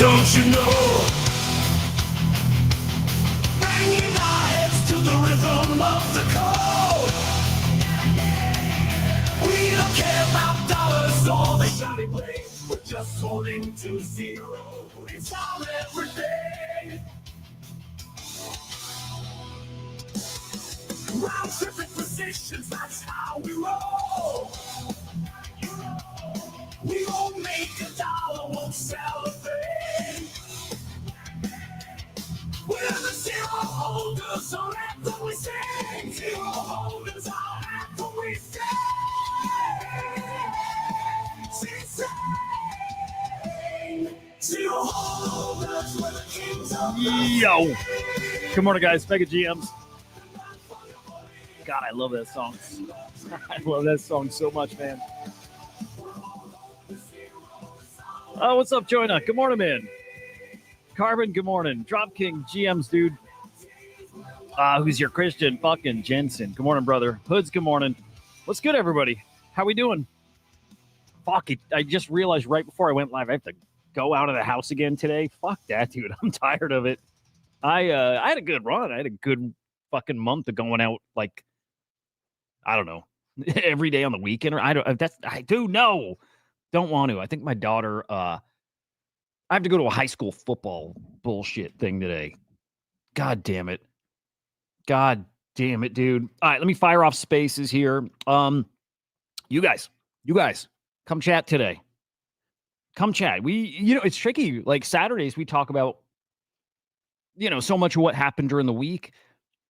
Don't you know? Banging our heads to the rhythm of the code. We don't care about dollars or the shiny blades. We're just holding to zero. It's our everything. Round tripping positions, that's how we roll. We won't make a dollar, won't sell a thing. We're the zero holders, so that's what we sing. Zero holders, all that's what we sing. Zero holders, we're the kings of the Yo. Good morning, guys. Mega GMs. God, I love that song. I love that song so much, man. Oh, what's up, Joanna? Good morning, man. Carbon, good morning. Drop King, GMs, dude. Who's your Christian? Fucking Jensen. Good morning, brother. Hoods, good morning. What's good, everybody? How we doing? Fuck it. I just realized right before I went live, I have to go out of the house again today. Fuck that, dude. I'm tired of it. I had a good run. I had a good fucking month of going out, like, I don't know, every day on the weekend. Or I do know. Don't want to. I think my daughter, I have to go to a high school football bullshit thing today. God damn it. God damn it, dude. All right, let me fire off spaces here. You guys, come chat today. Come chat. It's tricky. Like Saturdays, we talk about, so much of what happened during the week.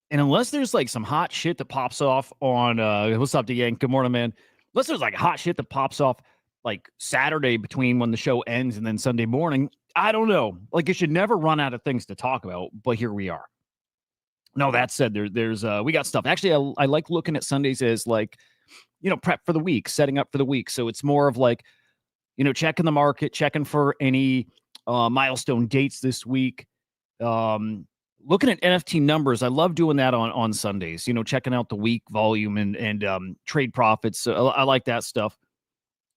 And unless there's like some hot shit that pops off on, what's up, DeYank? Good morning, man. Unless there's like hot shit that pops off like Saturday between when the show ends and then Sunday morning, I don't know. Like it should never run out of things to talk about, but here we are. No, that said, there's we got stuff. Actually, I like looking at Sundays as like, prep for the week, setting up for the week. So it's more of like, checking the market, checking for any milestone dates this week. Looking at NFT numbers, I love doing that on Sundays, checking out the week volume and trade profits. So I like that stuff.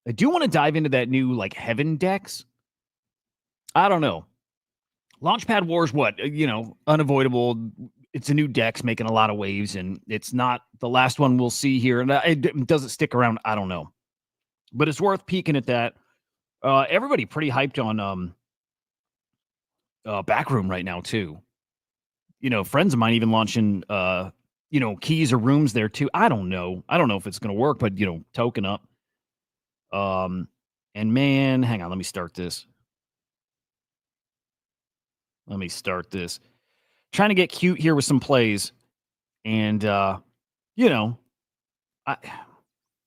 I do want to dive into that new like Heaven DEX. I don't know. Launchpad Wars, what? Unavoidable. It's a new DEX making a lot of waves, and it's not the last one we'll see here. And it doesn't stick around. I don't know. But it's worth peeking at that. Everybody pretty hyped on Backroom right now, too. Friends of mine even launching, keys or rooms there, too. I don't know. I don't know if it's going to work, but, token up. And man, hang on. Let me start this. Trying to get cute here with some plays. And, there's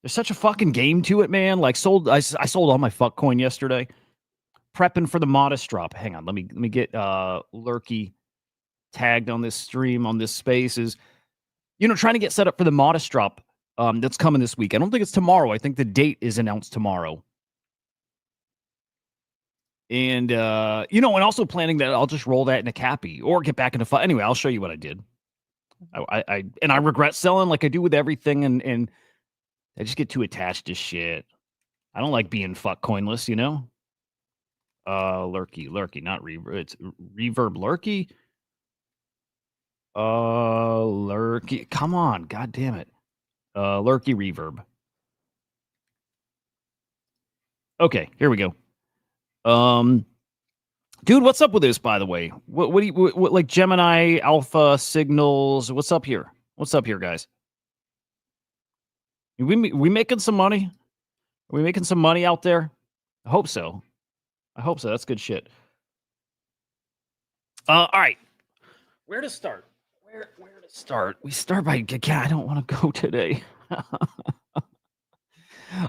such a fucking game to it, man. Like I sold all my fuck coin yesterday. Prepping for the modest drop. Hang on. Let me get Lurky tagged on this stream, on this space is, trying to get set up for the modest drop that's coming this week. I don't think it's tomorrow. I think the date is announced tomorrow. And, and also planning that I'll just roll that in a cappy or get back into fun. Anyway, I'll show you what I did. I regret selling like I do with everything. And I just get too attached to shit. I don't like being fuck coinless, Lurky, not Reverb. It's Reverb Lurky. Lurky. Come on, god damn it. Lurky Reverb. Okay, here we go. Dude, what's up with this, by the way? What do you like Gemini Alpha signals? What's up here? What's up here, guys? We making some money? Are we making some money out there? I hope so. That's good shit. All right. Where to start? Where to start? We start by, I don't want to go today.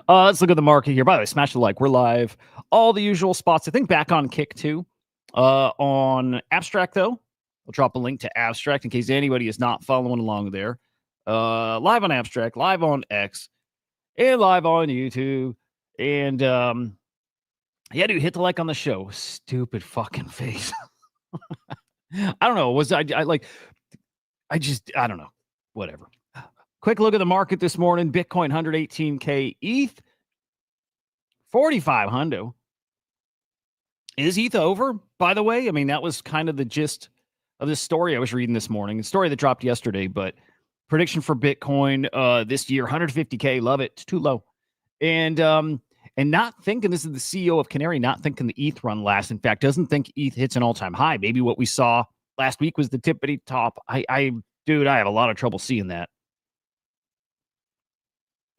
Let's look at the market here. By the way, smash the like. We're live. All the usual spots. I think back on Kick too. On Abstract, though, we'll drop a link to Abstract in case anybody is not following along there. Live on Abstract, live on X, and live on YouTube. And yeah, dude, hit the like on the show. Stupid fucking face. I don't know. I don't know. Whatever. Quick look at the market this morning. Bitcoin 118K. ETH 45 hundo. Is ETH over? by the way. I mean, that was kind of the gist of this story I was reading this morning. The story that dropped yesterday, but prediction for Bitcoin this year, 150K. Love it. It's too low. And not thinking, this is the CEO of Canary, not thinking the ETH run lasts. In fact, doesn't think ETH hits an all-time high. Maybe what we saw last week was the tippity top. Dude, I have a lot of trouble seeing that.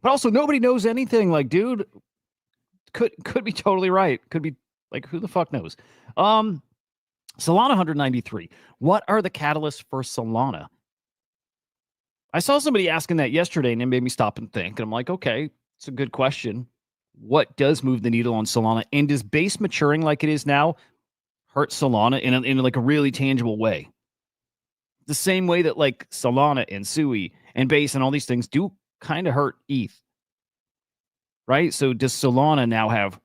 But also, nobody knows anything. Like, dude, could be totally right. Could be like, who the fuck knows? Solana 193. What are the catalysts for Solana? I saw somebody asking that yesterday, and it made me stop and think. And I'm like, okay, it's a good question. What does move the needle on Solana? And does base maturing like it is now hurt Solana in like a really tangible way? The same way that like Solana and Sui and base and all these things do kind of hurt ETH, right? So does Solana now have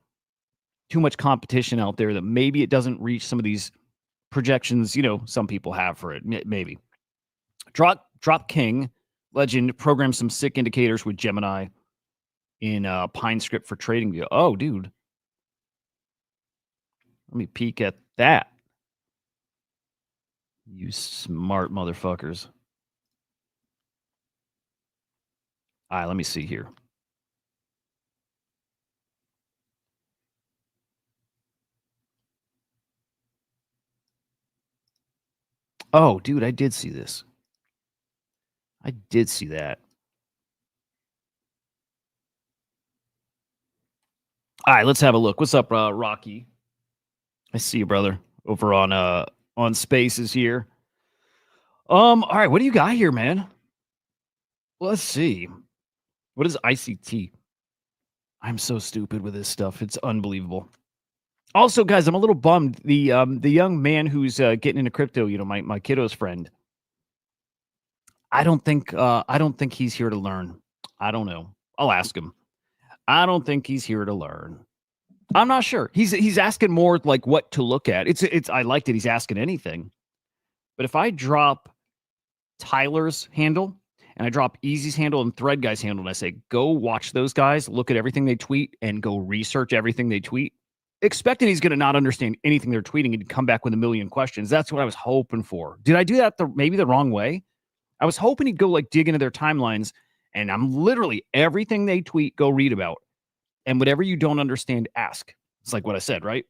too much competition out there that maybe it doesn't reach some of these projections, some people have for it? Maybe. Drop King legend programs some sick indicators with Gemini in PineScript for trading view. Oh, dude. Let me peek at that. You smart motherfuckers. All right, let me see here. Oh, dude, I did see this. I did see that. All right, let's have a look. What's up, Rocky? I see you, brother, over on Spaces here. All right, what do you got here, man? Let's see. What is ICT? I'm so stupid with this stuff. It's unbelievable. Also, guys, I'm a little bummed. The young man who's getting into crypto, my kiddo's friend. I don't think he's here to learn. I don't know. I'll ask him. I don't think he's here to learn. I'm not sure. He's asking more like what to look at. It's I like that he's asking anything. But if I drop Tyler's handle and I drop Easy's handle and Thread Guy's handle and I say, go watch those guys, look at everything they tweet and go research everything they tweet, expecting he's going to not understand anything they're tweeting and come back with a million questions. That's what I was hoping for. Did I do that maybe the wrong way? I was hoping he'd go like dig into their timelines, and I'm literally everything they tweet, go read about. And whatever you don't understand, ask. It's like what I said, right?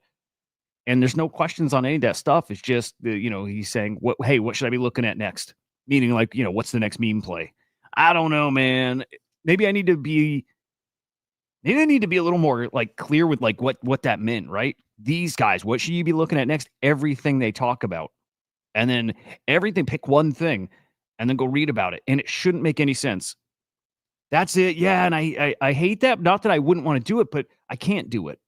And there's no questions on any of that stuff. It's just, he's saying, hey, what should I be looking at next? Meaning like, what's the next meme play? I don't know, man. Maybe I need to be a little more like clear with like what that meant, right? These guys, what should you be looking at next? Everything they talk about. And then everything, pick one thing and then go read about it. And it shouldn't make any sense. That's it. Yeah. And I hate that. Not that I wouldn't want to do it, but I can't do it.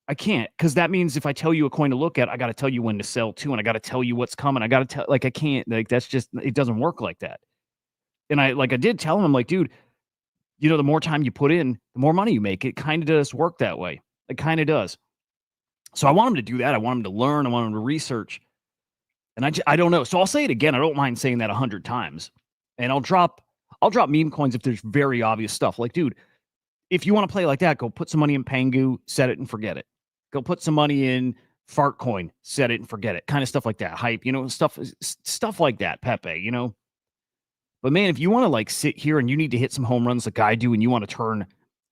I can't, because that means if I tell you a coin to look at, I got to tell you when to sell too. And I got to tell you what's coming. I got to tell, like, I can't, like, that's just, it doesn't work like that. And I did tell him, I'm like, dude, the more time you put in, the more money you make. It kind of does work that way. It kind of does. So I want him to do that. I want him to learn. I want him to research. And I don't know. So I'll say it again. I don't mind saying that 100 times. And I'll drop meme coins if there's very obvious stuff. Like, dude, if you want to play like that, go put some money in Pangu, set it and forget it. Go put some money in Fartcoin, set it and forget it. Kind of stuff like that. Hype, stuff like that. Pepe, But man, if you want to like sit here and you need to hit some home runs like I do, and you want to turn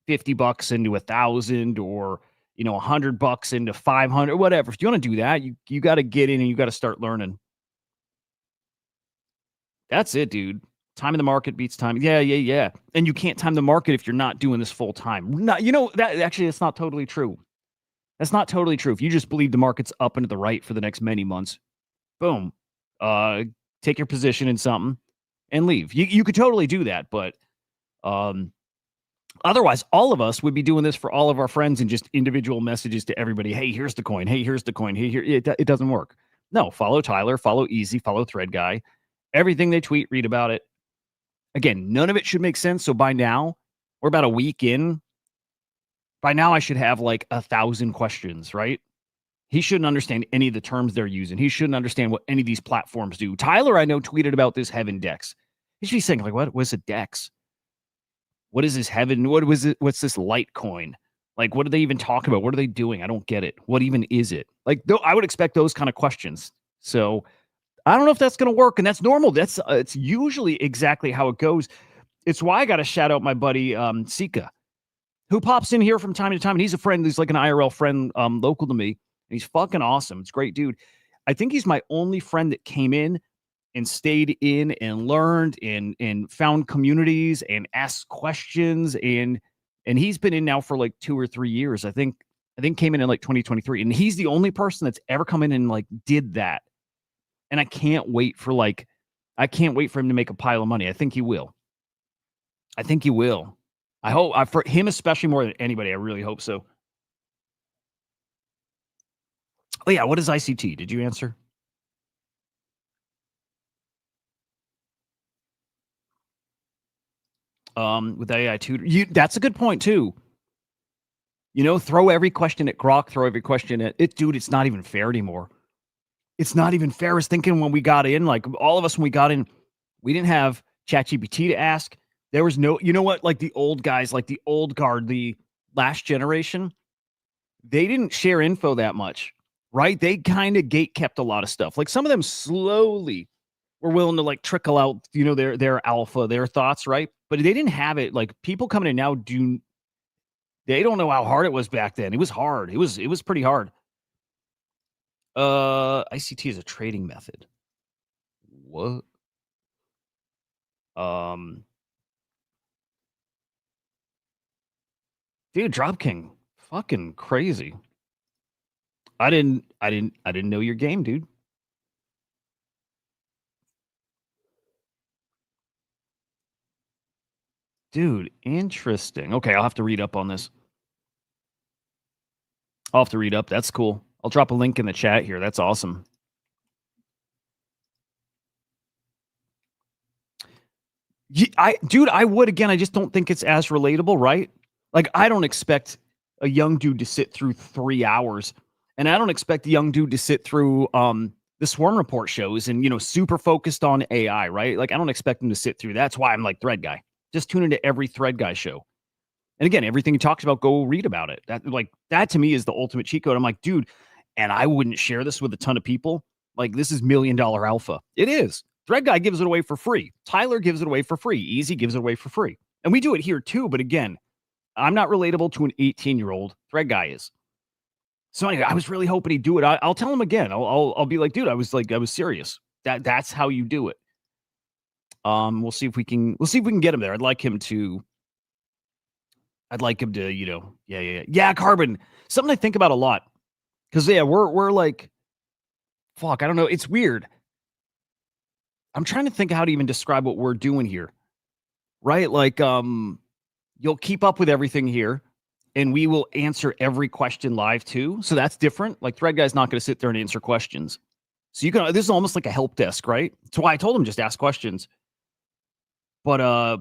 $50 into 1,000 or $100 into 500, whatever. If you want to do that, you got to get in and you got to start learning. That's it, dude. Time in the market beats time. Yeah. And you can't time the market if you're not doing this full time. That actually, it's not totally true. That's not totally true. If you just believe the market's up and to the right for the next many months, boom, take your position in something and leave. You could totally do that, but otherwise, all of us would be doing this for all of our friends and just individual messages to everybody. Hey, here's the coin. Hey, here's the coin. Hey, here. It doesn't work. No, follow Tyler, follow Easy, follow Thread Guy. Everything they tweet, read about it. Again, none of it should make sense. So by now, we're about a week in. By now, I should have like 1,000 questions, right? He shouldn't understand any of the terms they're using. He shouldn't understand what any of these platforms do. Tyler, I know, tweeted about this Heaven DEX. He should be saying, like, what was a DEX? What is this Heaven? What was it? What's this Litecoin? Like, what do they even talk about? What are they doing? I don't get it. What even is it? Like, I would expect those kind of questions. So I don't know if that's going to work, and that's normal. That's it's usually exactly how it goes. It's why I got to shout out my buddy Sika, who pops in here from time to time, and he's a friend. He's like an IRL friend, local to me. And he's fucking awesome. It's a great dude. I think he's my only friend that came in and stayed in and learned and found communities and asked questions and he's been in now for like 2 or 3 years. I think came in like 2023, and he's the only person that's ever come in and like did that. And I can't wait for him to make a pile of money. I think he will. I hope for him, especially more than anybody. I really hope so. Oh yeah, what is ICT? Did you answer? With AI tutor, that's a good point too. Throw every question at Grok, throw every question at it, dude. It's not even fair anymore. It's not even fair. I was thinking when we got in, like all of us when we got in, we didn't have ChatGPT to ask. There was no, like the old guys, like the old guard, the last generation, they didn't share info that much, right? They kind of gate kept a lot of stuff. Like some of them slowly were willing to like trickle out, their alpha, their thoughts, right? But they didn't have it. Like people coming in now they don't know how hard it was back then. It was hard. It was pretty hard. ICT is a trading method. What? Dude, Drop King, fucking crazy. I didn't know your game, dude. Dude, interesting. Okay, I'll have to read up on this. I'll have to read up. That's cool. I'll drop a link in the chat here. That's awesome. I would again. I just don't think it's as relatable, right? Like, I don't expect a young dude to sit through 3 hours, and I don't expect the young dude to sit through the Swarm Report shows and super focused on AI, right? Like, I don't expect him to sit through. That's why I'm like Thread Guy. Just tune into every Thread Guy show. And again, everything he talks about, go read about it. That to me is the ultimate cheat code. I'm like, dude, and I wouldn't share this with a ton of people. Like, this is $1 million alpha. It is. Thread Guy gives it away for free. Tyler gives it away for free. Easy gives it away for free. And we do it here too. But again, I'm not relatable to an 18-year-old. Thread Guy is. So anyway, I was really hoping he'd do it. I'll tell him again. I'll be like, dude, I was serious. That's how you do it. We'll see if we can get him there. I'd like him to, yeah, Carbon. Something I think about a lot. Because we're like, fuck, I don't know. It's weird. I'm trying to think how to even describe what we're doing here. Right? Like, you'll keep up with everything here, and we will answer every question live too. So that's different. Like Thread Guy's not going to sit there and answer questions. So this is almost like a help desk, right? That's why I told him just ask questions. But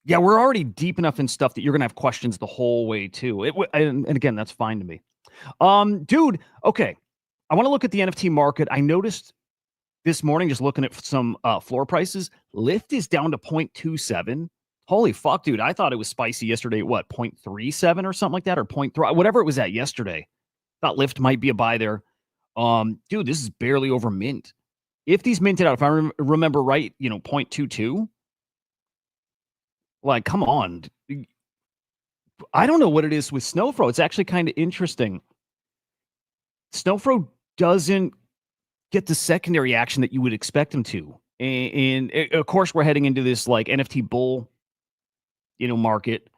yeah, we're already deep enough in stuff that you're gonna have questions the whole way too. And again, that's fine to me. Dude, okay. I want to look at the NFT market. I noticed this morning, just looking at some floor prices, Lyft is down to 0.27. Holy fuck, dude. I thought it was spicy yesterday at what, 0.37 or something like that, or 0.3, whatever it was at yesterday. Thought Lyft might be a buy there. Dude, this is barely over mint. If these minted out, if I remember right, 0.22. Like, come on. I don't know what it is with Snowfro. It's actually kind of interesting. Snowfro doesn't get the secondary action that you would expect him to. And of course, we're heading into this like NFT bull, market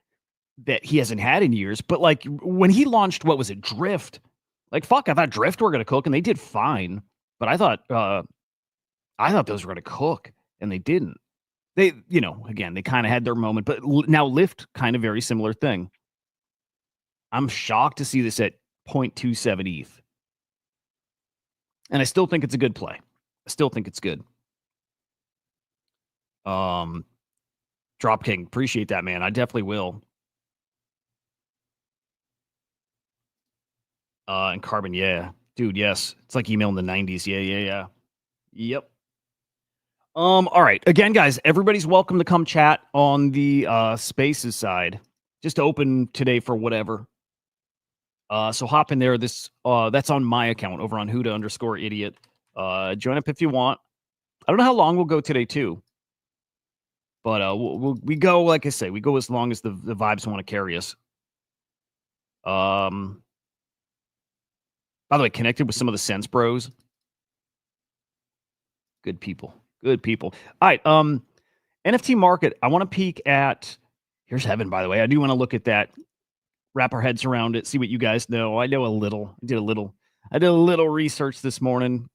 that he hasn't had in years. But like when he launched, what was it, Drift? Like, fuck, I thought Drift were going to cook, and they did fine. But I thought those were going to cook, and they didn't. They, again, they kind of had their moment, but now Lyft, kind of very similar thing. I'm shocked to see this at 0.27 ETH. And I still think it's a good play. I still think it's good. Drop King, appreciate that, man. I definitely will. And Carbon, yeah. Dude, yes. It's like email in the 90s. Yeah. Yep. All right. Again, guys, everybody's welcome to come chat on the Spaces side. just open today for whatever. So hop in there. This that's on my account over on Huda_idiot. Join up if you want. I don't know how long we'll go today too, but we go, like I say, we go as long as the vibes want to carry us. By the way, connected with some of the Sense Bros. Good people. Good people. All right. NFT market. I want to peek at. Here's Heaven, by the way. I do want to look at that. Wrap our heads around it. See what you guys know. I know a little. I did a little research this morning.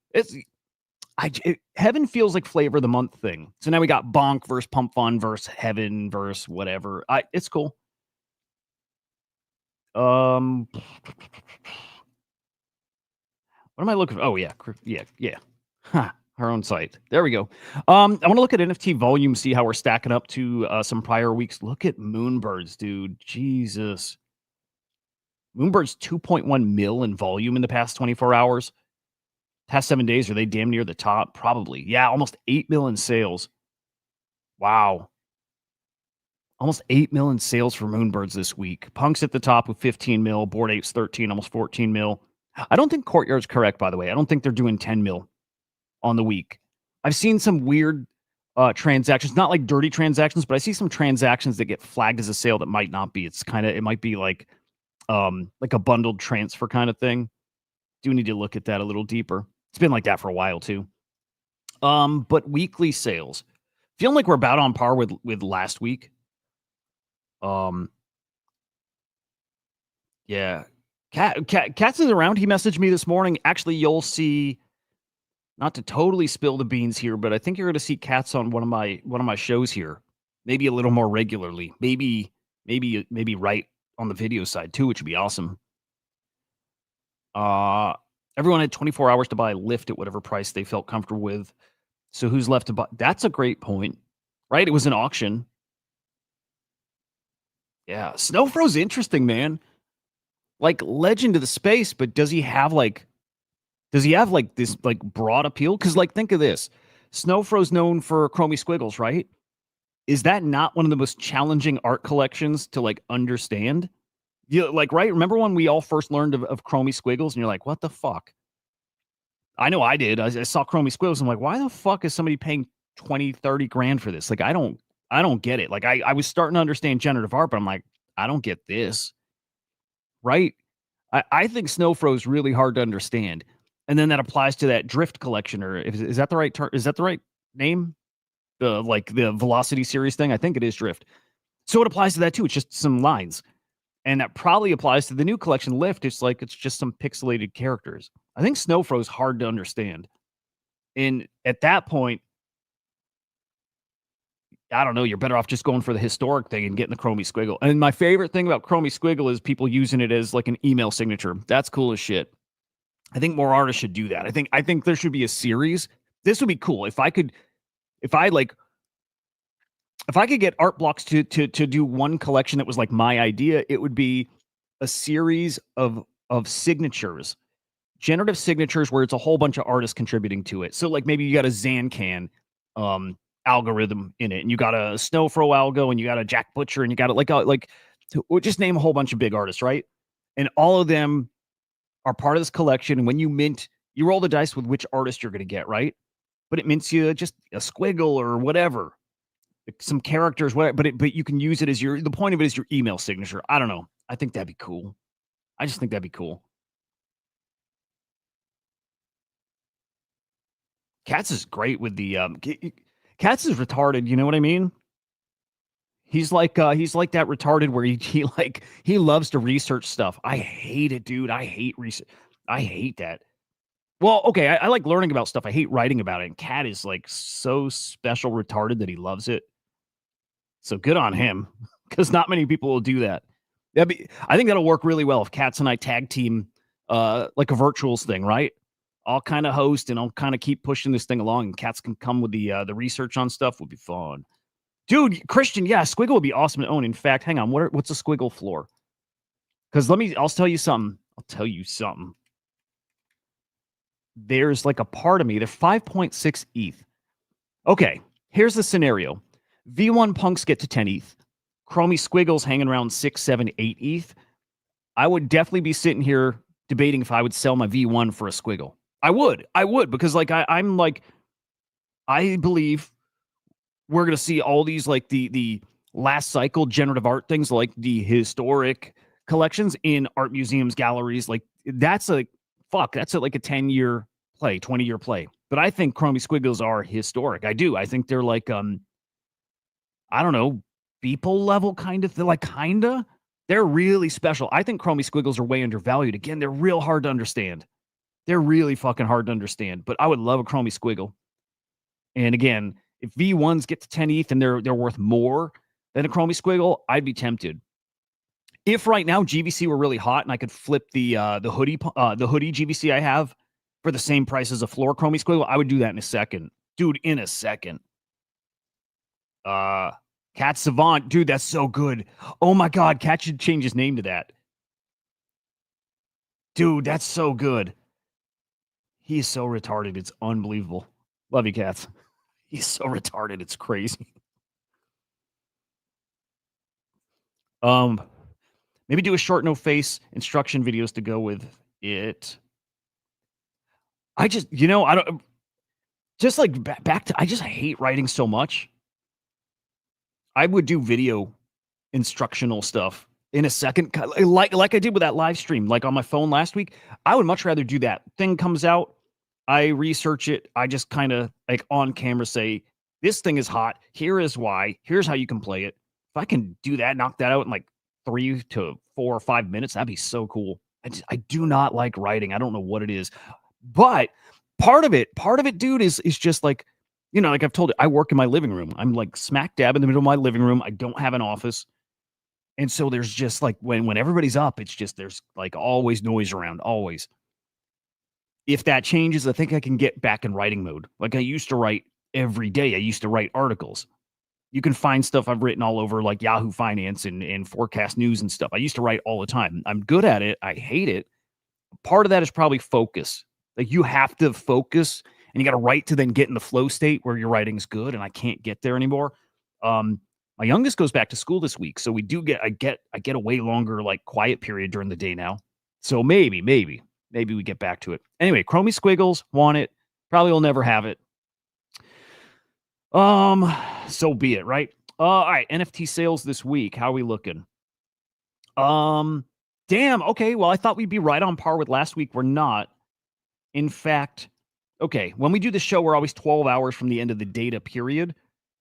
Heaven feels like flavor of the month thing. So now we got Bonk versus Pump Fun versus Heaven versus whatever. It's cool. What am I looking for? Oh yeah. Huh. Our own site. There we go. I want to look at NFT volume, see how we're stacking up to some prior weeks. Look at Moonbirds, dude. Jesus. Moonbirds 2.1 mil in volume in the past 24 hours. Past 7 days, are they damn near the top? Probably. Yeah, almost 8 mil in sales. Wow. Almost 8 mil in sales for Moonbirds this week. Punk's at the top with 15 mil. Bored Apes 13, almost 14 mil. I don't think Courtyard's correct, by the way. I don't think they're doing 10 mil on the week. I've seen some weird transactions, not like dirty transactions, but I see some transactions that get flagged as a sale that might not be. It might be like a bundled transfer kind of thing. Do need to look at that a little deeper. It's been like that for a while too. But weekly sales, feeling like we're about on par with last week. Yeah. Katz is around. He messaged me this morning. Actually, you'll see. Not to totally spill the beans here, but I think you're going to see Katz on one of my shows here, maybe a little more regularly. Maybe right on the video side too, which would be awesome. Everyone had 24 hours to buy Lyft at whatever price they felt comfortable with. So who's left to buy? That's a great point, right? It was an auction. Yeah, Snowfro's interesting, man. Like legend of the space, but does he have this like broad appeal? Because like think of this, Snowfro's known for Chromie Squiggles, right? Is that not one of the most challenging art collections to like understand? Like, right? Remember when we all first learned of Chromie Squiggles, and you're like, what the fuck? I know I did. I saw Chromie Squiggles. I'm like, why the fuck is somebody paying 20, 30 grand for this? Like, I don't get it. Like, I was starting to understand generative art, but I'm like, I don't get this. Right? I think Snowfro is really hard to understand. And then that applies to that Drift collection, or is that the right term? Is that the right name? The Velocity series thing? I think it is Drift. So it applies to that too. It's just some lines. And that probably applies to the new collection Lyft. It's just some pixelated characters. I think Snowfro is hard to understand. And at that point, I don't know, you're better off just going for the historic thing and getting the Chromie Squiggle. And my favorite thing about Chromie Squiggle is people using it as like an email signature. That's cool as shit. I think more artists should do that. I think there should be a series. This would be cool if I could get art blocks to do one collection that was like my idea. It would be a series of signatures, generative signatures, where it's a whole bunch of artists contributing to it. So like maybe you got a Zancan algorithm in it, and you got a Snowfro algo, and you got a Jack Butcher, and you got we'll just name a whole bunch of big artists, right? And all of them are part of this collection. And when you mint, you roll the dice with which artist you're going to get, right? But it mints you just a squiggle or whatever, some characters, whatever. But you can use it as the point of it is your email signature. I don't know. I think that'd be cool. I just think that'd be cool. Katz is great with the Katz is retarded. You know what I mean? He's like that retarded where he loves to research stuff. I hate it, dude. I hate research. I hate that. Well, okay, I like learning about stuff. I hate writing about it. And Kat is like so special retarded that he loves it. So good on him, because not many people will do that. I think that'll work really well if Katz and I tag team like a virtuals thing, right? I'll kind of host and I'll kind of keep pushing this thing along, and Katz can come with the research on stuff. Would be fun. Dude, Christian, yeah, Squiggle would be awesome to own. In fact, hang on, what's a Squiggle floor? Because I'll tell you something. There's like a part of me, they're 5.6 ETH. Okay, here's the scenario. V1 punks get to 10 ETH. Chromie Squiggles hanging around 6, 7, 8 ETH, I would definitely be sitting here debating if I would sell my V1 for a squiggle. I would, because like I'm like, I believe we're gonna see all these like the last cycle generative art things, like the historic collections in art museums, galleries. Like that's like that's like a 10-year play, 20-year play. But I think Chromie Squiggles are historic. I do. I think they're like I don't know, Beeple level kind of. They're like kinda. They're really special. I think Chromie Squiggles are way undervalued. Again, they're real hard to understand. They're really fucking hard to understand. But I would love a Chromie Squiggle. And again, if V1s get to 10 ETH and they're worth more than a Chromie Squiggle, I'd be tempted. If right now GVC were really hot and I could flip the hoodie GVC I have for the same price as a floor Chromie Squiggle, I would do that in a second. Dude, in a second. Cat Savant, dude, that's so good. Oh my God, Cat should change his name to that. Dude, that's so good. He is so retarded. It's unbelievable. Love you, Cats. He's so retarded. It's crazy. Maybe do a short no face instruction videos to go with it. I just, I don't just like back to, I just hate writing so much. I would do video instructional stuff in a second, like I did with that live stream, like on my phone last week. I would much rather do that. Thing comes out, I research it. I just kind of like on camera say, this thing is hot. Here is why. Here's how you can play it. If I can do that, knock that out in like 3 to 4 or 5 minutes, that'd be so cool. I do not like writing. I don't know what it is, but part of it, dude, is just like, like I've told you, I work in my living room. I'm like smack dab in the middle of my living room. I don't have an office. And so there's just like when everybody's up, it's just there's like always noise around, always. If that changes, I think I can get back in writing mode. Like I used to write every day. I used to write articles. You can find stuff I've written all over like Yahoo Finance and Forecast News and stuff. I used to write all the time. I'm good at it. I hate it. Part of that is probably focus. Like you have to focus and you got to write to then get in the flow state where your writing's good. And I can't get there anymore. My youngest goes back to school this week. So we do I get a way longer like quiet period during the day now. So maybe we get back to it. Anyway, Chromie Squiggles want it. Probably will never have it. So be it, right? All right, NFT sales this week. How are we looking? Damn. Okay, well, I thought we'd be right on par with last week. We're not. In fact, okay, when we do the show, we're always 12 hours from the end of the data period.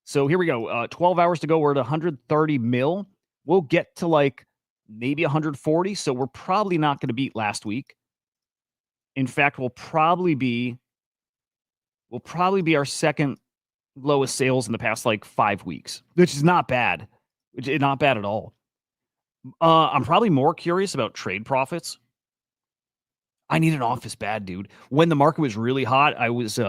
So here we go. 12 hours to go. We're at 130 mil. We'll get to like maybe 140. So we're probably not going to beat last week. In fact, we'll probably be our second lowest sales in the past like 5 weeks, which is not bad. Which is not bad at all. I'm probably more curious about trade profits. I need an office bad, dude. When the market was really hot, I was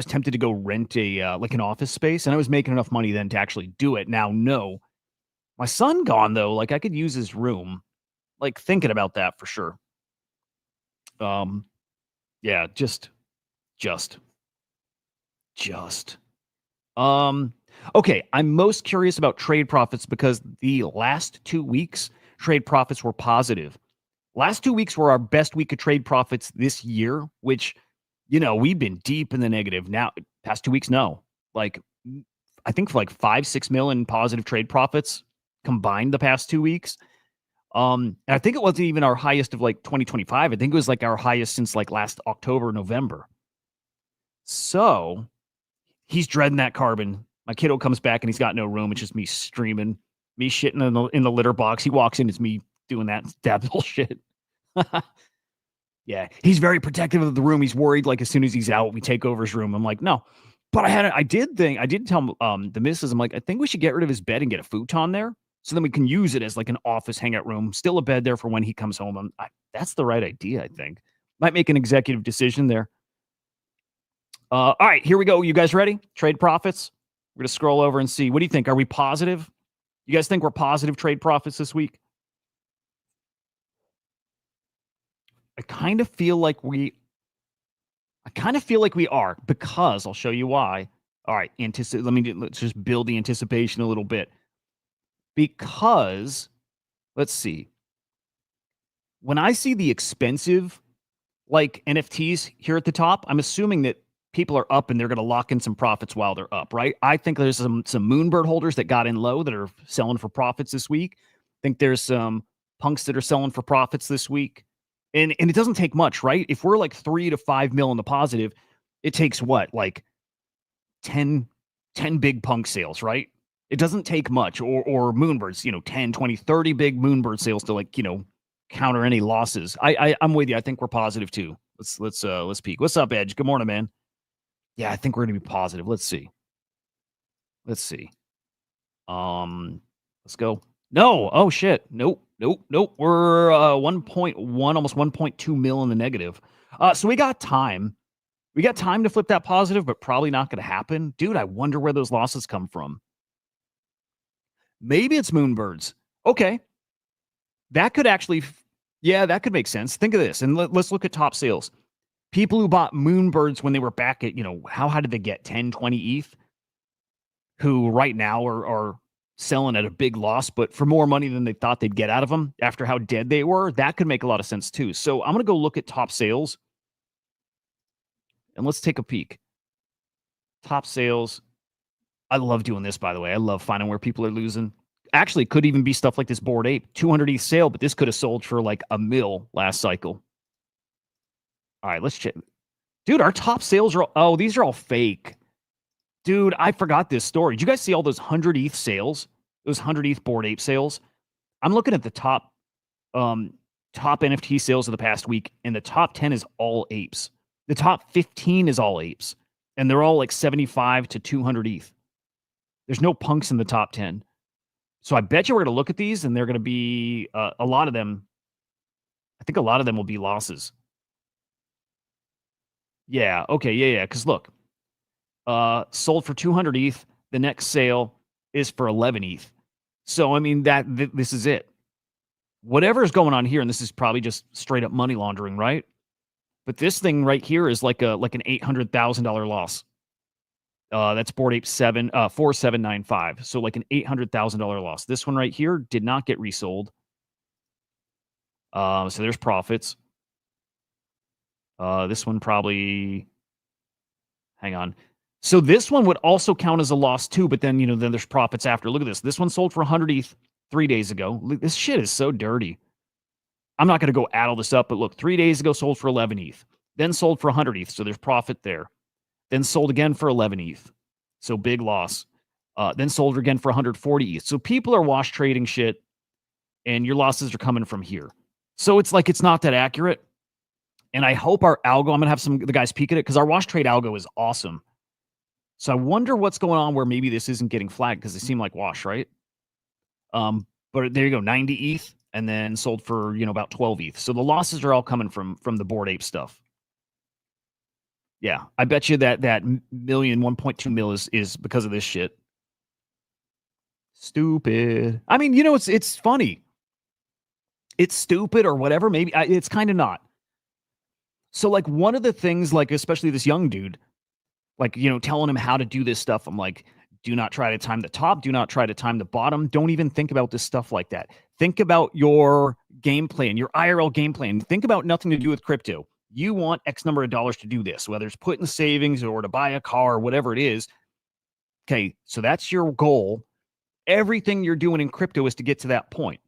tempted to go rent a like an office space, and I was making enough money then to actually do it. Now, no. My son gone though, like I could use his room. Like thinking about that for sure. Yeah, just. Okay, I'm most curious about trade profits because the last 2 weeks trade profits were positive. Last 2 weeks were our best week of trade profits this year, which, we've been deep in the negative. Now, past 2 weeks, no. Like, I think for like 5-6 million positive trade profits combined the past 2 weeks. And I think it wasn't even our highest of like 2025. I think it was like our highest since like last October, November. So he's dreading that carbon. My kiddo comes back and he's got no room. It's just me streaming, me shitting in the litter box. He walks in, it's me doing that bullshit. Yeah, he's very protective of the room. He's worried like as soon as he's out, we take over his room. I'm like, no. But I did tell the missus, I'm like, I think we should get rid of his bed and get a futon there. So then we can use it as like an office hangout room. Still a bed there for when he comes home. That's the right idea, I think. Might make an executive decision there. All right, here we go. You guys ready? Trade profits. We're going to scroll over and see. What do you think? Are we positive? You guys think we're positive trade profits this week? I kind of feel like we are, because I'll show you why. All right, let's just build the anticipation a little bit. because, let's see, when I see the expensive like NFTs here at the top, I'm assuming that people are up and they're going to lock in some profits while they're up, right? I think there's some Moonbird holders that got in low that are selling for profits this week. I think there's some punks that are selling for profits this week. And it doesn't take much, right? If we're like 3 to 5 mil in the positive, it takes what? Like 10 big punk sales, right? It doesn't take much, or Moonbirds, 10, 20, 30 big Moonbird sales to like, counter any losses. I'm with you. I think we're positive too. Let's peek. What's up, Edge? Good morning, man. Yeah, I think we're gonna be positive. Let's see. Let's go. No. Oh shit. Nope. We're 1.1, almost 1.2 mil in the negative. So we got time. We got time to flip that positive, but probably not going to happen. Dude, I wonder where those losses come from. Maybe it's Moonbirds. Okay. That could actually, that could make sense. Think of this, and let's look at top sales. People who bought Moonbirds when they were back at, how did they get 10, 20 ETH? Who right now are selling at a big loss, but for more money than they thought they'd get out of them after how dead they were. That could make a lot of sense too. So I'm going to go look at top sales. And let's take a peek. Top sales. I love doing this, by the way. I love finding where people are losing. Actually, it could even be stuff like this Bored Ape. 200 ETH sale, but this could have sold for like a mil last cycle. All right, let's check. Dude, our top sales are... these are all fake. Dude, I forgot this story. Did you guys see all those 100 ETH sales? Those 100 ETH Bored Ape sales? I'm looking at the top NFT sales of the past week, and the top 10 is all apes. The top 15 is all apes, and they're all like 75 to 200 ETH. There's no punks in the top 10. So I bet you we're going to look at these, and they're going to be a lot of them. I think a lot of them will be losses. Yeah. Okay. Yeah. Because look, sold for 200 ETH. The next sale is for 11 ETH. So I mean this is it. Whatever is going on here, and this is probably just straight up money laundering, right? But this thing right here is like an $800,000 loss. That's Bored Ape 4795. So like an $800,000 loss. This one right here did not get resold. So there's profits. This one probably. Hang on. So this one would also count as a loss too, but then then there's profits after. Look at this. This one sold for 100 ETH 3 days ago. This shit is so dirty. I'm not going to go add all this up, but look, 3 days ago sold for 11 ETH, then sold for 100 ETH, so there's profit there. Then sold again for 11 ETH, so big loss. Then sold again for 140 ETH. So people are wash trading shit, and your losses are coming from here. So it's like it's not that accurate. And I hope our algo, I'm going to have the guys peek at it, because our wash trade algo is awesome. So I wonder what's going on where maybe this isn't getting flagged, because they seem like wash, right? But there you go, 90 ETH. And then sold for, about 12 ETH. So the losses are all coming from the Bored Ape stuff. Yeah, I bet you that 1.2 mil is because of this shit. Stupid. I mean, it's funny. It's stupid or whatever. Maybe it's kind of not. So like one of the things, like especially this young dude, like, telling him how to do this stuff. I'm like, do not try to time the top. Do not try to time the bottom. Don't even think about this stuff like that. Think about your game plan, your IRL game plan. Think about nothing to do with crypto. You want X number of dollars to do this, whether it's put in savings or to buy a car or whatever it is. Okay, so that's your goal. Everything you're doing in crypto is to get to that point.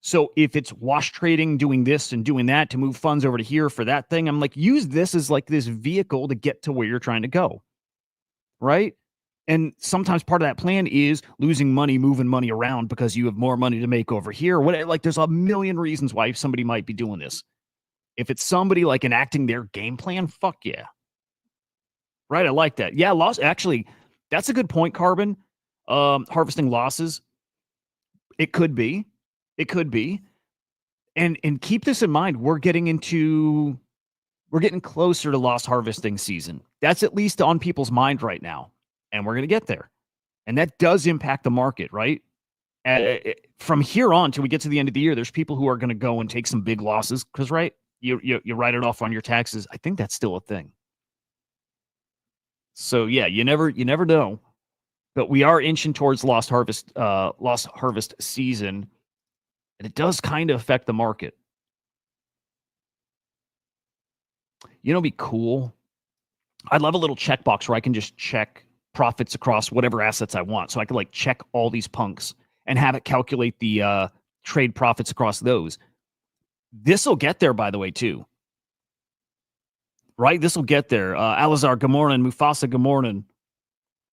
So if it's wash trading, doing this and doing that to move funds over to here for that thing, I'm like, use this as like this vehicle to get to where you're trying to go, right? And sometimes part of that plan is losing money, moving money around because you have more money to make over here. Like there's a million reasons why somebody might be doing this. If it's somebody like enacting their game plan, fuck yeah. Right, I like that. Yeah, loss. Actually, that's a good point, Carbon. Harvesting losses. It could be. And keep this in mind. We're getting closer to loss harvesting season. That's at least on people's mind right now. And we're going to get there. And that does impact the market, right? From here on till we get to the end of the year, there's people who are going to go and take some big losses because, right, you write it off on your taxes. I think that's still a thing. So, yeah, you never know. But we are inching towards lost harvest season, and it does kind of affect the market. You know, it'd be cool. I'd love a little checkbox where I can just check profits across whatever assets I want. So I could like check all these punks and have it calculate the trade profits across those. This will get there, by the way, too. Right? This will get there. Alazar, good morning. Mufasa, good morning.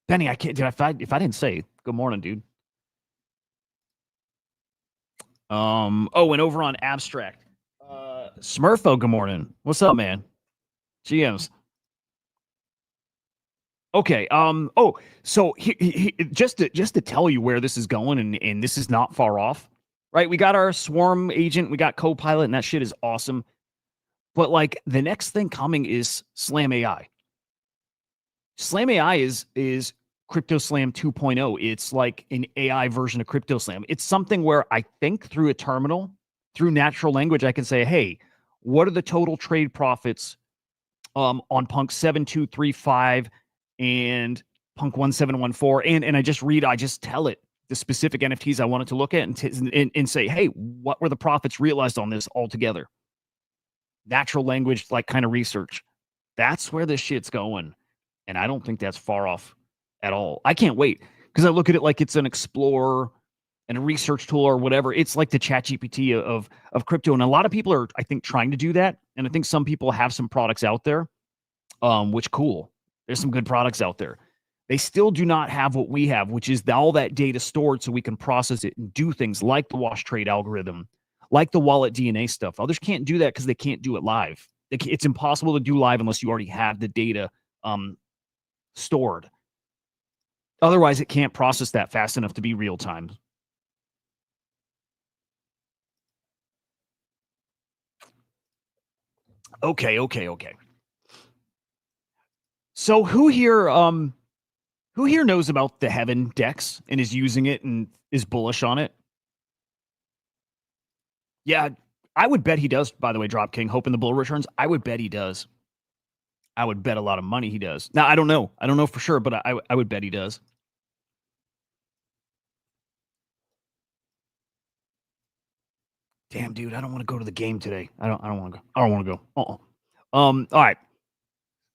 Benny, I can't. If I didn't say good morning, dude. Oh, and over on Abstract, Smurfo, good morning. What's up, man? GMs. Okay. Oh, so just to tell you where this is going, and this is not far off, right? We got our Swarm agent, we got Copilot, and that shit is awesome. But like the next thing coming is Slam AI. Slam AI is Crypto Slam 2.0. It's like an AI version of Crypto Slam. It's something where I think through a terminal, through natural language, I can say, hey, what are the total trade profits on Punk 7235 and Punk 1714? And I just tell it the specific NFTs I wanted to look at and say, hey, what were the profits realized on this altogether? Natural language, like kind of research. That's where this shit's going. And I don't think that's far off at all. I can't wait because I look at it like it's an explorer and a research tool or whatever. It's like the ChatGPT of crypto. And a lot of people are, I think, trying to do that. And I think some people have some products out there, which cool. There's some good products out there. They still do not have what we have, which is all that data stored so we can process it and do things like the wash trade algorithm, like the wallet DNA stuff. Others can't do that because they can't do it live. It's impossible to do live unless you already have the data stored. Otherwise, it can't process that fast enough to be real time. Okay. So who here knows about the Heaven DEX and is using it and is bullish on it? Yeah, I would bet he does, by the way, Drop King, hoping the bull returns. I would bet he does. I would bet a lot of money he does. Now, I don't know. I don't know for sure, but I would bet he does. Damn, dude, I don't want to go to the game today. I don't want to go. I don't want to go. All right.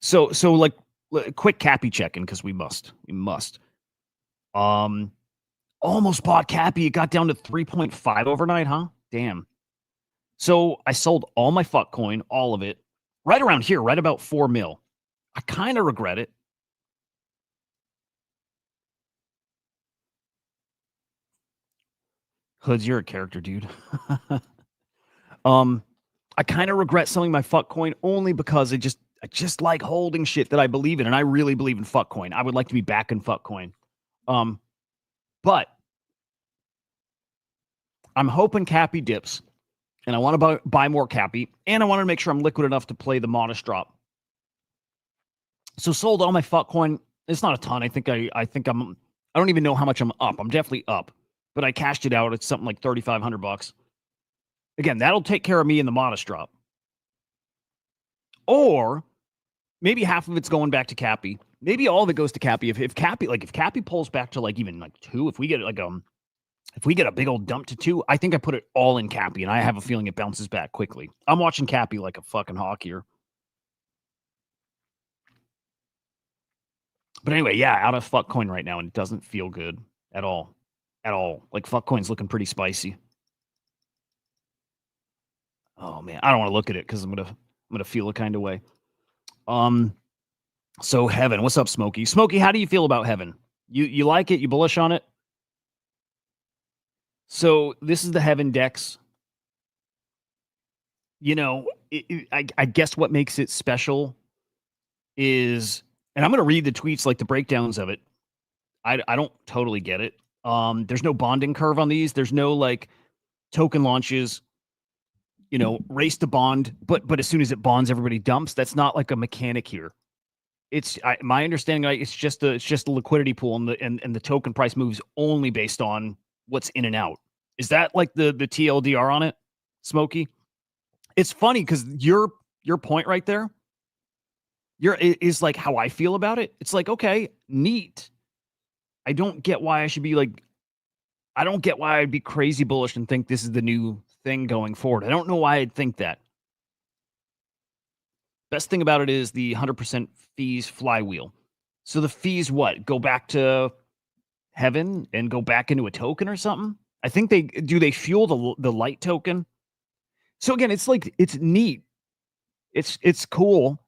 So like quick Cappy check-in because we must. Almost bought Cappy. It got down to 3.5 overnight, huh? Damn. So I sold all my fuck coin, all of it, right around here, right about 4 mil. I kind of regret it. Hoods, you're a character, dude. I kind of regret selling my fuck coin only because I just like holding shit that I believe in, and I really believe in fuck coin. I would like to be back in fuck coin. But I'm hoping Cappy dips, and I want to buy more Cappy, and I want to make sure I'm liquid enough to play the modest drop. So sold all my fuck coin. It's not a ton. I think I don't even know how much I'm up. I'm definitely up, but I cashed it out. It's something like $3,500. Again, that'll take care of me in the modest drop. Or maybe half of it's going back to Cappy. Maybe all of it goes to Cappy. If Cappy pulls back to like even like 2, if we get a big old dump to 2, I think I put it all in Cappy, and I have a feeling it bounces back quickly. I'm watching Cappy like a fucking hawk here. But anyway, yeah, out of fuck coin right now, and it doesn't feel good at all. At all. Like fuck coin's looking pretty spicy. Oh man, I don't want to look at it because I'm gonna feel a kind of way. So Heaven, what's up, Smokey? Smokey, how do you feel about Heaven? You like it? You bullish on it? So this is the Heaven DEX. You know, I guess what makes it special is, and I'm going to read the tweets, like the breakdowns of it. I don't totally get it. There's no bonding curve on these. There's no like token launches, you know, race to bond, but as soon as it bonds, everybody dumps. That's not like a mechanic here. It's my understanding. It's just a liquidity pool, and the token price moves only based on what's in and out. Is that like the TLDR on it, Smokey? It's funny because your point right there, is like how I feel about it. It's like, okay, neat. I don't get why I should be like, I don't get why I'd be crazy bullish and think this is the new thing going forward. I don't know why I'd think that. Best thing about it is the 100% fees flywheel. So the fees, what? Go back to Heaven and go back into a token or something? I think they fuel the light token. So again, it's like, it's neat. It's cool.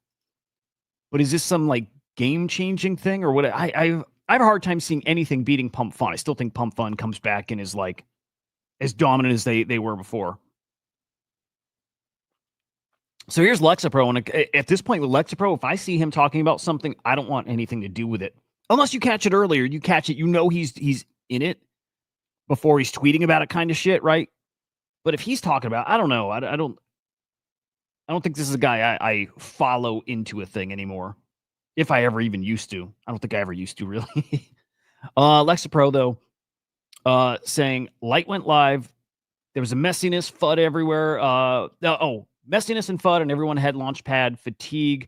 But is this some like game changing thing or what? I have a hard time seeing anything beating Pump Fun. I still think Pump Fun comes back and is like as dominant as they were before. So here's Lexapro, and at this point with Lexapro, if I see him talking about something, I don't want anything to do with it. Unless you catch it earlier, you catch it, you know he's in it before he's tweeting about it, kind of shit, right? But if he's talking about, I don't know, I don't think this is a guy I follow into a thing anymore. If I ever even used to, I don't think I ever used to really. Lexapro though, saying light went live. There was a messiness, FUD everywhere. Messiness and FUD, and everyone had launchpad fatigue.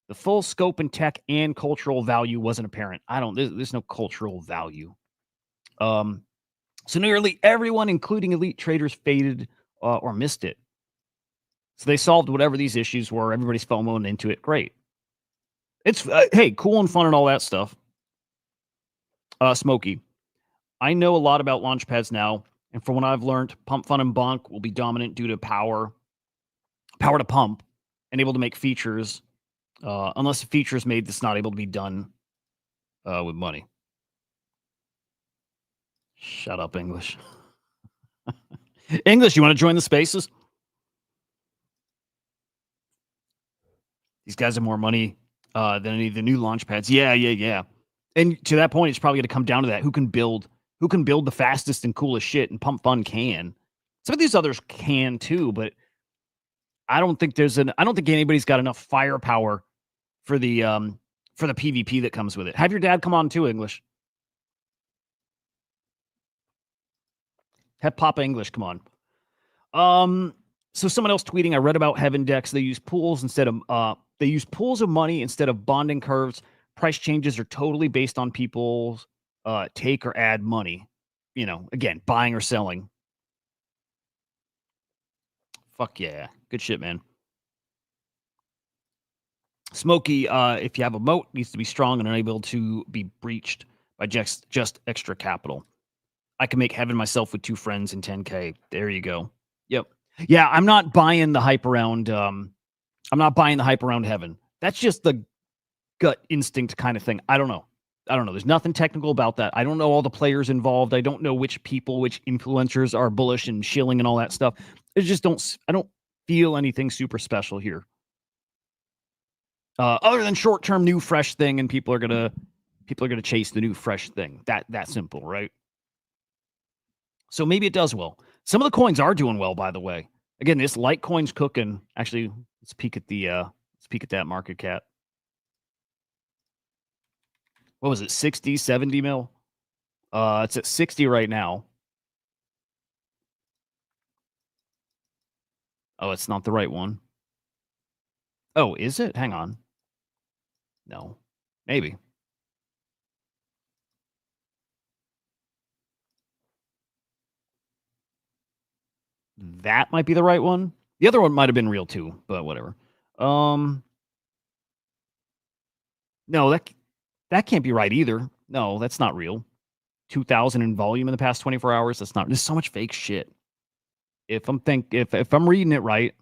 The full scope and tech and cultural value wasn't apparent. There's no cultural value. So nearly everyone, including elite traders, faded or missed it. So they solved whatever these issues were. Everybody's FOMOing into it. Great. It's, hey, cool and fun and all that stuff. Smokey, I know a lot about launchpads now, and from what I've learned, Pump Fun and Bonk will be dominant due to power to pump, and able to make features, unless the feature is made that's not able to be done with money. Shut up, English. English, you want to join the spaces? These guys have more money than any of the new launch pads. Yeah. And to that point, it's probably going to come down to that. Who can build the fastest and coolest shit, and Pump Fun can. Some of these others can too, but I don't think anybody's got enough firepower for the PvP that comes with it. Have your dad come on too, English. Have Papa English come on. So someone else tweeting, I read about Heaven DEX. They use pools of money instead of bonding curves. Price changes are totally based on people's take or add money. You know, again, buying or selling. Fuck yeah. Good shit, man. Smokey, if you have a moat, needs to be strong and unable to be breached by just extra capital. I can make Heaven myself with 2 friends in 10K. There you go. Yep. Yeah, I'm not buying the hype around Heaven. That's just the gut instinct kind of thing. I don't know. There's nothing technical about that. I don't know all the players involved. I don't know which influencers are bullish and shilling and all that stuff. I don't feel anything super special here. Other than short-term new fresh thing, and people are gonna chase the new fresh thing. That simple, right? So maybe it does well. Some of the coins are doing well, by the way. Again, this Litecoin's cooking. Actually, let's peek at that market cap. What was it? 60, 70 mil? It's at 60 right now. Oh, it's not the right one. Oh, is it? Hang on. No. Maybe. That might be the right one. The other one might have been real too, but whatever. No, that can't be right either. No, that's not real. 2,000 in volume in the past 24 hours. That's not. There's so much fake shit. If I'm reading it right.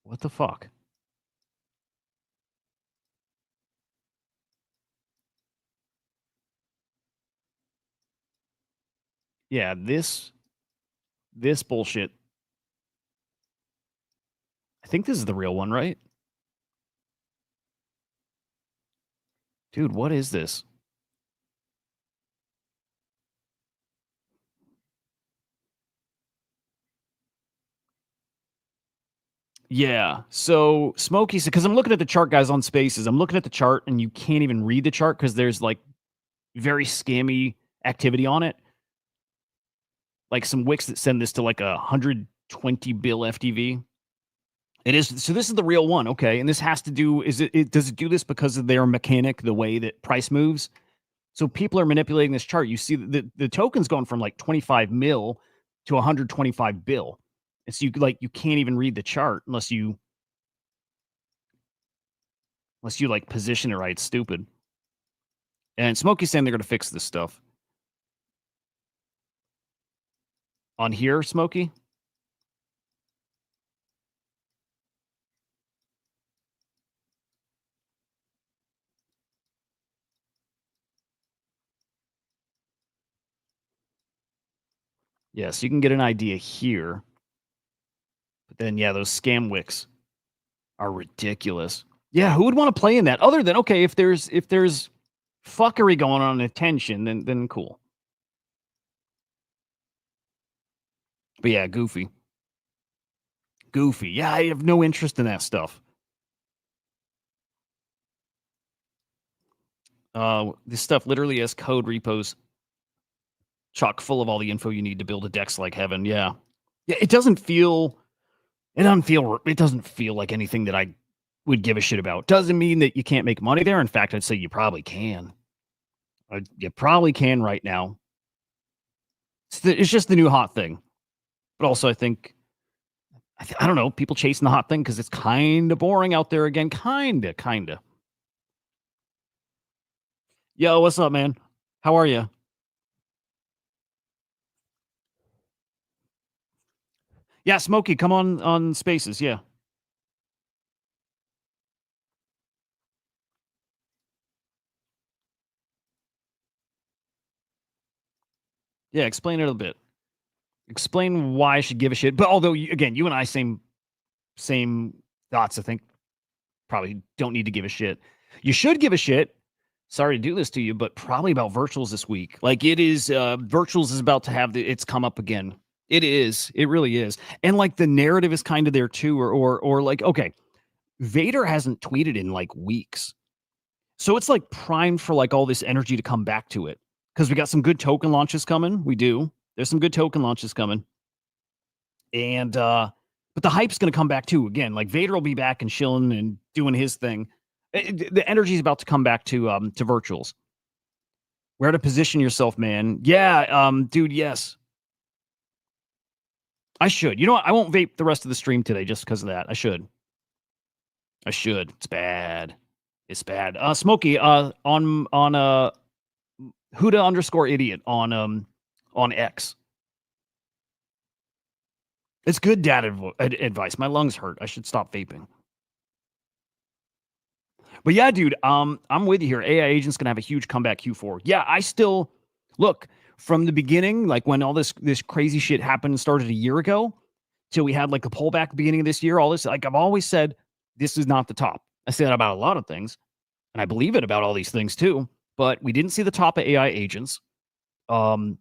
What the fuck? Yeah, this bullshit. I think this is the real one, right? Dude, what is this? Yeah. So Smokey said, because I'm looking at the chart, guys, on Spaces. I'm looking at the chart, and you can't even read the chart because there's like very scammy activity on it. Like some wicks that send this to like 120 bill FTV. It is. So this is the real one. Okay. And this has to do, does it do this because of their mechanic, the way that price moves? So people are manipulating this chart. You see the token's going from like 25 mil to 125 bill. And so you can't even read the chart unless you like position it right. It's stupid. And Smokey's saying they're going to fix this stuff. On here, Smokey? Yeah, so you can get an idea here. But then, yeah, those scam wicks are ridiculous. Yeah, who would want to play in that? Other than, okay, if there's fuckery going on in attention, then cool. But yeah, goofy. Goofy. Yeah, I have no interest in that stuff. This stuff literally has code repos chock full of all the info you need to build a DEX like Heaven. Yeah. Yeah, it doesn't feel like anything that I would give a shit about. Doesn't mean that you can't make money there. In fact, I'd say you probably can. You probably can right now. It's just the new hot thing. But also, I think, I don't know, people chasing the hot thing because it's kind of boring out there again. Kind of. Yo, what's up, man? How are you? Yeah, Smokey, come on Spaces. Yeah. Yeah, explain it a bit. Explain why I should give a shit. But although, again, you and I, same thoughts, I think. Probably don't need to give a shit. You should give a shit. Sorry to do this to you, but probably about virtuals this week. Like it is, virtuals is about to have it's come up again. It is. It really is. And like the narrative is kind of there too, or like, okay, Vader hasn't tweeted in like weeks. So it's like primed for like all this energy to come back to it. Because we got some good token launches coming. We do. There's some good token launches coming. And but the hype's gonna come back too. Again, like Vader will be back and chilling and doing his thing. The energy is about to come back to virtuals. Where to position yourself, man? Yeah, dude. Yes, I should. You know what? I won't vape the rest of the stream today just because of that. I should. It's bad. It's bad. Smokey. On Huda _idiot on X. It's good data advice. My lungs hurt. I should stop vaping. But yeah, dude, I'm with you here. AI agent's gonna have a huge comeback Q4. Yeah, I still look from the beginning, like when all this crazy shit happened and started a year ago, till we had like a pullback beginning of this year. All this, like I've always said, this is not the top. I say that about a lot of things, and I believe it about all these things too. But we didn't see the top of AI agents. I'm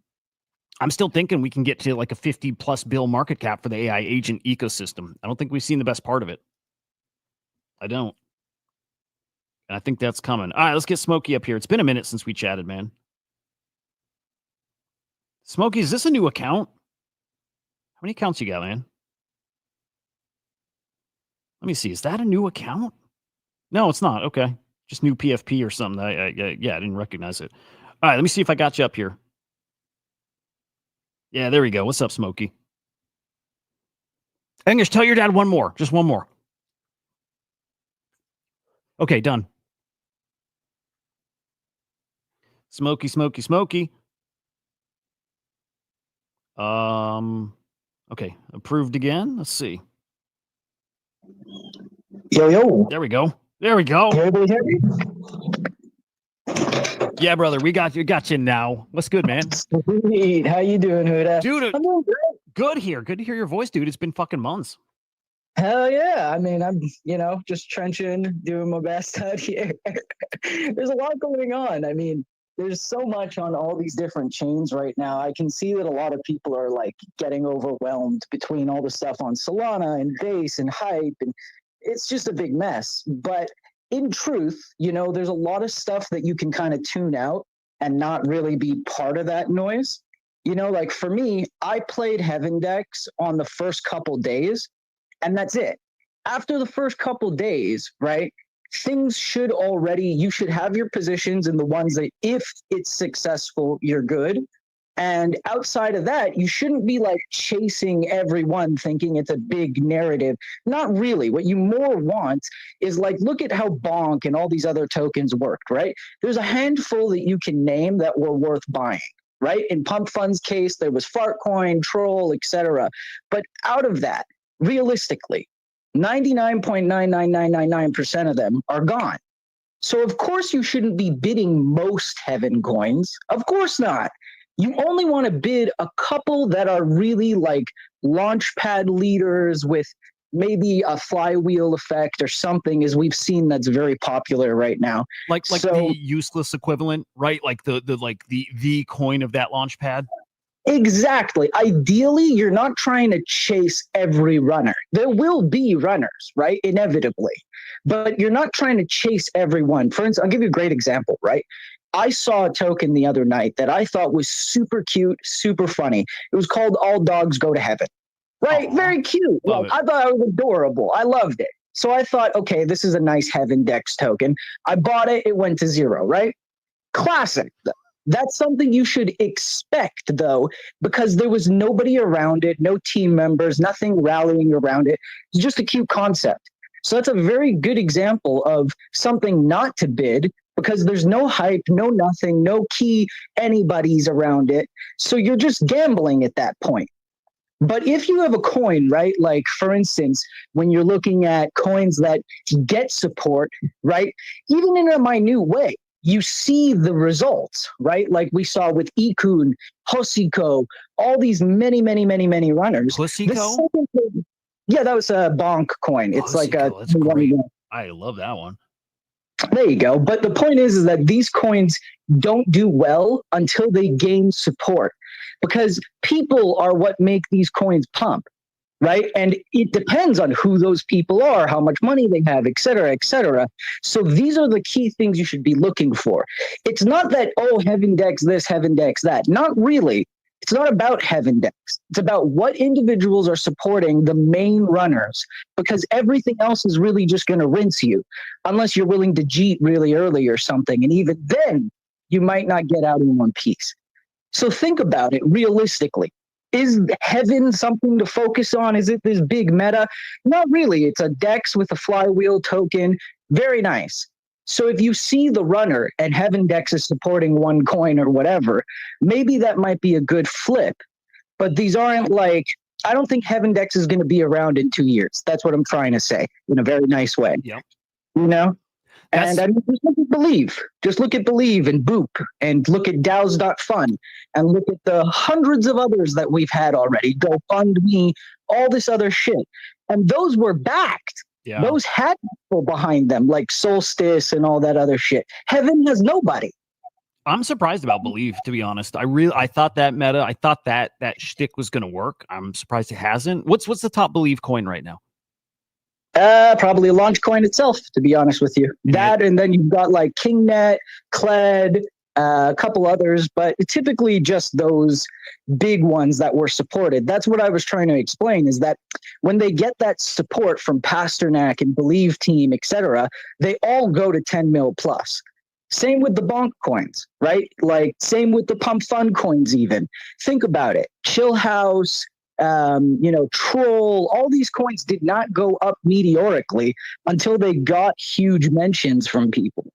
still thinking we can get to like a 50+ bill market cap for the AI agent ecosystem. I don't think we've seen the best part of it. I don't. And I think that's coming. All right, let's get Smokey up here. It's been a minute since we chatted, man. Smokey, is this a new account? How many accounts you got, man? Let me see. Is that a new account? No, it's not. Okay. Just new PFP or something. Yeah, I didn't recognize it. All right, let me see if I got you up here. Yeah, there we go. What's up, Smokey? English, tell your dad one more. Just one more. Okay, done. Smokey. Okay, approved again. Let's see. Yo. There we go. Can everybody hear me? Yeah, brother, we got you now. What's good, man? Sweet. How you doing, Huda? Dude, I'm doing great. Good here. Good to hear your voice, dude. It's been fucking months. Hell yeah. I mean, I'm, just trenching, doing my best out here. There's a lot going on. I mean, there's so much on all these different chains right now. I can see that a lot of people are like getting overwhelmed between all the stuff on Solana and Base and Hype, and it's just a big mess. But in truth, there's a lot of stuff that you can kind of tune out and not really be part of that noise. You know, like for me, I played Heaven DEX on the first couple days, and that's it. After the first couple days, right, things should already, you should have your positions in the ones that if it's successful, you're good. And outside of that, you shouldn't be like chasing everyone thinking it's a big narrative. Not really. What you more want is like, look at how Bonk and all these other tokens worked, right? There's a handful that you can name that were worth buying, right? In Pump Fund's case, there was Fartcoin, Troll, etc. But out of that, realistically, 99.99999% of them are gone. So of course you shouldn't be bidding most Heaven coins. Of course not. You only want to bid a couple that are really like launchpad leaders with maybe a flywheel effect or something, as we've seen that's very popular right now. Like the useless equivalent, right? Like the coin of that launch pad. Exactly. Ideally, you're not trying to chase every runner. There will be runners, right? Inevitably. But you're not trying to chase everyone. For instance, I'll give you a great example, right? I saw a token the other night that I thought was super cute, super funny. It was called All Dogs Go to Heaven. Right? Aww. Very cute. Like, I thought it was adorable. I loved it. So I thought, okay, this is a nice Heaven DEX token. I bought it. It went to zero, right? Classic. That's something you should expect, though, because there was nobody around it, no team members, nothing rallying around it. It's just a cute concept. So that's a very good example of something not to bid, because there's no hype, no nothing, no key anybody's around it. So you're just gambling at that point. But if you have a coin, right, like for instance, when you're looking at coins that get support, right, even in a minute way, you see the results, right? Like we saw with Ikun, Hosiko, all these many runners. Hosiko? Yeah, that was a Bonk coin. It's Hosiko, like a. that's great. I love that one. There you go. But the point is that these coins don't do well until they gain support, because people are what make these coins pump, right? And it depends on who those people are, how much money they have, et cetera, et cetera. So these are the key things you should be looking for. It's not that, oh, Heaven DEX this, Heaven DEX that. Not really. It's not about Heaven DEX. It's about what individuals are supporting the main runners, because everything else is really just going to rinse you unless you're willing to cheat really early or something. And even then, you might not get out in one piece. So think about it realistically. Is Heaven something to focus on? Is it this big meta? Not really. It's a DEX with a flywheel token. Very nice. So if you see the runner and Heaven DEX is supporting one coin or whatever, maybe that might be a good flip. But these aren't like, I don't think Heaven DEX is going to be around in 2 years. That's what I'm trying to say in a very nice way. Yep. You know? And I mean, just look at Believe. Just look at Believe and Boop, and look at DAOs.fun, and look at the hundreds of others that we've had already. GoFundMe, all this other shit. And those were backed. Yeah. Those had people behind them, like Solstice and all that other shit. Heaven has nobody. I'm surprised about Believe, to be honest. I thought that meta, I thought that shtick was going to work. I'm surprised it hasn't. What's the top Believe coin right now? Probably Launch Coin itself, to be honest with you. That, and then you've got like KingNet, Kled, a couple others, but typically just those big ones that were supported. That's what I was trying to explain, is that when they get that support from Pasternak and Believe Team, etc., they all go to 10 mil plus. Same with the Bonk coins, right? Like same with the Pump Fund coins even. Think about it. Chill House, Troll, all these coins did not go up meteorically until they got huge mentions from people,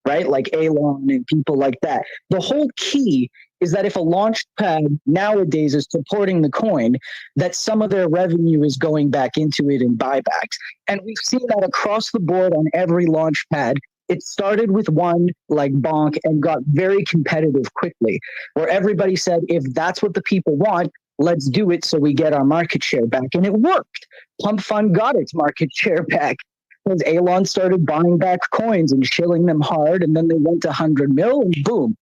right? Like Elon and people like that. The whole key is that if a launch pad nowadays is supporting the coin, that some of their revenue is going back into it in buybacks. And we've seen that across the board on every launch pad. It started with one like Bonk and got very competitive quickly, where everybody said, if that's what the people want, let's do it so we get our market share back. And it worked. Pump Fund got its market share back because Elon started buying back coins and shilling them hard. And then they went to 100 mil and boom.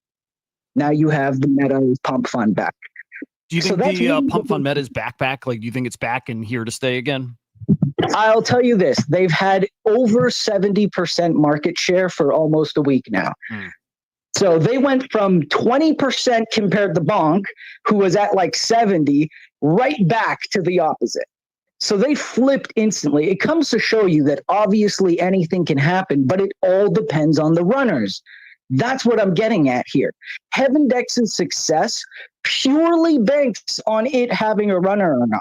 Now you have the meta Pump Fund back. Do you think the Pump Fund meta is back? Like, do you think it's back and here to stay again? I'll tell you this. They've had over 70% market share for almost a week now. So they went from 20% compared to Bonk, who was at like 70, right back to the opposite. So they flipped instantly. It comes to show you that obviously anything can happen, but it all depends on the runners. That's what I'm getting at here. Heaven DEX's success purely banks on it having a runner or not.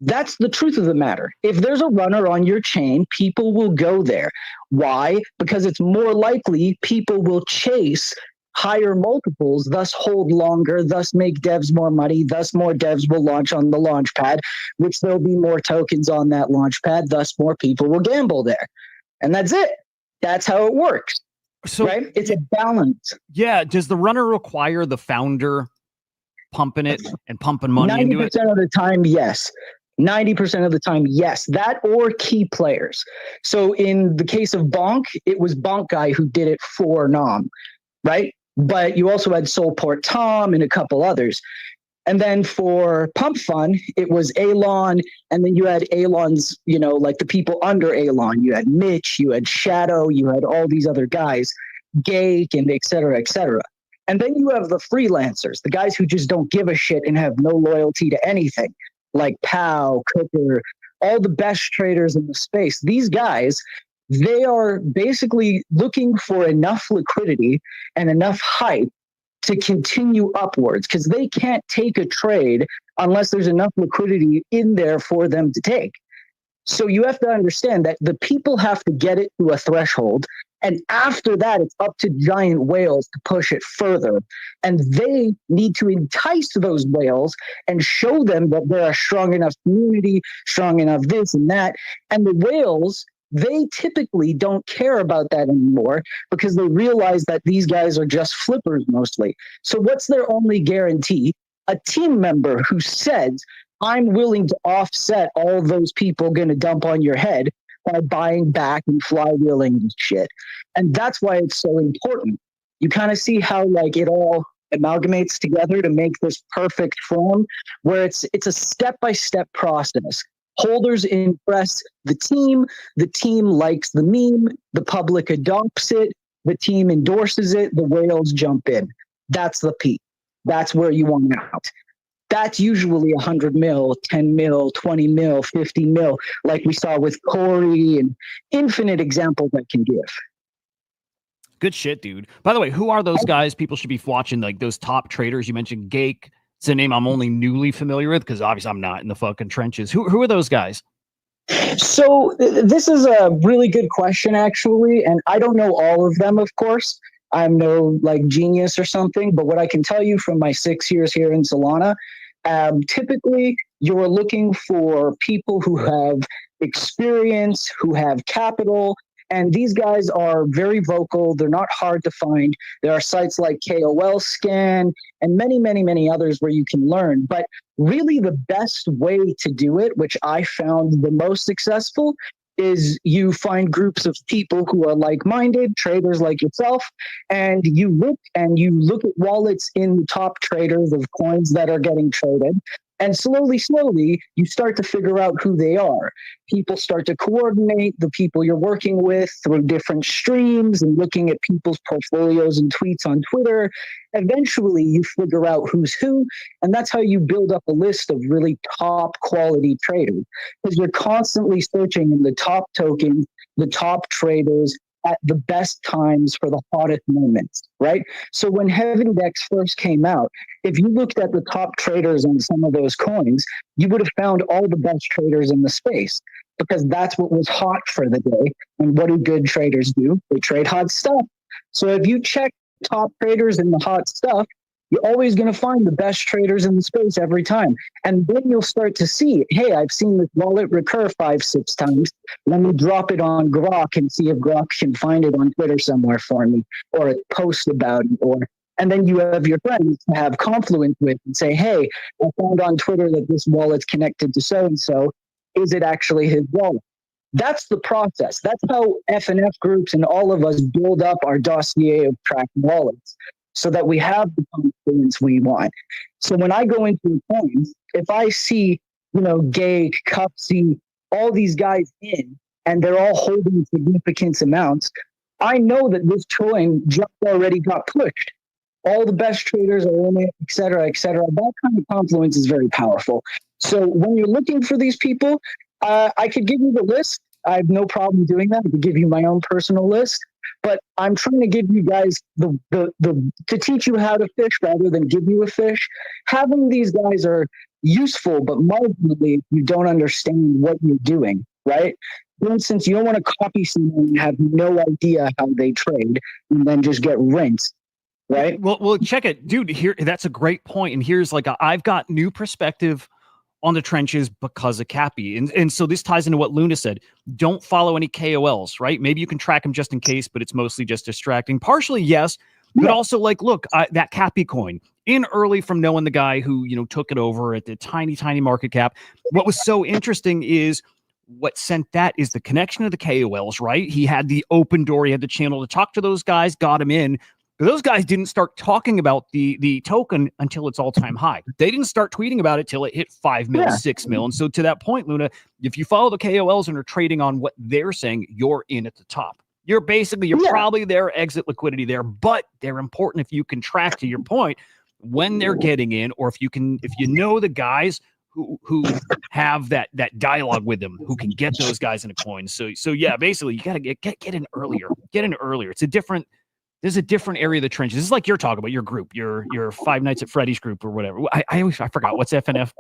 That's the truth of the matter. If there's a runner on your chain, people will go there. Why? Because it's more likely people will chase higher multiples, thus hold longer, thus make devs more money, thus more devs will launch on the launch pad, which there'll be more tokens on that launch pad, thus more people will gamble there. And that's it. That's how it works. So, right? It's a balance. Yeah. Does the runner require the founder pumping it and pumping money into it? 90% of the time, yes. 90% of the time, yes. That or key players. So in the case of Bonk, it was Bonk guy who did it for Nom, right? But you also had Soulport Tom and a couple others. And then for Pump Fun, it was Elon, and then you had Elon's, like the people under Elon. You had Mitch, you had Shadow, you had all these other guys, Gake, and et cetera, et cetera. And then you have the freelancers, the guys who just don't give a shit and have no loyalty to anything, like Pow, Cooker, all the best traders in the space. These guys, they are basically looking for enough liquidity and enough hype to continue upwards, because they can't take a trade unless there's enough liquidity in there for them to take. So you have to understand that the people have to get it to a threshold. And after that, it's up to giant whales to push it further. And they need to entice those whales and show them that they're a strong enough community, strong enough this and that. And the whales, they typically don't care about that anymore because they realize that these guys are just flippers mostly. So what's their only guarantee? A team member who says, I'm willing to offset all those people going to dump on your head by buying back and flywheeling and shit. And that's why it's so important. You kind of see how like it all amalgamates together to make this perfect form where it's a step-by-step process. Holders impress the team likes the meme, the public adopts it, the team endorses it, the whales jump in. That's the peak. That's where you want out. That's usually 100 mil, 10 mil, 20 mil, 50 mil, like we saw with Corey, and infinite examples I can give. Good shit, dude. By the way, who are those guys people should be watching? Like those top traders you mentioned, Gake. It's a name I'm only newly familiar with because obviously I'm not in the fucking trenches. Who are those guys? So this is a really good question, actually, and I don't know all of them, of course. I'm no like genius or something, but what I can tell you from my 6 years here in Solana, typically you're looking for people who have experience, who have capital, and these guys are very vocal. They're not hard to find. There are sites like KOL Scan and many, many, many others where you can learn. But really the best way to do it, which I found the most successful, is you find groups of people who are like-minded, traders like yourself, and you look at wallets in the top traders of coins that are getting traded. And slowly, you start to figure out who they are. People start to coordinate the people you're working with through different streams and looking at people's portfolios and tweets on Twitter. Eventually, you figure out who's who, and that's how you build up a list of really top quality traders, because you're constantly searching in the top tokens, the top traders, at the best times for the hottest moments, right? So when Heaven DEX first came out, if you looked at the top traders on some of those coins, you would have found all the best traders in the space, because that's what was hot for the day. And what do good traders do? They trade hot stuff. So if you check top traders in the hot stuff, you're always going to find the best traders in the space every time. And then you'll start to see, hey, I've seen this wallet recur 5-6 times. Let me drop it on Grok and see if Grok can find it on Twitter somewhere for me, or a post about it. And then you have your friends to have confluence with and say, hey, I found on Twitter that this wallet's connected to so-and-so. Is it actually his wallet? That's the process. That's how FNF groups and all of us build up our dossier of tracked wallets, so that we have the confidence we want. So when I go into coins, if I see, Gake, Cupsy, all these guys in, and they're all holding significant amounts, I know that this coin just already got pushed. All the best traders are in it, et cetera, et cetera. That kind of confluence is very powerful. So when you're looking for these people, I could give you the list. I have no problem doing that. I could give you my own personal list, but I'm trying to give you guys the to teach you how to fish rather than give you a fish. Having these guys are useful, but marginally you don't understand what you're doing, right? For instance, you don't want to copy someone and have no idea how they trade and then just get rinsed. Right. Well, check it, dude. Here, that's a great point. And here's like I've got new perspective on the trenches because of Cappy, and so this ties into what Luna said. Don't follow any KOLs, right? Maybe you can track them just in case, but it's mostly just distracting. Partially, yes, but also like, look, that Cappy coin in early from knowing the guy who took it over at the tiny market cap. What was so interesting is what sent that is the connection to the KOLs, right? He had the open door, he had the channel to talk to those guys, got him in. Those guys didn't start talking about the token until its all-time high. They didn't start tweeting about it till it hit 5 mil, 6 mil. And so to that point, Luna, if you follow the KOLs and are trading on what they're saying, you're in at the top. You're probably their exit liquidity there, but they're important if you can track, to your point, when they're getting in, or if you know the guys who have that dialogue with them, who can get those guys in a coin. So yeah, basically you gotta get in earlier. Get in earlier. There's a different area of the trenches. This is like you're talking about your group, your Five Nights at Freddy's group or whatever. I forgot what's FNF.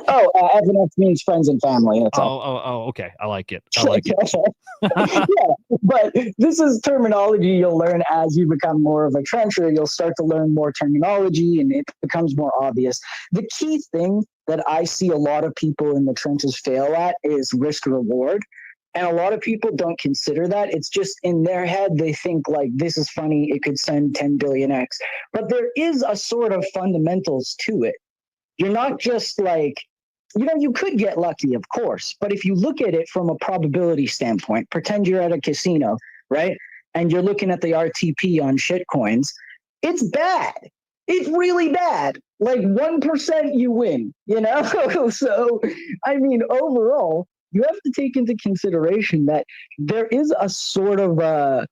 FNF means friends and family. That's all. Okay. I like it. Yeah, but this is terminology you'll learn as you become more of a trencher. You'll start to learn more terminology and it becomes more obvious. The key thing that I see a lot of people in the trenches fail at is risk reward. And a lot of people don't consider that. It's just in their head, they think like, this is funny, it could send 10 billion X. But there is a sort of fundamentals to it. You're not just like, you could get lucky, of course. But if you look at it from a probability standpoint, pretend you're at a casino, right? And you're looking at the RTP on shitcoins, it's bad. It's really bad. Like 1% you win, So, I mean, overall, you have to take into consideration that there is a sort of a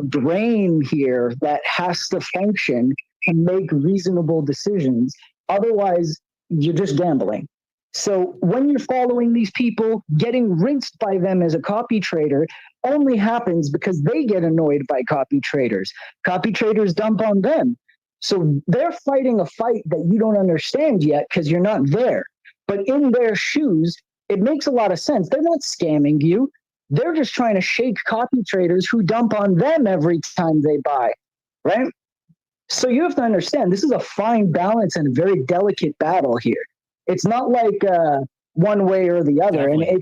brain here that has to function to make reasonable decisions. Otherwise, you're just gambling. So when you're following these people, getting rinsed by them as a copy trader only happens because they get annoyed by copy traders. Copy traders dump on them. So they're fighting a fight that you don't understand yet because you're not there. But in their shoes, it makes a lot of sense. They're not scamming you. They're just trying to shake copy traders who dump on them every time they buy, right? So you have to understand, this is a fine balance and a very delicate battle here. It's not like one way or the other. Definitely. And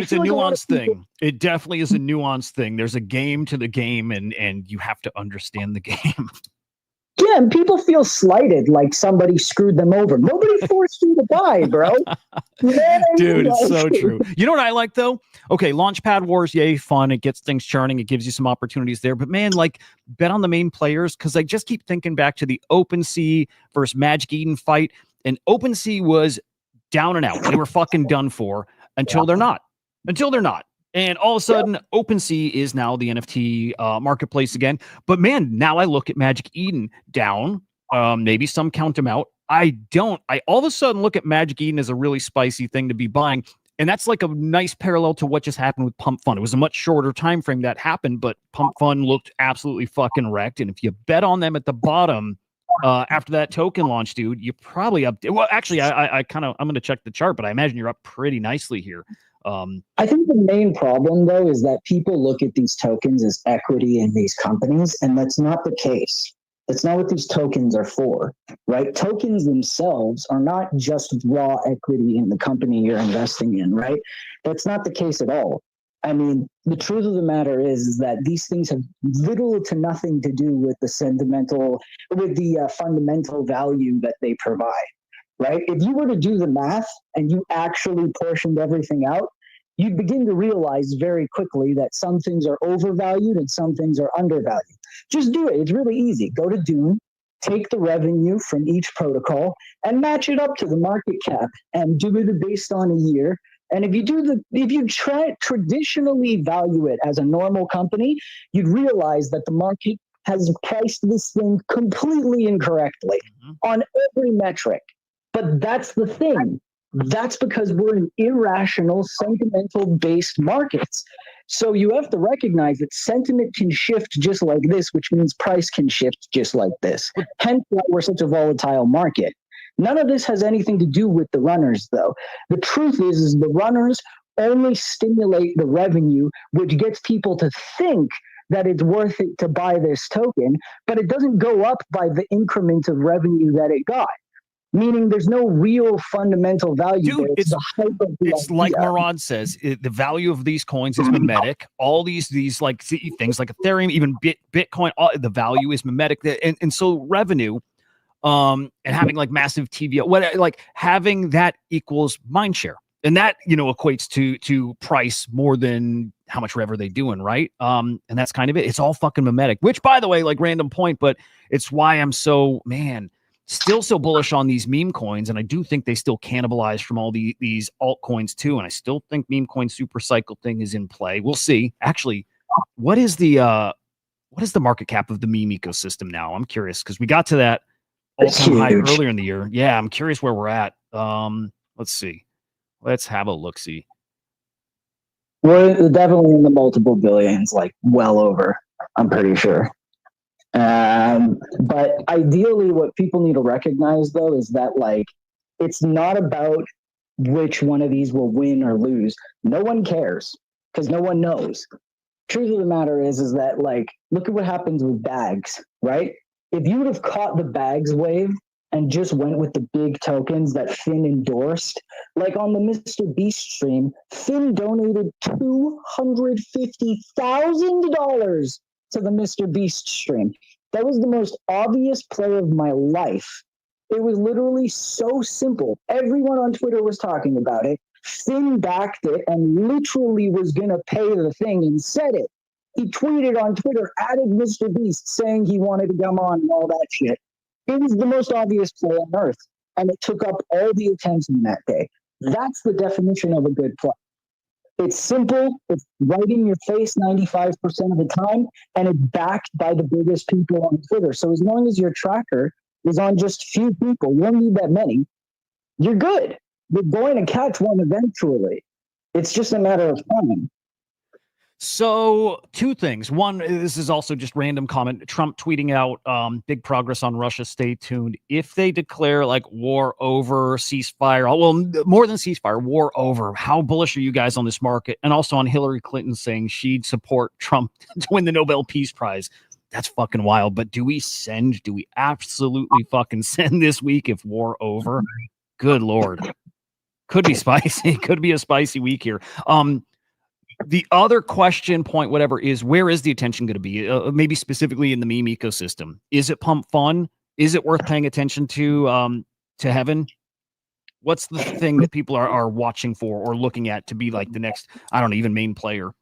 it's a nuanced thing. It definitely is a nuanced thing. There's a game to the game, and you have to understand the game. Yeah, and people feel slighted, like somebody screwed them over. Nobody forced you to buy, bro. Dude, it's so true. You know what I like, though? Okay, Launchpad Wars, yay, fun. It gets things churning. It gives you some opportunities there. But, man, like, bet on the main players, because I just keep thinking back to the OpenSea versus Magic Eden fight, and OpenSea was down and out. They were fucking done for until they're not. And all of a sudden, OpenSea is now the NFT marketplace again. But man, now I look at Magic Eden down. Maybe some count them out. I don't. I all of a sudden look at Magic Eden as a really spicy thing to be buying. And that's like a nice parallel to what just happened with Pump Fund. It was a much shorter time frame that happened, but Pump Fund looked absolutely fucking wrecked. And if you bet on them at the bottom after that token launch, dude, you're probably up. Well, actually, I'm going to check the chart, but I imagine you're up pretty nicely here. I think the main problem, though, is that people look at these tokens as equity in these companies, and that's not the case. That's not what these tokens are for, right? Tokens themselves are not just raw equity in the company you're investing in, right? That's not the case at all. I mean, the truth of the matter is that these things have little to nothing to do with the fundamental value that they provide, right? If you were to do the math and you actually portioned everything out, you'd begin to realize very quickly that some things are overvalued and some things are undervalued. Just do it. It's really easy. Go to Dune, take the revenue from each protocol and match it up to the market cap and do it based on a year And if you try traditionally value it as a normal company, you'd realize that the market has priced this thing completely incorrectly on every metric. But that's the thing. That's because we're in irrational, sentimental-based markets. So you have to recognize that sentiment can shift just like this, which means price can shift just like this. Hence why we're such a volatile market. None of this has anything to do with the runners, though. The truth is the runners only stimulate the revenue, which gets people to think that it's worth it to buy this token, but it doesn't go up by the increment of revenue that it got. Meaning there's no real fundamental value there. Dude, The hype of the it's like idea. Marad says, the value of these coins is mimetic. All these like things like Ethereum, even Bitcoin, the value is mimetic. And so revenue, and having like massive TV, like having that equals mind share. And that, equates to price more than how much rev are they doing, right? And that's kind of it. It's all fucking mimetic, which, by the way, like random point, but it's why I'm so, still so bullish on these meme coins. And I do think they still cannibalize from all these altcoins too. And I still think meme coin super cycle thing is in play. We'll see. Actually, what is the market cap of the meme ecosystem now? I'm curious because we got to that all-time high earlier in the year. Yeah, I'm curious where we're at. Let's see. Let's have a look-see. We're definitely in the multiple billions, like well over, I'm pretty sure. But ideally, what people need to recognize, though, is that like it's not about which one of these will win or lose. No one cares because no one knows. Truth of the matter is that like look at what happens with bags, right? If you would have caught the bags wave and just went with the big tokens that Finn endorsed, like on the Mr. Beast stream, Finn donated $250,000 to the Mr. Beast stream. That was the most obvious play of my life. It was literally so simple. Everyone on Twitter was talking about it. Finn backed it and literally was going to pay the thing and said it. He tweeted on Twitter, added Mr. Beast, saying he wanted to come on and all that shit. It was the most obvious play on earth, and it took up all the attention that day. That's the definition of a good play. It's simple, it's right in your face 95% of the time, and it's backed by the biggest people on Twitter. So as long as your tracker is on just few people, you don't need that many, you're good. You're going to catch one eventually. It's just a matter of time. So two things. One, this is also just random comment. Trump tweeting out big progress on Russia. Stay tuned. If they declare like war over, ceasefire, well, more than ceasefire, war over, how bullish are you guys on this market? And also on Hillary Clinton saying she'd support Trump to win the Nobel Peace Prize. That's fucking wild. But do we absolutely fucking send this week if war over? Good Lord. Could be spicy. Could be a spicy week here. The other question, point, whatever, is where is the attention going to be? Maybe specifically in the meme ecosystem. Is it pump fun? Is it worth paying attention to Heaven? What's the thing that people are watching for or looking at to be like the next, I don't know, even main player?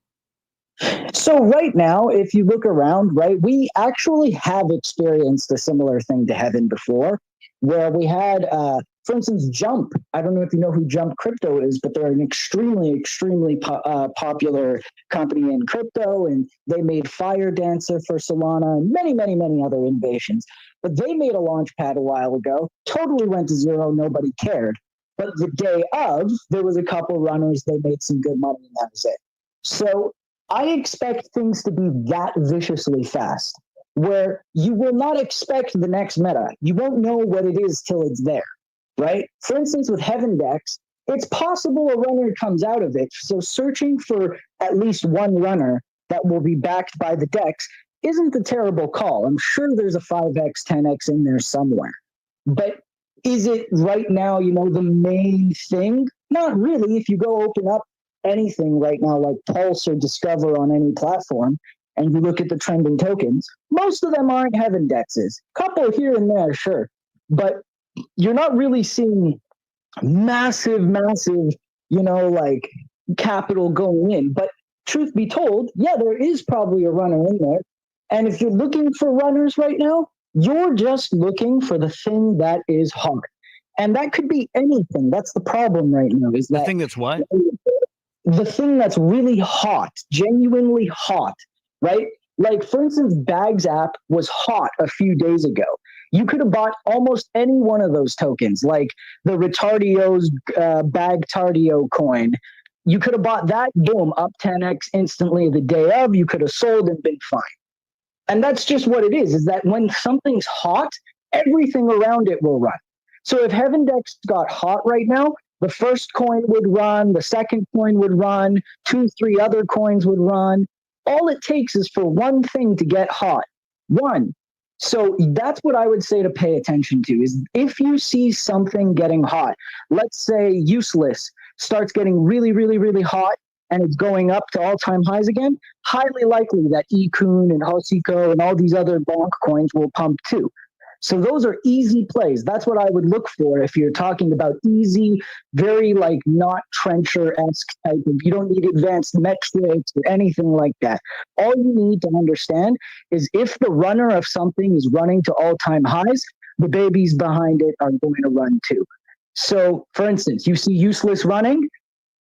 So right now, if you look around, right, we actually have experienced a similar thing to Heaven before, where we had, for instance, Jump. I don't know if you know who Jump Crypto is, but they're an extremely popular company in crypto, and they made Fire Dancer for Solana and many other innovations. But they made a launch pad a while ago, totally went to zero, nobody cared. But the day of, there was a couple runners, they made some good money, and that was it. So I expect things to be that viciously fast, where you will not expect the next meta. You won't know what it is till it's there, right? For instance, with Heaven DEX, it's possible a runner comes out of it. So searching for at least one runner that will be backed by the DEX isn't a terrible call. I'm sure there's a 5x, 10x in there somewhere. But is it right now, the main thing? Not really. If you go open up anything right now, like Pulse or Discover on any platform, and you look at the trending tokens, most of them aren't Heaven DEXs. Couple here and there, sure. But you're not really seeing massive, like capital going in. But truth be told, yeah, there is probably a runner in there. And if you're looking for runners right now, you're just looking for the thing that is hard. And that could be anything. That's the problem right now. Is The that thing that's what? the thing that's really hot, genuinely hot, right? Like, for instance, Bags app was hot a few days ago. You could have bought almost any one of those tokens, like the Retardio's Bag Tardio coin. You could have bought that, boom, up 10x instantly the day of. You could have sold and been fine. And that's just what it is that when something's hot, everything around it will run. So if Heaven DEX got hot right now, the first coin would run, the second coin would run, 2-3 other coins would run. All it takes is for one thing to get hot. One. So that's what I would say to pay attention to is if you see something getting hot, let's say Useless starts getting really, really, really hot and it's going up to all-time highs again, highly likely that Ikun and Hosiko and all these other bonk coins will pump too. So those are easy plays. That's what I would look for if you're talking about easy, very like not trencher-esque type of, you don't need advanced metrics or anything like that. All you need to understand is if the runner of something is running to all-time highs, the babies behind it are going to run too. So for instance, you see Useless running,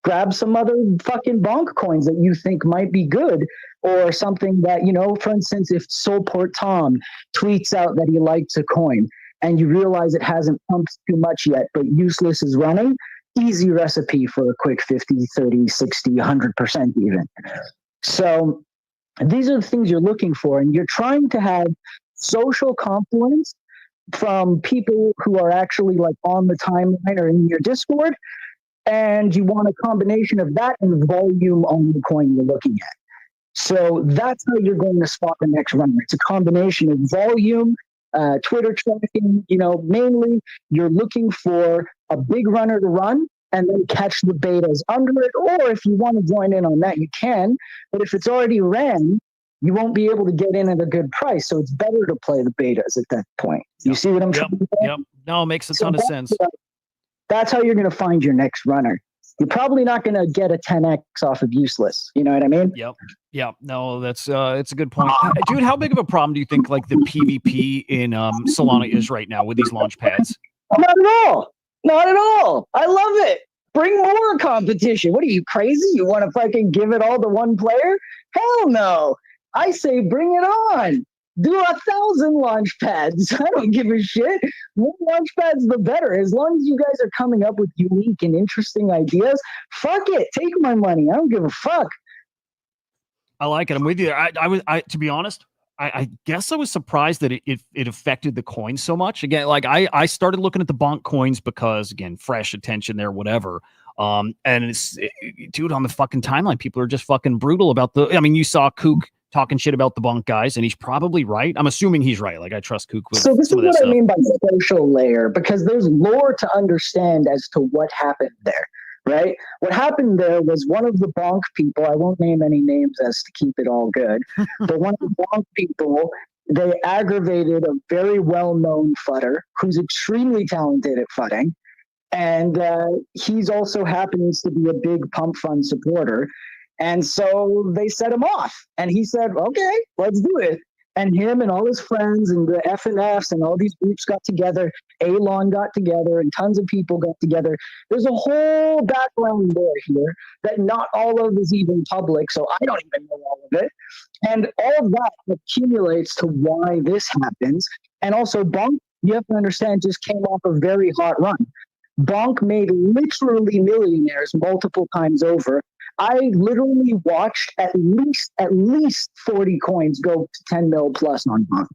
grab some other fucking bonk coins that you think might be good, or something that, you know, for instance, if Soulport Tom tweets out that he likes a coin and you realize it hasn't pumped too much yet, but Useless is running, easy recipe for a quick 50, 30, 60, 100% even. So these are the things you're looking for, and you're trying to have social confluence from people who are actually like on the timeline or in your Discord. And you want a combination of that and volume on the coin you're looking at. So that's how you're going to spot the next runner. It's a combination of volume, Twitter tracking, you know, mainly you're looking for a big runner to run and then catch the betas under it. Or if you want to join in on that, you can. But if it's already ran, you won't be able to get in at a good price. So it's better to play the betas at that point. You see what I'm trying to say? Yep. No, it makes a ton of sense. That's how you're going to find your next runner. You're probably not going to get a 10x off of Useless. You know what I mean? Yep. No, that's it's a good point. Dude, how big of a problem do you think like the PvP in Solana is right now with these launch pads? Not at all. Not at all. I love it. Bring more competition. What are you, crazy? You want to fucking give it all to one player? Hell no. I say bring it on. Do 1,000 launch pads. I don't give a shit. More launch pads, the better. As long as you guys are coming up with unique and interesting ideas, fuck it. Take my money. I don't give a fuck. I like it. I'm with you. I to be honest, I guess I was surprised that it affected the coin so much. Again, like I started looking at the bonk coins because, again, fresh attention there, whatever. And dude, on the fucking timeline, people are just fucking brutal about I mean, you saw Kook talking shit about the bonk guys, and he's probably right. I'm assuming he's right. Like, I trust Kook with so this some is of that what stuff. I mean by social layer, because there's lore to understand as to what happened there, right? What happened there was one of the bonk people, I won't name any names as to keep it all good, but one of the bonk people, they aggravated a very well-known fudder who's extremely talented at fudding, and he's also happens to be a big pump fund supporter. And so they set him off, and he said, okay, let's do it. And him and all his friends and the FNFs and all these groups got together. Alon got together, and tons of people got together. There's a whole background there here that not all of is even public, so I don't even know all of it. And all of that accumulates to why this happens. And also, Bonk, you have to understand, just came off a very hot run. Bonk made literally millionaires multiple times over. I literally watched at least 40 coins go to 10 mil plus on Bonk.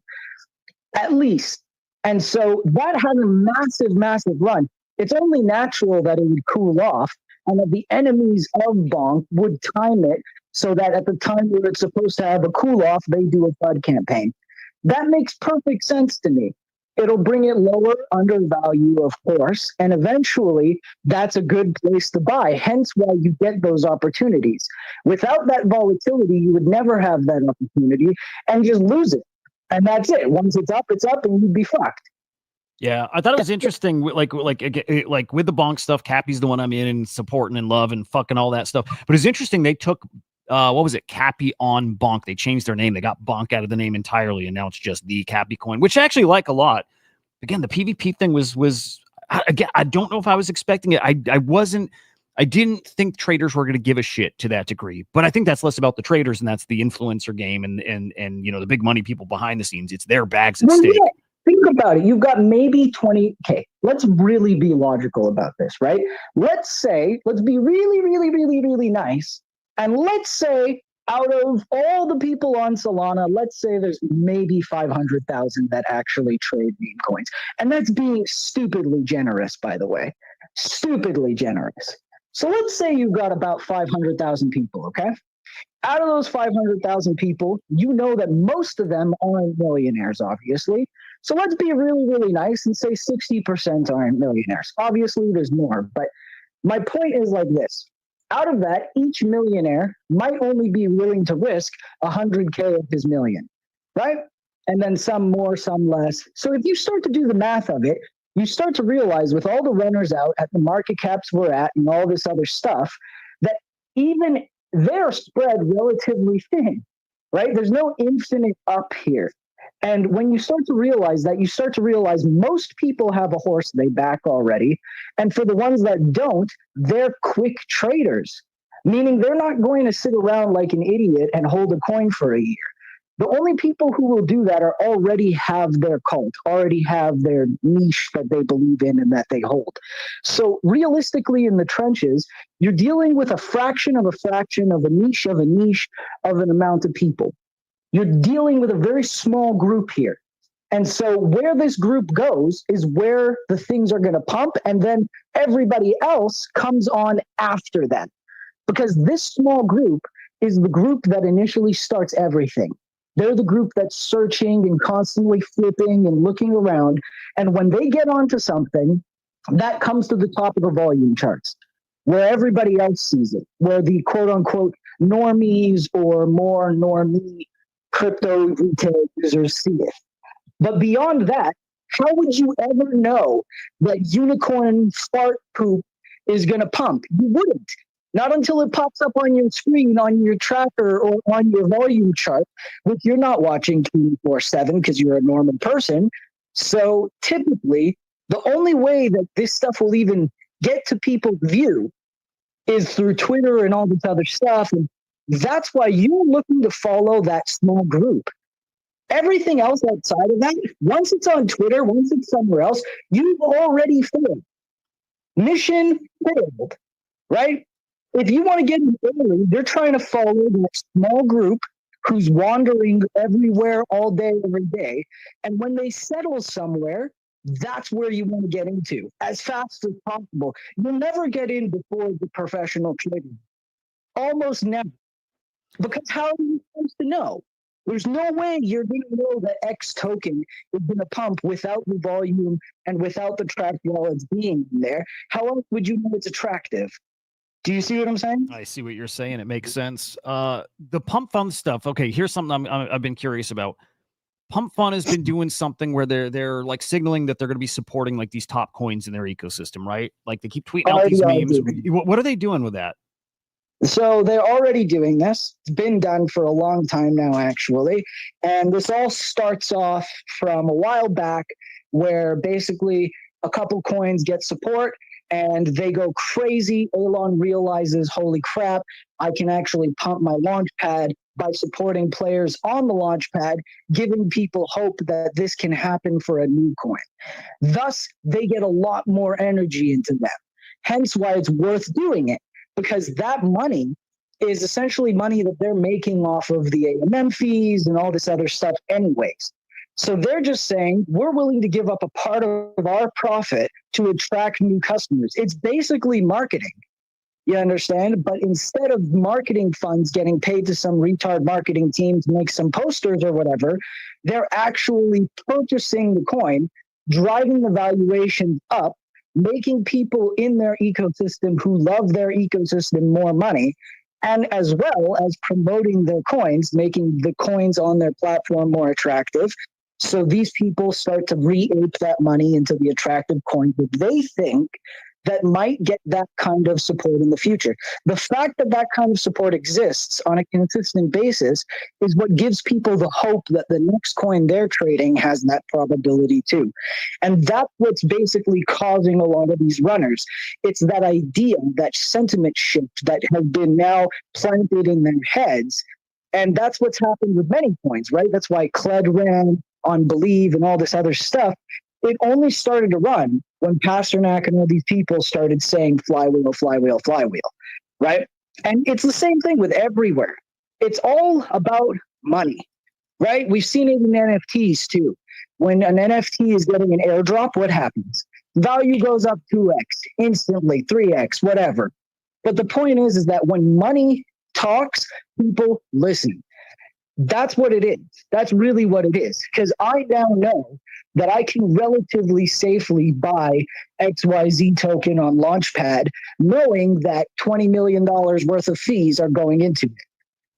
At least. And so that had a massive, massive run. It's only natural that it would cool off and that the enemies of Bonk would time it so that at the time where it's supposed to have a cool off, they do a FUD campaign. That makes perfect sense to me. It'll bring it lower under value, of course, and eventually that's a good place to buy, hence why you get those opportunities. Without that volatility, you would never have that opportunity and just lose it. And that's it. Once it's up, and you'd be fucked. Yeah, I thought it was interesting, like with the bonk stuff. Cappy's the one I'm in and supporting and love and fucking all that stuff. But it's interesting, they took what was it, Cappy on Bonk. They changed their name. They got Bonk out of the name entirely, and now it's just the Cappy coin, which I actually like a lot. Again, the PvP thing was Again, I don't know if I was expecting it. I didn't think traders were going to give a shit to that degree, but I think that's less about the traders and that's the influencer game and the big money people behind the scenes. It's their bags at stake. Yeah. Think about it. You've got maybe 20. Okay, let's really be logical about this, right? Let's be really, really, really, really nice. And let's say out of all the people on Solana, let's say there's maybe 500,000 that actually trade meme coins. And that's being stupidly generous, by the way. Stupidly generous. So let's say you've got about 500,000 people, okay? Out of those 500,000 people, you know that most of them aren't millionaires, obviously. So let's be really, really nice and say 60% aren't millionaires. Obviously, there's more, but my point is like this. Out of that, each millionaire might only be willing to risk 100K of his million, right? And then some more, some less. So if you start to do the math of it, you start to realize with all the runners out at the market caps we're at and all this other stuff, that even they're spread relatively thin, right? There's no infinite up here. And when you start to realize that, you start to realize most people have a horse they back already. And for the ones that don't, they're quick traders, meaning they're not going to sit around like an idiot and hold a coin for a year. The only people who will do that are already have their cult, already have their niche that they believe in and that they hold. So realistically in the trenches, you're dealing with a fraction of a niche of an amount of people. You're dealing with a very small group here. And so where this group goes is where the things are going to pump, and then everybody else comes on after that. Because this small group is the group that initially starts everything. They're the group that's searching and constantly flipping and looking around. And when they get onto something, that comes to the top of the volume charts, where everybody else sees it, where the quote unquote normies or more normie crypto retail users see it. But beyond that, how would you ever know that unicorn fart poop is going to pump? You wouldn't. Not until it pops up on your screen, on your tracker, or on your volume chart, which you're not watching 24/7 because you're a normal person. So typically, the only way that this stuff will even get to people's view is through Twitter and all this other stuff. And that's why you're looking to follow that small group. Everything else outside of that, once it's on Twitter, once it's somewhere else, you've already failed. Mission failed, right? If you want to get in early, you're trying to follow that small group who's wandering everywhere all day, every day. And when they settle somewhere, that's where you want to get into as fast as possible. You'll never get in before the professional trader. Almost never. Because how are you supposed to know? There's no way you're going to know that X token is going to pump without the volume and without the track wallets being there. How else would you know it's attractive? Do you see what I'm saying? I see what you're saying. It makes sense. The Pump Fund stuff. Okay, here's something I've been curious about. Pump Fund has been doing something where they're like signaling that they're going to be supporting like these top coins in their ecosystem, right? Like they keep tweeting out these memes. What are they doing with that? So they're already doing this. It's been done for a long time now, actually. And this all starts off from a while back where basically a couple coins get support and they go crazy. Elon realizes, holy crap, I can actually pump my launch pad by supporting players on the launch pad, giving people hope that this can happen for a new coin. Thus, they get a lot more energy into them. Hence why it's worth doing it, because that money is essentially money that they're making off of the AMM fees and all this other stuff anyways. So they're just saying, we're willing to give up a part of our profit to attract new customers. It's basically marketing. You understand? But instead of marketing funds getting paid to some retard marketing team to make some posters or whatever, they're actually purchasing the coin, driving the valuation up, making people in their ecosystem who love their ecosystem more money, and as well as promoting their coins, making the coins on their platform more attractive. So these people start to re-ape that money into the attractive coins that they think that might get that kind of support in the future. The fact that that kind of support exists on a consistent basis is what gives people the hope that the next coin they're trading has that probability too. And that's what's basically causing a lot of these runners. It's that idea, that sentiment shift that has been now planted in their heads. And that's what's happened with many coins, right? That's why CLED ran on Believe and all this other stuff. It only started to run when Pasternak and all these people started saying flywheel, flywheel, flywheel, right? And it's the same thing with everywhere. It's all about money, right? We've seen it in NFTs too. When an NFT is getting an airdrop, what happens? Value goes up 2x, instantly, 3x, whatever. But the point is that when money talks, people listen. That's what it is. That's really what it is. Because I now know that I can relatively safely buy XYZ token on Launchpad, knowing that $20 million worth of fees are going into it.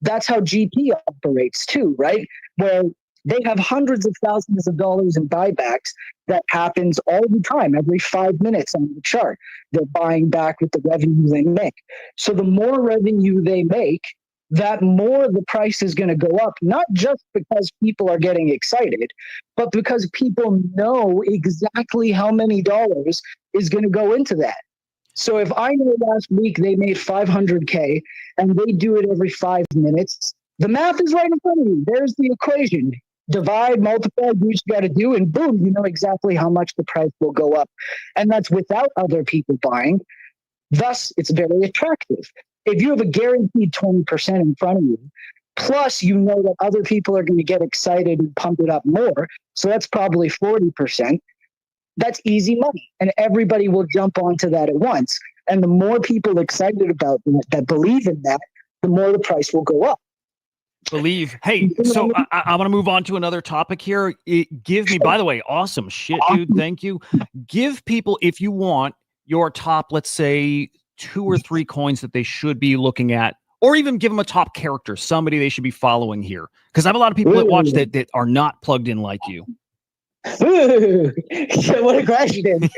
That's how GP operates too, right? Where they have hundreds of thousands of dollars in buybacks that happens all the time, every 5 minutes on the chart. They're buying back with the revenue they make. So the more revenue they make, that more the price is going to go up, not just because people are getting excited, but because people know exactly how many dollars is going to go into that. So if I know last week they made 500K and they do it every 5 minutes, the math is right in front of you. There's the equation. Divide, multiply, do what you got to do, and boom, you know exactly how much the price will go up. And that's without other people buying. Thus, it's very attractive. If you have a guaranteed 20% in front of you, plus you know that other people are going to get excited and pump it up more, so that's probably 40%, that's easy money. And everybody will jump onto that at once. And the more people excited about that believe in that, the more the price will go up. Believe. Hey, so I want to move on to another topic here. Give me, by the way, awesome shit, dude. Thank you. Give people, if you want, your top, let's say, 2 or 3 coins that they should be looking at, or even give them a top character, somebody they should be following here. Because I have a lot of people that watch that are not plugged in like you. Ooh, what a question.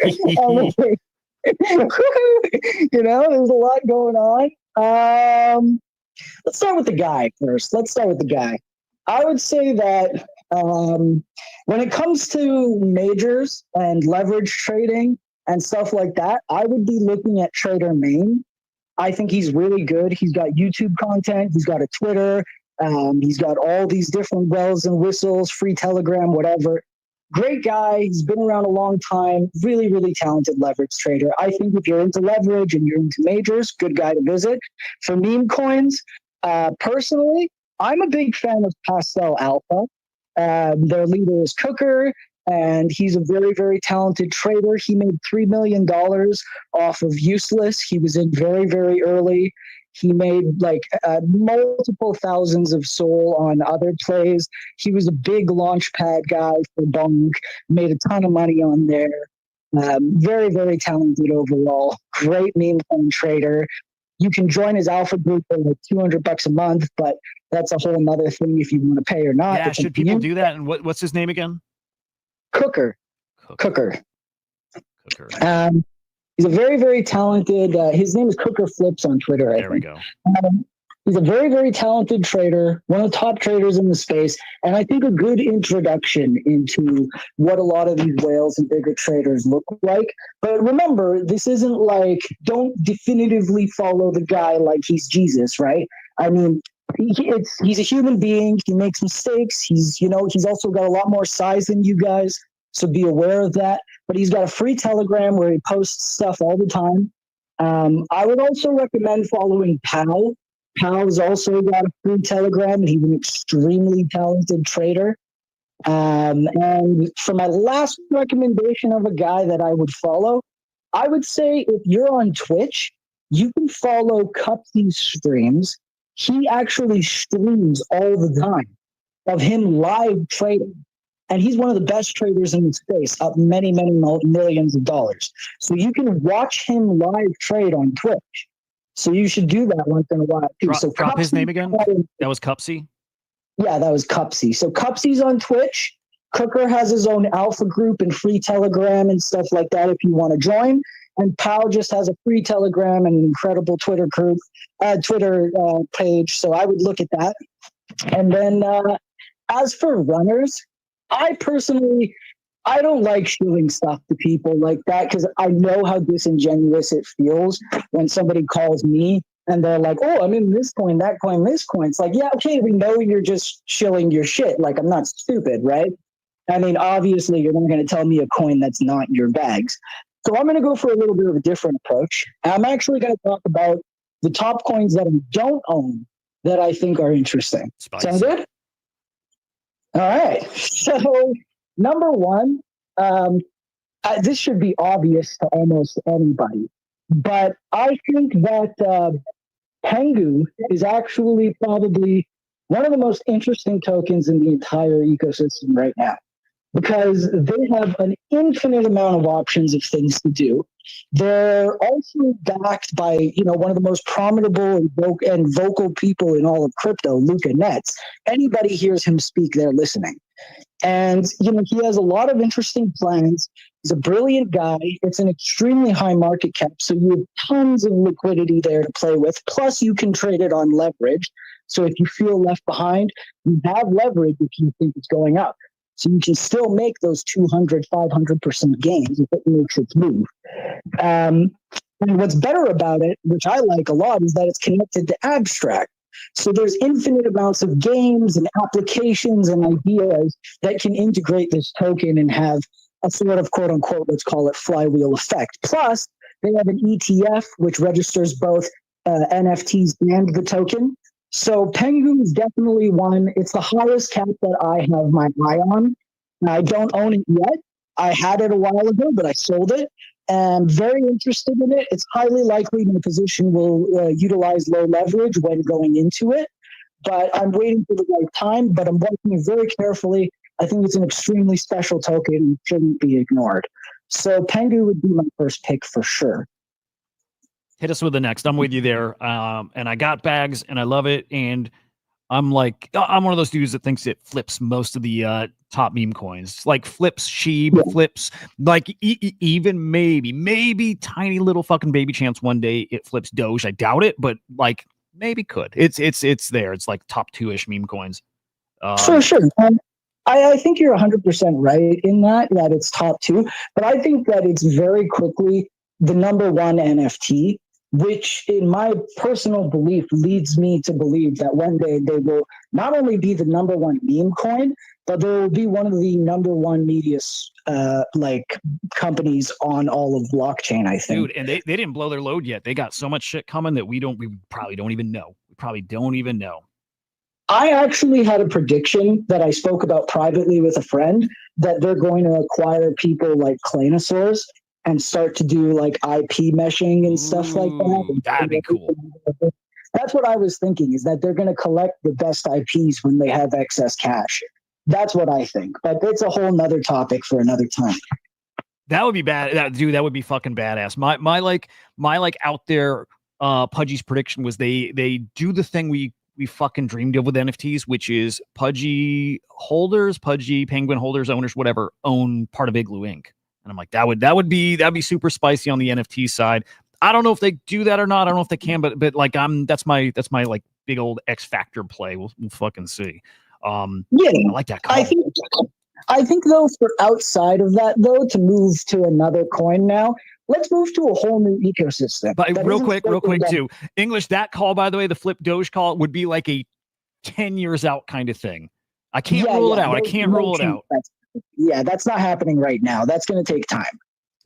You know, there's a lot going on. Let's start with the guy first. I would say that when it comes to majors and leverage trading and stuff like that, I would be looking at Trader Main. I think he's really good. He's got YouTube content. He's got a Twitter. He's got all these different bells and whistles, free Telegram, whatever. Great guy. He's been around a long time. Really, really talented leverage trader. I think if you're into leverage and you're into majors, good guy to visit. For meme coins, personally, I'm a big fan of Pastel Alpha. Their leader is Cooker, and he's a very, very talented trader. He made $3 million off of Useless. He was in very, very early. He made like multiple thousands of SOL on other plays. He was a big launchpad guy for Bonk, made a ton of money on there. Very, very talented overall. Great meme coin trader. You can join his alpha group for like $200 a month, but that's a whole nother thing if you want to pay or not. Yeah, should people do that? And what's his name again? Cooker. He's a very, very talented, his name is Cooker Flips on Twitter, I think. We go. He's a very, very talented trader, one of the top traders in the space, and I think a good introduction into what a lot of these whales and bigger traders look like. But remember, this isn't like, don't definitively follow the guy like he's Jesus, right? I mean, he's a human being. He makes mistakes. He's also got a lot more size than you guys, so be aware of that. But he's got a free Telegram where he posts stuff all the time. I would also recommend following Pal. Pal's also got a free Telegram, and he's an extremely talented trader. And for my last recommendation of a guy that I would follow, I would say if you're on Twitch, you can follow Cupsy's streams. He actually streams all the time of him live trading. And he's one of the best traders in the space, up many, many millions of dollars. So you can watch him live trade on Twitch. So you should do that once in a while too. Drop his name again? That was Cupsy? Yeah, that was Cupsy. So Cupsy's on Twitch. Cooker has his own alpha group and free Telegram and stuff like that if you want to join. And Pal just has a free Telegram and an incredible Twitter page. So I would look at that. And then as for runners, I don't like shilling stuff to people like that because I know how disingenuous it feels when somebody calls me and they're like, oh, I'm in this coin, that coin, this coin. It's like, yeah, okay, we know you're just shilling your shit. Like, I'm not stupid, right? I mean, obviously, you're not going to tell me a coin that's not your bags. So I'm going to go for a little bit of a different approach. I'm actually going to talk about the top coins that I don't own that I think are interesting. Spicy. Sound good? All right. So number one, this should be obvious to almost anybody, but I think that Pengu is actually probably one of the most interesting tokens in the entire ecosystem right now because they have an infinite amount of options of things to do. They're also backed by, one of the most prominent and vocal people in all of crypto, Luca Netz. Anybody hears him speak, they're listening. And, he has a lot of interesting plans. He's a brilliant guy. It's an extremely high market cap. So you have tons of liquidity there to play with. Plus, you can trade it on leverage. So if you feel left behind, you have leverage if you think it's going up. So you can still make those 200, 500% gains if it makes its move. And what's better about it, which I like a lot, is that it's connected to Abstract. So there's infinite amounts of games and applications and ideas that can integrate this token and have a sort of quote unquote, let's call it flywheel effect. Plus, they have an ETF which registers both NFTs and the token. So Pengu is definitely one. It's the highest cap that I have my eye on. I don't own it yet. I had it a while ago, but I sold it. And very interested in it. It's highly likely my position will utilize low leverage when going into it. But I'm waiting for the right time, but I'm watching it very carefully. I think it's an extremely special token and shouldn't be ignored. So Pengu would be my first pick for sure. Hit us with the next. I'm with you there. And I got bags and I love it. And I'm one of those dudes that thinks it flips most of the top meme coins, like flips Sheeb, flips like even maybe tiny little fucking baby chance one day it flips Doge. I doubt it, but like maybe could. It's there. It's like top 2-ish meme coins. For sure. I think you're 100% right in that it's top 2, but I think that it's very quickly the number 1 NFT, which in my personal belief leads me to believe that one day they will not only be the number 1 meme coin, but they will be one of the number 1 media companies on all of blockchain, I think. Dude, and they didn't blow their load yet. They got so much shit coming that we probably don't even know. We probably don't even know. I actually had a prediction that I spoke about privately with a friend that they're going to acquire people like Claynosaurs and start to do like IP meshing and stuff like that. That'd be cool. That's what I was thinking, is that they're going to collect the best IPs when they have excess cash. That's what I think. But it's a whole nother topic for another time. That would be bad. Dude, that would be fucking badass. My out there Pudgy's prediction was they do the thing we fucking dreamed of with NFTs, which is Pudgy Penguin holders, owners, whatever, own part of Igloo Inc. And I'm like, that'd be super spicy on the NFT side. I don't know if they do that or not. I don't know if they can, but like that's my like big old X Factor play. We'll fucking see. I like that call. I think though, for outside of that though, to move to another coin now, let's move to a whole new ecosystem. But real quick too. English, that call, by the way, the flip Doge call would be like a 10 years out kind of thing. I can't rule it out. I can't rule it out. That's not happening right now. That's going to take time.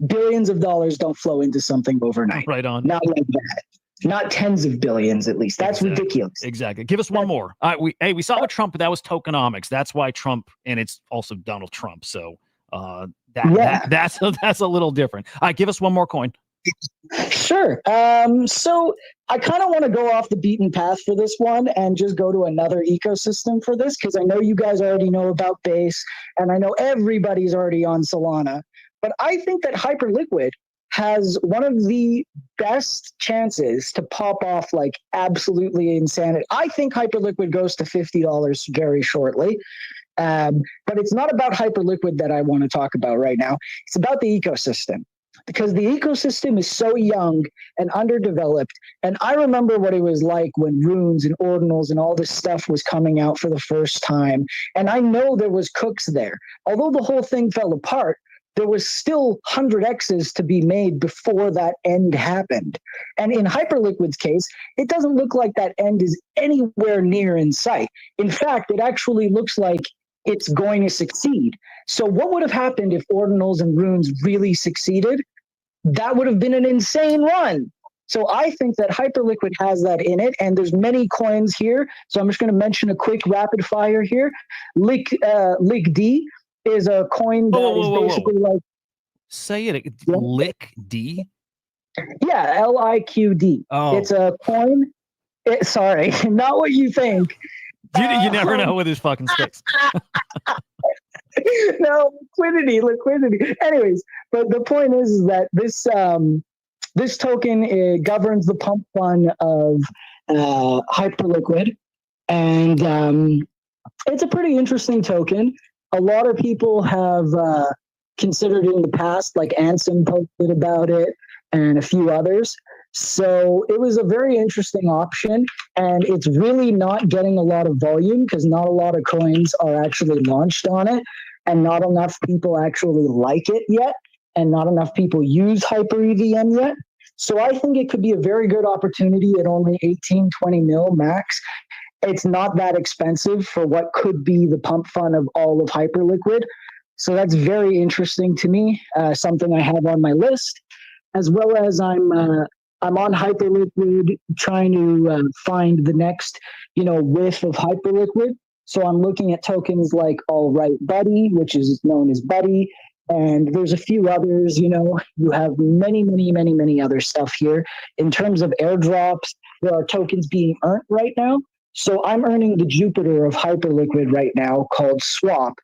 Billions of dollars don't flow into something overnight. Right on. Not like that. Not tens of billions, at least. That's ridiculous. Exactly. Give us one more. We saw with Trump, but that was tokenomics. That's why Trump, and it's also Donald Trump. So that's a little different. All right, give us one more coin. Sure. So I kind of want to go off the beaten path for this one and just go to another ecosystem for this, because I know you guys already know about Base, and I know everybody's already on Solana. But I think that Hyperliquid has one of the best chances to pop off like absolutely insanity. I think Hyperliquid goes to $50 very shortly. But it's not about Hyperliquid that I want to talk about right now. It's about the ecosystem. because the ecosystem is so young and underdeveloped. And I remember what it was like when runes and ordinals and all this stuff was coming out for the first time. And I know there was cooks there. Although the whole thing fell apart, there was still 100x's to be made before that end happened. And in Hyperliquid's case, it doesn't look like that end is anywhere near in sight. In fact, it actually looks like it's going to succeed. So what would have happened if ordinals and runes really succeeded? That would have been an insane run. So I think that Hyperliquid has that in it, and there's many coins here. So I'm just going to mention a quick rapid fire here. LICD is a coin that is basically like... Say it. Yeah. LICD? Yeah, LIQD. Oh. It's a coin. Sorry, not what you think. You never know with his fucking sticks. No, liquidity. Anyways, but the point is that this token governs the pump fund of Hyperliquid, and it's a pretty interesting token. A lot of people have considered it in the past, like Anson posted about it, and a few others. So it was a very interesting option, and it's really not getting a lot of volume because not a lot of coins are actually launched on it, and not enough people actually like it yet, and not enough people use Hyper EVM yet. So I think it could be a very good opportunity at only 18, 20 mil max. It's not that expensive for what could be the pump fund of all of Hyperliquid. So that's very interesting to me, something I have on my list, as well as I'm on Hyperliquid trying to find the next, whiff of Hyperliquid. So I'm looking at tokens like All Right Buddy, which is known as Buddy, and there's a few others. You have many other stuff here. In terms of airdrops, there are tokens being earned right now. So I'm earning the Jupiter of Hyperliquid right now called Swap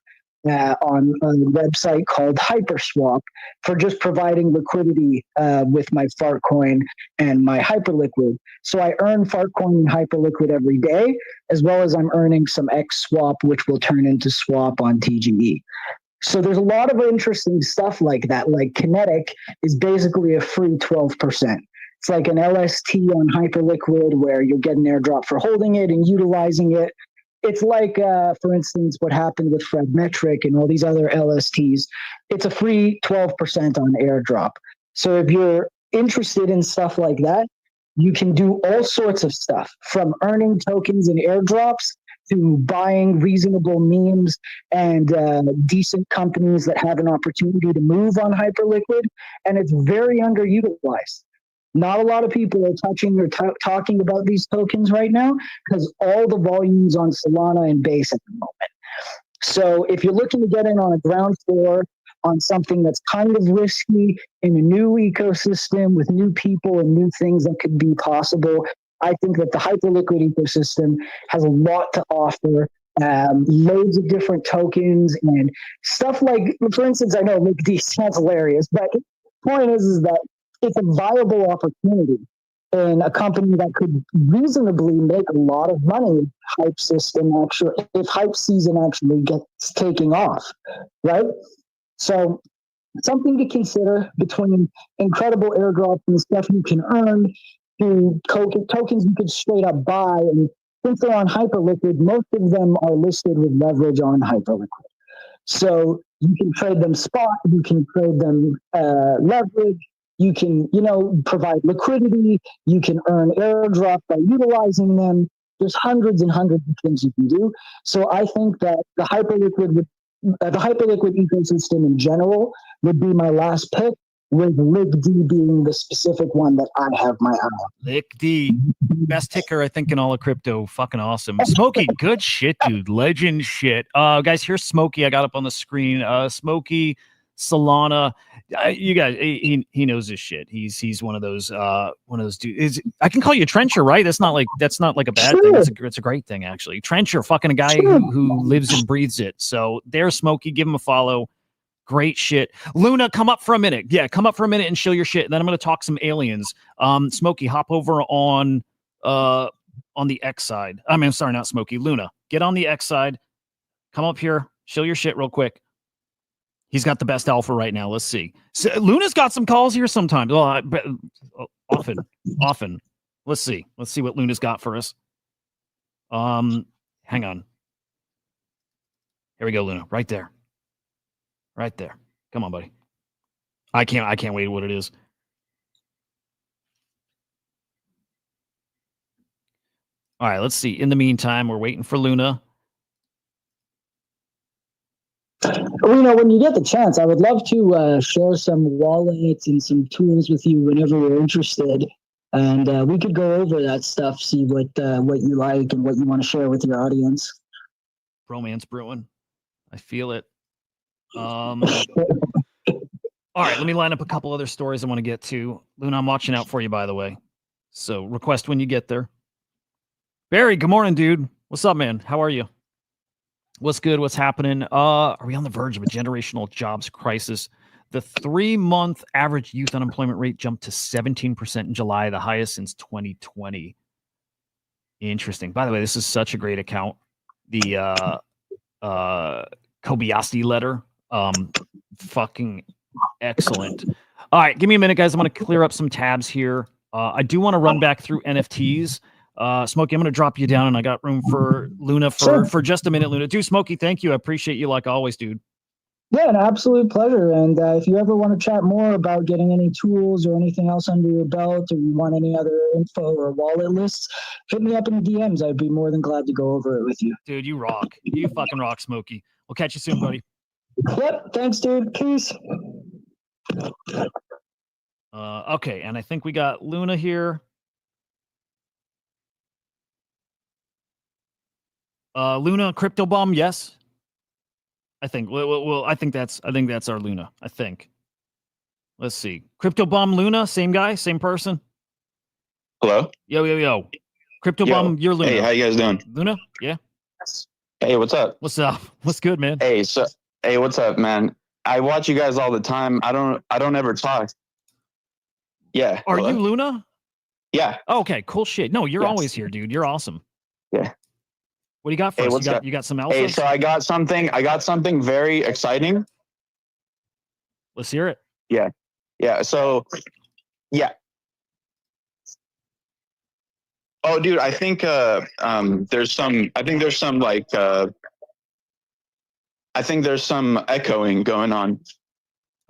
on a website called Hyperswap for just providing liquidity with my Fartcoin and my Hyperliquid. So I earn Fartcoin and Hyperliquid every day, as well as I'm earning some X Swap, which will turn into Swap on TGE. So there's a lot of interesting stuff like that. Like Kinetic is basically a free 12%. It's like an LST on Hyperliquid where you'll get an airdrop for holding it and utilizing it. It's like, for instance, what happened with Fredmetric and all these other LSTs. It's a free 12% on airdrop. So if you're interested in stuff like that, you can do all sorts of stuff, from earning tokens and airdrops to buying reasonable memes and decent companies that have an opportunity to move on Hyperliquid. And it's very underutilized. Not a lot of people are touching or talking about these tokens right now because all the volume's on Solana and Base at the moment. So if you're looking to get in on a ground floor on something that's kind of risky in a new ecosystem with new people and new things that could be possible, I think that the Hyperliquid ecosystem has a lot to offer. Loads of different tokens and stuff like, for instance, I know LICD sounds hilarious, but the point is that it's a viable opportunity in a company that could reasonably make a lot of money if Hype system actually, if Hype season actually gets taking off, right? So something to consider between incredible airdrops and stuff you can earn to tokens you could straight up buy. And since they're on Hyperliquid, most of them are listed with leverage on Hyperliquid. So you can trade them spot, you can trade them leverage, you can, provide liquidity, you can earn airdrop by utilizing them. There's hundreds and hundreds of things you can do. So I think that the Hyperliquid ecosystem in general would be my last pick, with LICD being the specific one that I have my eye on. LICD, best ticker I think in all of crypto. Fucking awesome. Smokey, good shit, dude. Legend shit. Guys, here's Smokey. I got up on the screen. Smokey, Solana. You guys, he knows his shit. He's one of those dudes. I can call you Trencher, right? That's not like a bad thing. It's a great thing actually. Trencher, fucking a guy who lives and breathes it. So there's Smokey. Give him a follow. Great shit. Luna, come up for a minute. Yeah, come up for a minute and show your shit. And then I'm going to talk some aliens. Smokey, hop over on the X side. I mean, sorry, not Smokey. Luna, get on the X side. Come up here. Show your shit real quick. He's got the best alpha right now. Let's see. So, Luna's got some calls here sometimes. Well, often. Let's see. Let's see what Luna's got for us. Hang on. Here we go, Luna. Right there. Right there. Come on, buddy. I can't wait what it is. All right, let's see. In the meantime, we're waiting for Luna. When you get the chance, I would love to share some wallets and some tools with you whenever you're interested, and we could go over that stuff, see what you like and what you want to share with your audience. Romance brewing. I feel it. All right, let me line up a couple other stories I want to get to. Luna, I'm watching out for you, by the way. So request when you get there. Barry, good morning, dude. What's up, man? How are you? What's good? What's happening? Are we on the verge of a generational jobs crisis? The 3-month average youth unemployment rate jumped to 17% in July, the highest since 2020. Interesting. By the way, this is such a great account. The Kobayashi letter. Fucking excellent. All right, give me a minute, guys. I'm going to clear up some tabs here. I do want to run back through NFTs. Smokey, I'm going to drop you down, and I got room for Luna for just a minute, Luna. Dude, Smokey, thank you. I appreciate you like always, dude. Yeah, an absolute pleasure. And if you ever want to chat more about getting any tools or anything else under your belt, or you want any other info or wallet lists, hit me up in the DMs. I'd be more than glad to go over it with you. Dude, you rock. You fucking rock, Smokey. We'll catch you soon, buddy. Yep. Thanks, dude. Peace. Okay, and I think we got Luna here. Luna, crypto bomb, yes. I think. Well, I think that's our Luna. I think. Let's see. Crypto bomb, Luna, same guy, same person. Hello. Yo. Crypto bomb, you're Luna. Hey, how you guys doing? Luna, yeah. Hey, what's up? What's up? What's good, man? Hey, what's up, man? I watch you guys all the time. I don't ever talk. Yeah. Are hello? you Luna? Yeah. Okay, cool shit. No, you're Yes. always here, dude. You're awesome. Yeah. What do you got for Hey, us? what's up? You got some alpha? Hey, so I got something very exciting. Let's hear it. Yeah. So, yeah. Oh, dude, I think there's some echoing going on. Do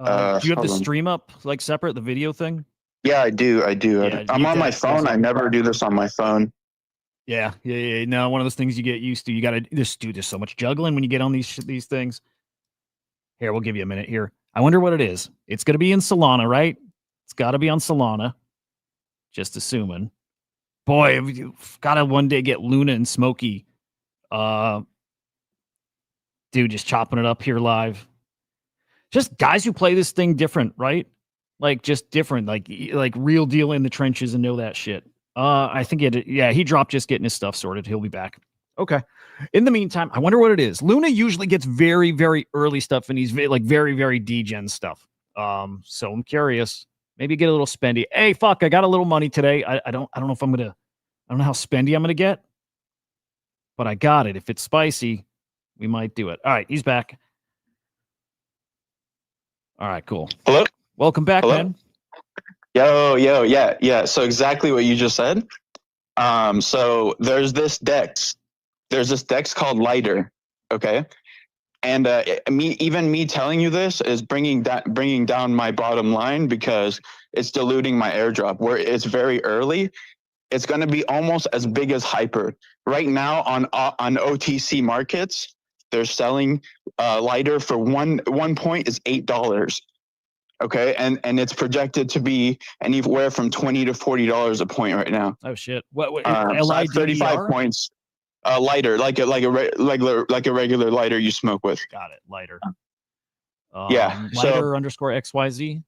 you have the hold on. stream up like separate, the video thing? Yeah, I do. Yeah, I'm on my phone. I never do this on my phone. Yeah. No, one of those things you get used to. You got to just do. There's so much juggling when you get on these things. Here, we'll give you a minute here. I wonder what it is. It's going to be in Solana, right? It's got to be on Solana. Just assuming. Boy, you've got to one day get Luna and Smokey. Dude, just chopping it up here live. Just guys who play this thing different, right? Like just different, like real deal in the trenches and know that shit. I think he dropped just getting his stuff sorted. He'll be back. Okay. In the meantime, I wonder what it is. Luna usually gets very, very early stuff, and he's like very, very degen stuff. So I'm curious. Maybe get a little spendy. Hey, fuck! I got a little money today. I don't know if I don't know how spendy I'm gonna get, but I got it. If it's spicy, we might do it. All right, he's back. All right, cool. Hello. Welcome back, Hello? man. Yo, yeah. So exactly what you just said. So there's this DEX. There's this DEX called Lighter. Okay. And me telling you this is bringing down my bottom line because it's diluting my airdrop. Where it's very early, it's going to be almost as big as Hyper. Right now on OTC markets, they're selling Lighter for one point is $8. Okay, and it's projected to be anywhere from $20 to $40 a point right now. Oh shit! What So 35 points. Lighter, like a regular lighter you smoke with. Got it. Lighter. Yeah. Lighter _ XYZ.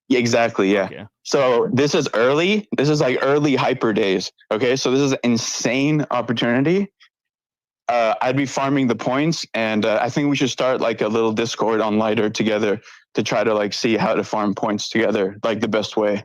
Yeah, exactly. Yeah. Okay. So this is early. This is like early hyper days. Okay. So this is an insane opportunity. I'd be farming the points, and I think we should start like a little Discord on Lighter together to try to like see how to farm points together, like the best way.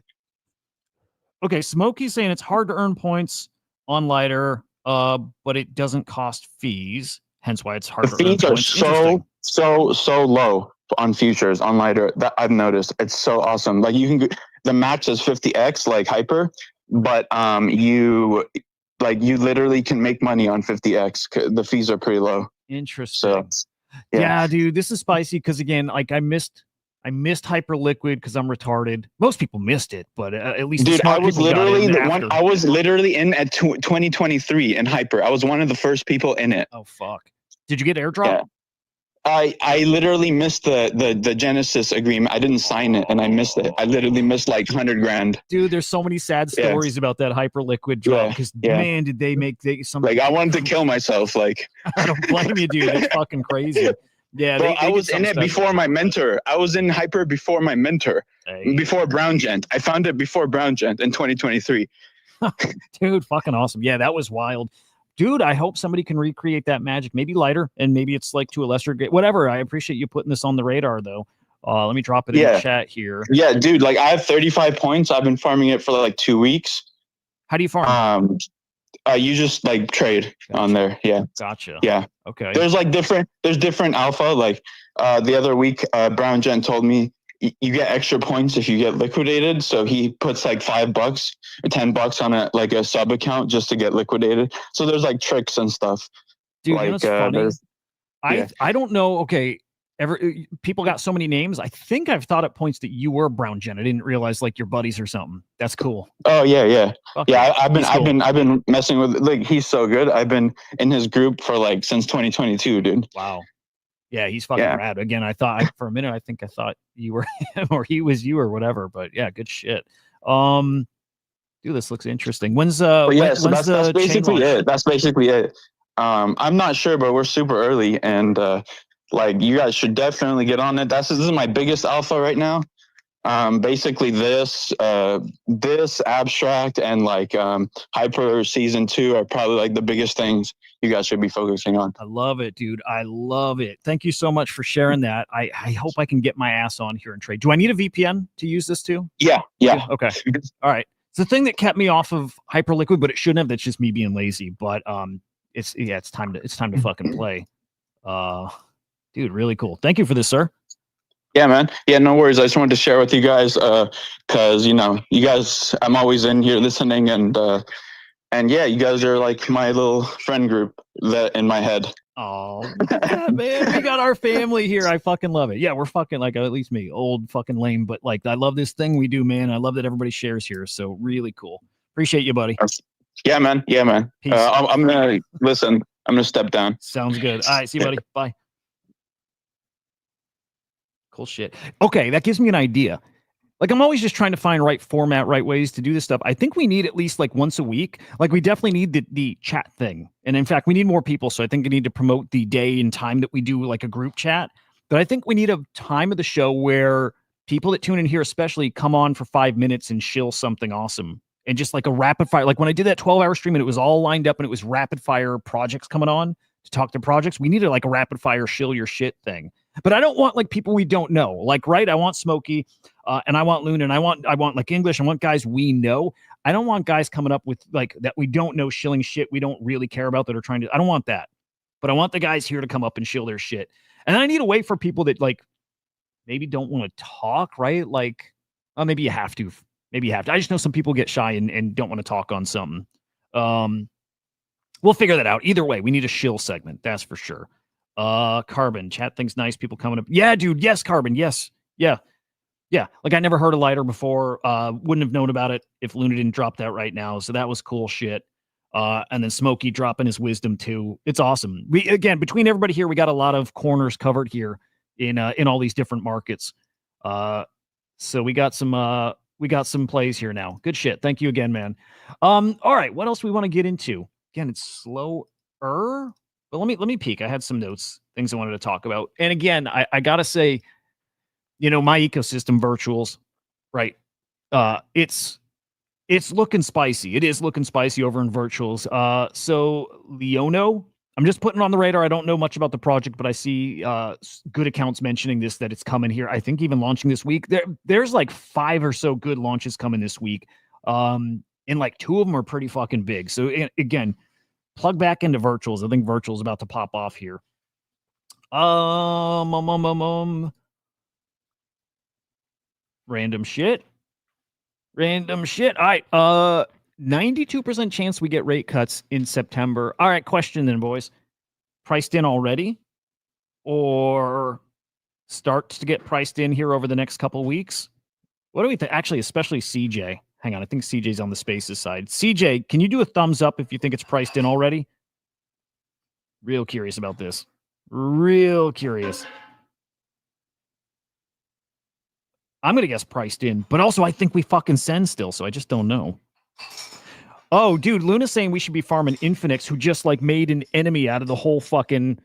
Okay, Smokey's saying it's hard to earn points on Lighter, but it doesn't cost fees. Hence why it's hard The to earn fees are points. so low. on futures on Lighter that I've noticed. It's so awesome. Like you can the max is 50x like hyper, but you literally can make money on 50x. The fees are pretty low. Interesting. So yeah, dude, this is spicy because again, like I missed Hyperliquid because I'm retarded. Most people missed it, but at least dude, I was literally the one. I was literally in at 2023 in Hyper. I was one of the first people in it. Oh fuck! Did you get airdrop? Yeah. I literally missed the Genesis agreement. I didn't sign it, and I missed it. I literally missed like 100 grand. Dude, there's so many sad stories about that Hyperliquid drop because man, did they make some like I wanted to kill myself. Like I don't blame you, dude. It's fucking crazy. Yeah, bro, I was in it before my mentor. I was in Hyper before my mentor, before Brown Gent. I found it before Brown Gent in 2023. Dude, fucking awesome. Yeah, that was wild. Dude, I hope somebody can recreate that magic. Maybe Lighter, and maybe it's like to a lesser degree. Whatever. I appreciate you putting this on the radar, though. Let me drop it in the chat here. Yeah, dude. Like I have 35 points. I've been farming it for like 2 weeks. How do you farm? You just like trade on there. Yeah. Gotcha. Yeah. Okay. There's different alpha. Like the other week, Brown Gent told me you get extra points if you get liquidated. So he puts like $5 or $10 on a sub account just to get liquidated. So there's like tricks and stuff. Dude, like, funny. I don't know. Okay. People got so many names. I think I've thought at points that you were Brown Gent. I didn't realize like your buddies or something. That's cool. Oh yeah. Okay. Yeah. I've been messing with like he's so good. I've been in his group for like since 2022, dude. Wow. Yeah, he's fucking rad. Again, I thought for a minute, I thought you were him or he was you or whatever. But yeah, good shit. Dude, this looks interesting. When's so that's basically it. That's basically it. I'm not sure, but we're super early, and like you guys should definitely get on it. This is my biggest alpha right now. Basically this abstract and like Hyper season 2 are probably like the biggest things you guys should be focusing on. I love it, dude. I love it. Thank you so much for sharing that. I hope I can get my ass on here and trade. Do I need a VPN to use this too? Yeah. Okay. All right. It's the thing that kept me off of Hyperliquid, but it shouldn't have. That's just me being lazy. But it's time to fucking play. Dude, really cool. Thank you for this, sir. Yeah, man. Yeah, no worries. I just wanted to share with you guys because you guys, I'm always in here listening, and yeah, you guys are like my little friend group that in my head. Oh man, we got our family here. I fucking love it. Yeah, we're fucking like at least me, old fucking lame, but like I love this thing we do, man. I love that everybody shares here. So really cool. Appreciate you, buddy. Yeah, man. Peace. I'm gonna listen. I'm gonna step down. Sounds good. All right, see you, buddy. Bye. Cool shit. Okay, that gives me an idea. Like I'm always just trying to find right format, right ways to do this stuff. I think we need at least like once a week. Like we definitely need the chat thing. And in fact, we need more people. So I think we need to promote the day and time that we do like a group chat. But I think we need a time of the show where people that tune in here especially come on for 5 minutes and shill something awesome. And just like a rapid fire. Like when I did that 12-hour stream and it was all lined up and it was rapid fire projects coming on to talk to projects, we needed like a rapid fire shill your shit thing. But I don't want like people we don't know. Like, right, I want Smokey and I want Loon and I want like English. I want guys we know. I don't want guys coming up with like that we don't know shilling shit we don't really care about that are trying to. I don't want that. But I want the guys here to come up and shill their shit. And I need a way for people that like maybe don't want to talk, right? Like, maybe you have to. Maybe you have to. I just know some people get shy and don't want to talk on something. We'll figure that out. Either way, we need a shill segment. That's for sure. Carbon chat thinks nice people coming up. Yeah, dude. Yes, Carbon. Yes. Yeah. Like I never heard of Lighter before. Wouldn't have known about it if Luna didn't drop that right now. So that was cool shit. And then Smokey dropping his wisdom too. It's awesome. We again between everybody here, we got a lot of corners covered here in all these different markets. So we got some plays here now. Good shit. Thank you again, man. All right. What else we want to get into? Again, it's slower. But let me peek. I had some notes, things I wanted to talk about. And again, I gotta say, my ecosystem virtuals, right? It's looking spicy. It is looking spicy over in virtuals. So Leono, I'm just putting it on the radar. I don't know much about the project, but I see good accounts mentioning this, that it's coming here. I think even launching this week. There's like 5 or so good launches coming this week. And like 2 of them are pretty fucking big. So again, plug back into virtuals. I think virtuals about to pop off here. Random shit. Random shit. All right. 92% chance we get rate cuts in September. All right, question then, boys. Priced in already? Or starts to get priced in here over the next couple weeks? What do we think? Actually, especially CJ. Hang on, I think CJ's on the Spaces side. CJ, can you do a thumbs up if you think it's priced in already? Real curious about this. Real curious. I'm going to guess priced in, but also I think we fucking send still, so I just don't know. Oh, dude, Luna's saying we should be farming Infinix, who just like made an enemy out of the whole fucking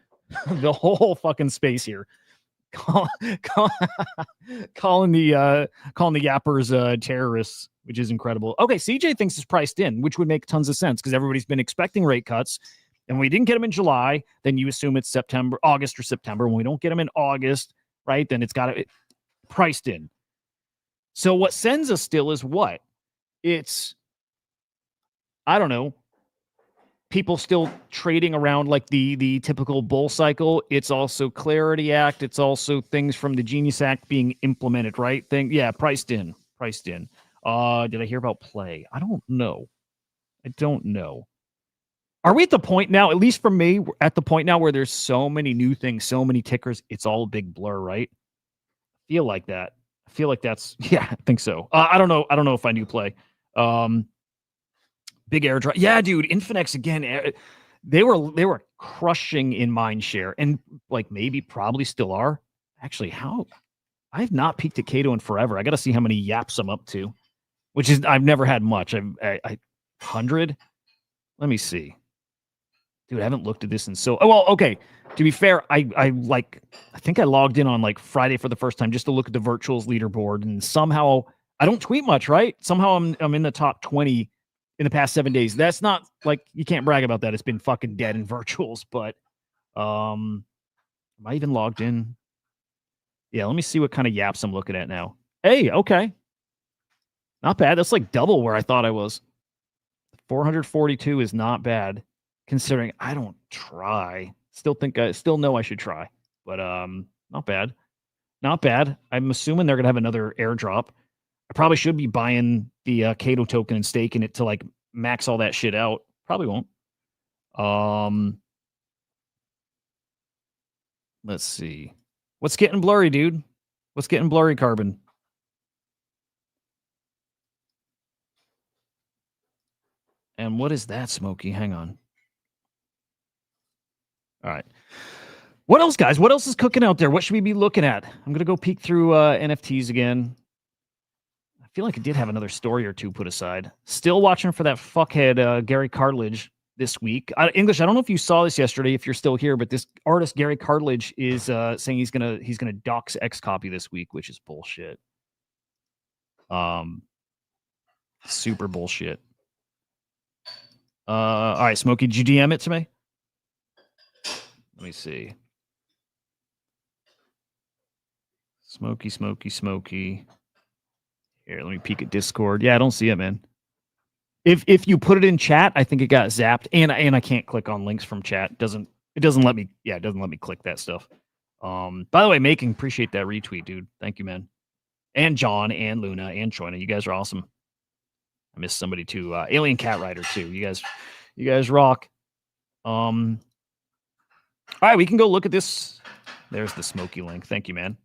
the whole fucking space here. Calling the yappers terrorists, which is incredible. Okay, CJ thinks it's priced in, which would make tons of sense because everybody's been expecting rate cuts, and we didn't get them in July. Then you assume it's August or September. When we don't get them in August, right? Then it's got to priced in. So what sends us still is what? It's, I don't know, people still trading around like the typical bull cycle. It's also Clarity Act. It's also things from the Genius Act being implemented, right? Priced in. Did I hear about play? I don't know. Are we at the point now, at least for me, we're at the point now where there's so many new things, so many tickers, it's all a big blur, right? I feel like that's, yeah, I think so. I don't know if I knew play. Big airdrop. Yeah, dude, Infinix again. They were crushing in mind share, and like maybe probably still are. Actually, how? I have not peeked at Cato in forever. I got to see how many yaps I'm up to, which is I've never had much. I 100. Let me see, dude. I haven't looked at this in so. Oh well, okay. To be fair, I think I logged in on like Friday for the first time just to look at the virtuals leaderboard, and somehow I don't tweet much, right? Somehow I'm in the top 20 in the past 7 days. That's not like, you can't brag about that. It's been fucking dead in virtuals, but am I even logged in? Yeah, let me see what kind of yaps I'm looking at now. Hey, okay. Not bad. That's like double where I thought I was. 442 is not bad considering I don't try. Still know I should try. But not bad. Not bad. I'm assuming they're going to have another airdrop. I probably should be buying the Cato token and staking it to like max all that shit out. Probably won't. Let's see. What's getting blurry, dude? What's getting blurry, Carbon? And what is that, Smokey? Hang on. All right. What else, guys? What else is cooking out there? What should we be looking at? I'm going to go peek through NFTs again. I feel like I did have another story or two put aside. Still watching for that fuckhead Gary Cartledge this week. English, I don't know if you saw this yesterday, if you're still here, but this artist Gary Cartledge is saying he's gonna dox Xcopy this week, which is bullshit. Super bullshit. All right, Smokey, did you DM it to me? Let me see. Smokey. Here, let me peek at Discord. Yeah, I don't see it, man. If you put it in chat, I think it got zapped, and I can't click on links from chat. It doesn't let me. Yeah, it doesn't let me click that stuff. By the way, appreciate that retweet, dude. Thank you, man. And John and Luna and Choina, you guys are awesome. I missed somebody too. Alien Cat Rider too. You guys rock. All right, we can go look at this. There's the Smokey link. Thank you, man.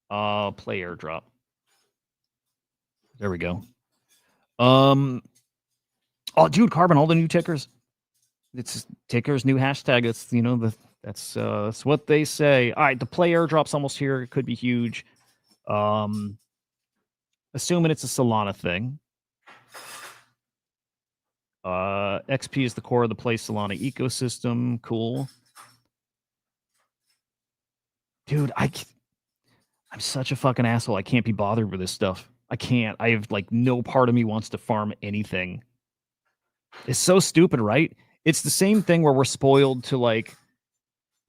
Play airdrop. There we go. Oh, dude, Carbon, all the new tickers. It's tickers, new hashtag. It's that's what they say. All right, the play airdrop's almost here. It could be huge. Assuming it's a Solana thing. XP is the core of the play Solana ecosystem. Cool. Dude, I'm such a fucking asshole. I can't be bothered with this stuff. I can't. I have like no part of me wants to farm anything. It's so stupid, right? It's the same thing where we're spoiled to like,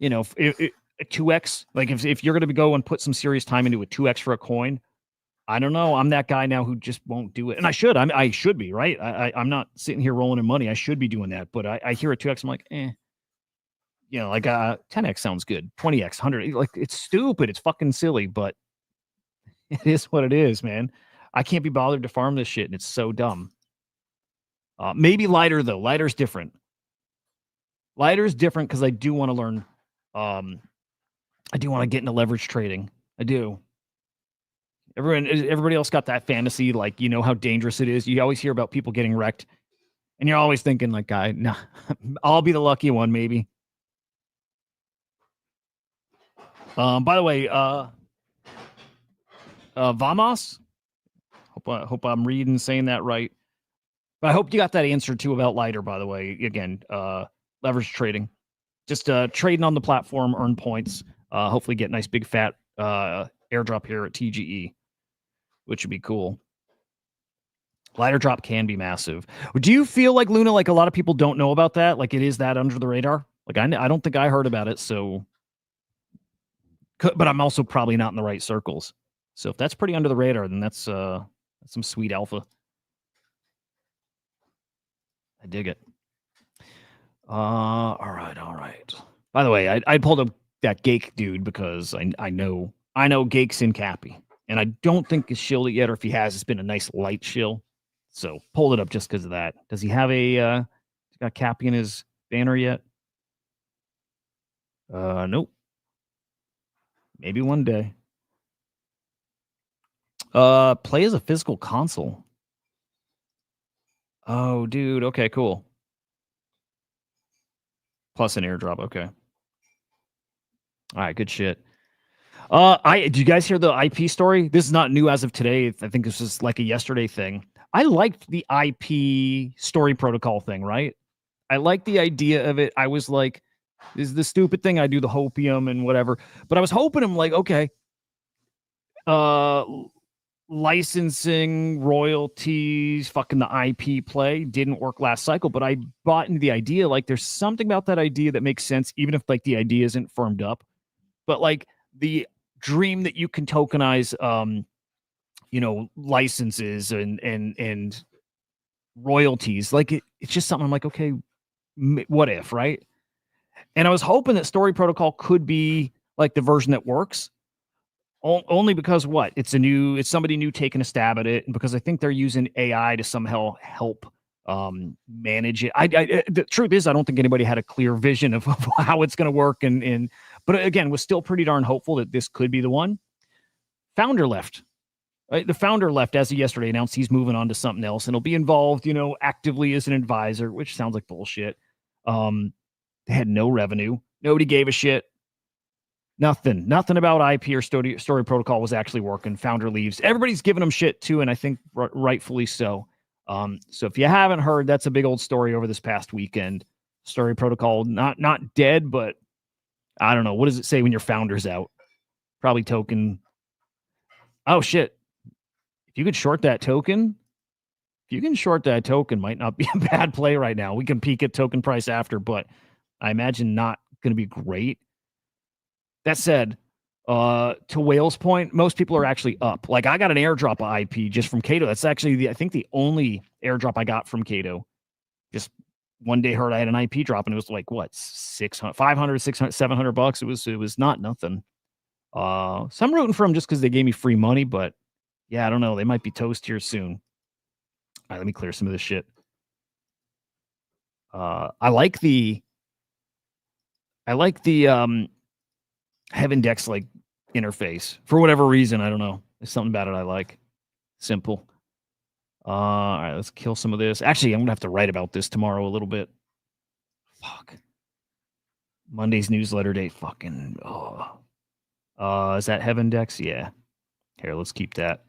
a 2x. Like if you're going to go and put some serious time into a 2x for a coin, I don't know. I'm that guy now who just won't do it. And I should. I should be, right? I'm not sitting here rolling in money. I should be doing that. But I hear a 2x. I'm like, like 10x sounds good. 20x, 100. Like it's stupid. It's fucking silly. But It is what it is, man. I can't be bothered to farm this shit, and it's so dumb. Maybe lighter though. Lighter's different. Lighter's different because I do want to learn. I do want to get into leverage trading. I do. Everybody else got that fantasy, like you know how dangerous it is. You always hear about people getting wrecked, and you're always thinking, like, nah, I'll be the lucky one, maybe. By the way, Vamos. Hope I'm reading saying that right. But I hope you got that answer too about lighter. By the way, again, leverage trading, just trading on the platform, earn points. Hopefully, get nice big fat airdrop here at TGE, which would be cool. Lighter drop can be massive. Do you feel like Luna, like a lot of people don't know about that? Like it is that under the radar? Like I don't think I heard about it. So, but I'm also probably not in the right circles. So if that's pretty under the radar, then that's some sweet alpha. I dig it. All right. By the way, I pulled up that Gake dude because I know Gake's in Cappy, and I don't think he's shilled it yet, or if he has, it's been a nice light shill. So pulled it up just because of that. Does he have a got Cappy in his banner yet? Nope. Maybe one day. Play as a physical console. Oh, dude. Okay, cool. Plus an airdrop. Okay. All right, good shit. Did you guys hear the IP story? This is not new as of today. I think this is like a yesterday thing. I liked the IP story protocol thing, right? I liked the idea of it. I was like, this is the stupid thing. I do the hopium and whatever. But I was hoping I'm like, okay, licensing, royalties, fucking the IP play didn't work last cycle, but I bought into the idea. Like there's something about that idea that makes sense, even if like the idea isn't firmed up. But like the dream that you can tokenize licenses and royalties, like it's just something I'm like, okay, what if, right? And I was hoping that story protocol could be like the version that works. Only because what? It's somebody new taking a stab at it, and because I think they're using AI to somehow help manage it. The truth is, I don't think anybody had a clear vision of how it's going to work, but again, was still pretty darn hopeful that this could be the one. Founder left. Right? The founder left as of yesterday, announced he's moving on to something else, and he'll be involved, actively as an advisor, which sounds like bullshit. They had no revenue. Nobody gave a shit. Nothing about IP or story protocol was actually working. Founder leaves. Everybody's giving them shit too, and I think rightfully so. So if you haven't heard, that's a big old story over this past weekend. Story protocol not dead, but I don't know. What does it say when your founder's out? Probably token. Oh shit! If you could short that token, might not be a bad play right now. We can peek at token price after, but I imagine not going to be great. That said, to Whale's point, most people are actually up. Like I got an airdrop of IP just from Cato. That's actually I think the only airdrop I got from Cato. Just one day heard I had an IP drop, and it was like what, 600, 500, 600, 700 bucks. It was not nothing. So I'm rooting for them just because they gave me free money, but yeah, I don't know. They might be toast here soon. All right, let me clear some of this shit. I like the Heaven DEX like interface for whatever reason. I don't know. There's something about it I like. Simple. All right, let's kill some of this. Actually, I'm gonna have to write about this tomorrow a little bit. Fuck. Monday's newsletter date. Fucking. Is that Heaven DEX? Yeah. Here, let's keep that.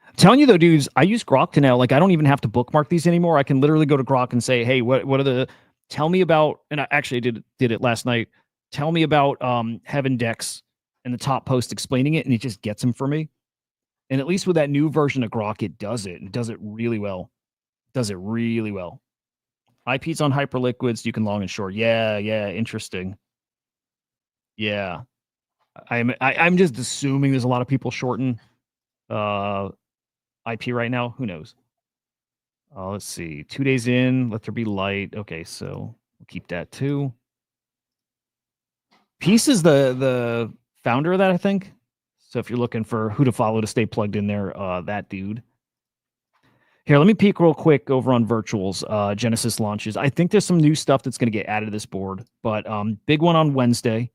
I'm telling you though, dudes, I use Grok to now. Like, I don't even have to bookmark these anymore. I can literally go to Grok and say, "Hey, what are the? Tell me about." And I actually did it last night. Tell me about Heaven DEX and the top post explaining it, and it just gets them for me. And at least with that new version of Grok, it does it. It does it really well. IPs on Hyperliquids, you can long and short. Yeah, interesting. Yeah. I'm just assuming there's a lot of people shorting IP right now. Who knows? Let's see. 2 days in, let there be light. Okay, so we'll keep that too. Peace is the founder of that, I think. So if you're looking for who to follow to stay plugged in there, that dude. Here, let me peek real quick over on virtuals. Genesis launches. I think there's some new stuff that's going to get added to this board, but big one on Wednesday.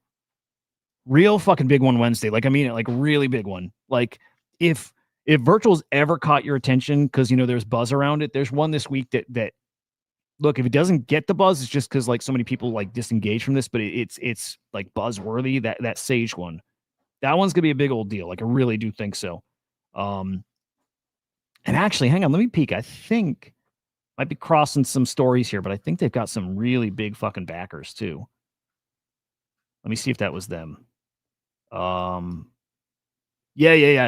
Real fucking big one Wednesday. Like, I mean it, like really big one. Like if virtuals ever caught your attention, because you know there's buzz around it, there's one this week that look, if it doesn't get the buzz, it's just because like so many people like disengage from this, but it's like buzzworthy. That Sage one. That one's gonna be a big old deal. Like I really do think so. And actually, hang on, let me peek. I think might be crossing some stories here, but I think they've got some really big fucking backers too. Let me see if that was them. Yeah.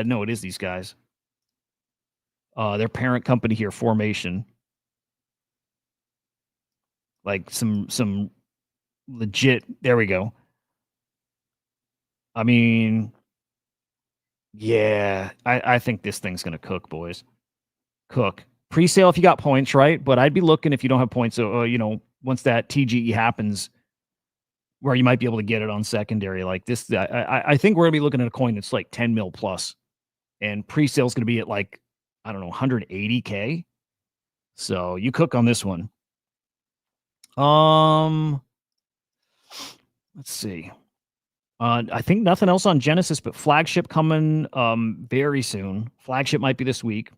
No, it is these guys. Their parent company here, Formation. Like some legit. There we go. I mean, yeah, I think this thing's gonna cook, boys. Cook. Pre-sale if you got points, right? But I'd be looking if you don't have points. You know, once that TGE happens, where you might be able to get it on secondary like this. I think we're gonna be looking at a coin that's like 10 mil plus, and pre-sale is gonna be at like, I don't know, 180K. So you cook on this one. Let's see. I think nothing else on Genesis, but flagship coming very soon. Flagship might be this week.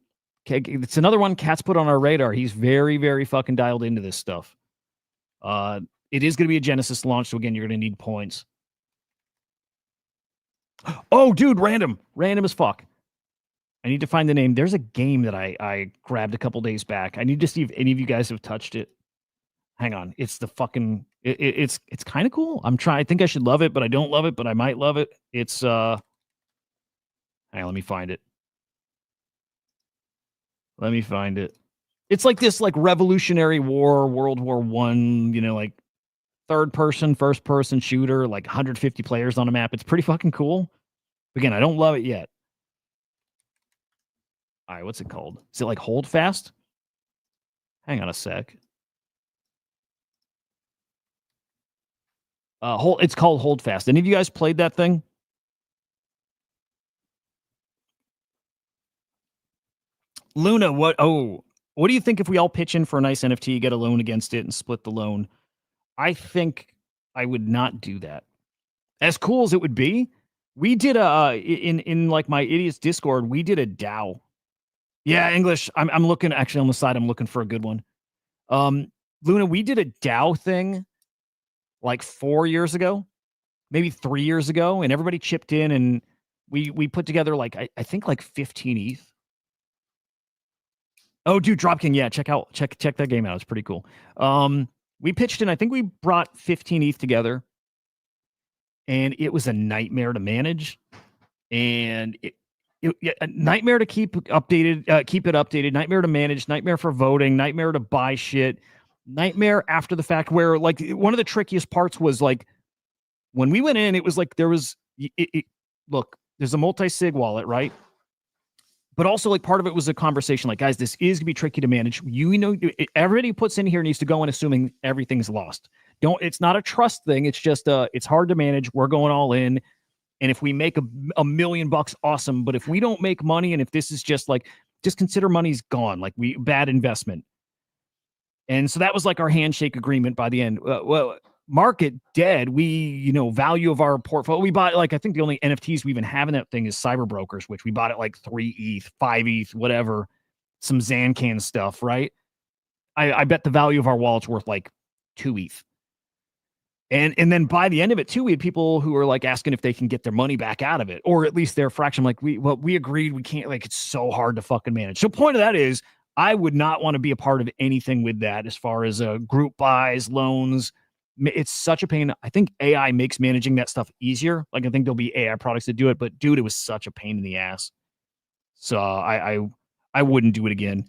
Okay, it's another one Cat's put on our radar. He's very, very fucking dialed into this stuff. It is going to be a Genesis launch, so again, you're going to need points. Oh, dude, random as fuck. I need to find the name. There's a game that I grabbed a couple days back. I need to see if any of you guys have touched it. Hang on, it's the fucking. It's kind of cool. I think I should love it, but I don't love it, but I might love it. It's hang on, let me find it. It's like this like Revolutionary War, World War One, you know, like third person, first person shooter, like 150 players on a map. It's pretty fucking cool. Again, I don't love it yet. All right, what's it called? Is it like Hold Fast? Hang on a sec. It's called Hold Fast. Any of you guys played that thing? Luna, what do you think if we all pitch in for a nice NFT, get a loan against it, and split the loan? I think I would not do that. As cool as it would be, we did in like my idiots Discord, we did a DAO. Yeah, English. I'm looking actually on the side. I'm looking for a good one. Luna, we did a DAO thing like 4 years ago, maybe 3 years ago, and everybody chipped in, and we put together like I think like 15 ETH. Oh, dude, Dropking. Yeah, check that game out. It's pretty cool. We pitched in. I think we brought 15 ETH together, and it was a nightmare to manage, and a nightmare to keep updated, keep it updated, nightmare to manage, nightmare for voting, nightmare to buy shit, nightmare after the fact. Where like one of the trickiest parts was like when we went in, it was like there was look, there's a multi-sig wallet, right? But also, like, part of it was a conversation like, guys, this is going to be tricky to manage. You know, everybody who puts in here needs to go in assuming everything's lost. It's not a trust thing. It's just, it's hard to manage. We're going all in. And if we make a million bucks, awesome. But if we don't make money, and if this is just like, just consider money's gone, like bad investment. And so that was like our handshake agreement by the end. Well, market dead. We, value of our portfolio. We bought like, I think the only NFTs we even have in that thing is Cyber Brokers, which we bought at like 3 ETH, 5 ETH, whatever, some Zancan stuff, right? I bet the value of our wallet's worth like 2 ETH. And then by the end of it too, we had people who were like asking if they can get their money back out of it, or at least their fraction. Like we agreed, we can't, like, it's so hard to fucking manage. So point of that is I would not want to be a part of anything with that as far as group buys, loans. It's such a pain. I think AI makes managing that stuff easier. Like, I think there'll be AI products that do it, but dude, it was such a pain in the ass. So I wouldn't do it again.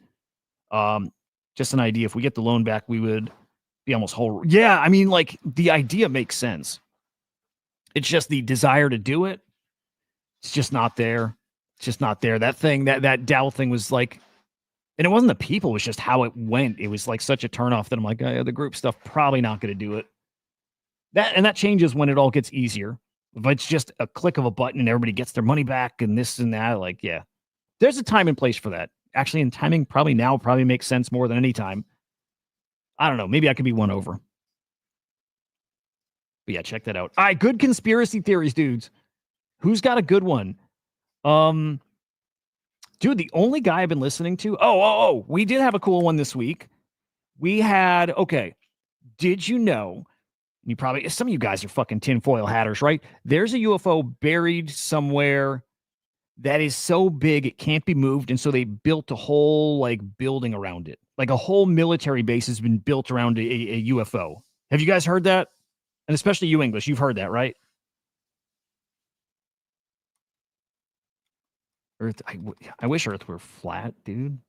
Just an idea. If we get the loan back, we would be almost whole. Yeah, I mean, like, the idea makes sense. It's just the desire to do it. It's just not there. It's just not there. That thing, that DAO thing was like, and it wasn't the people, it was just how it went. It was like such a turnoff that I'm like, the group stuff, probably not going to do it. That changes when it all gets easier. If it's just a click of a button and everybody gets their money back and this and that, like, yeah, there's a time and place for that. Actually, and timing probably makes sense more than any time. I don't know. Maybe I could be won over. But yeah, check that out. All right, good conspiracy theories, dudes. Who's got a good one? Dude, the only guy I've been listening to. Oh, we did have a cool one this week. We had, okay. Did you know? You probably, some of you guys are fucking tinfoil hatters, right? There's a UFO buried somewhere that is so big it can't be moved. And so they built a whole like building around it. Like a whole military base has been built around a UFO. Have you guys heard that? And especially you English, you've heard that, right? Earth, I wish Earth were flat, dude.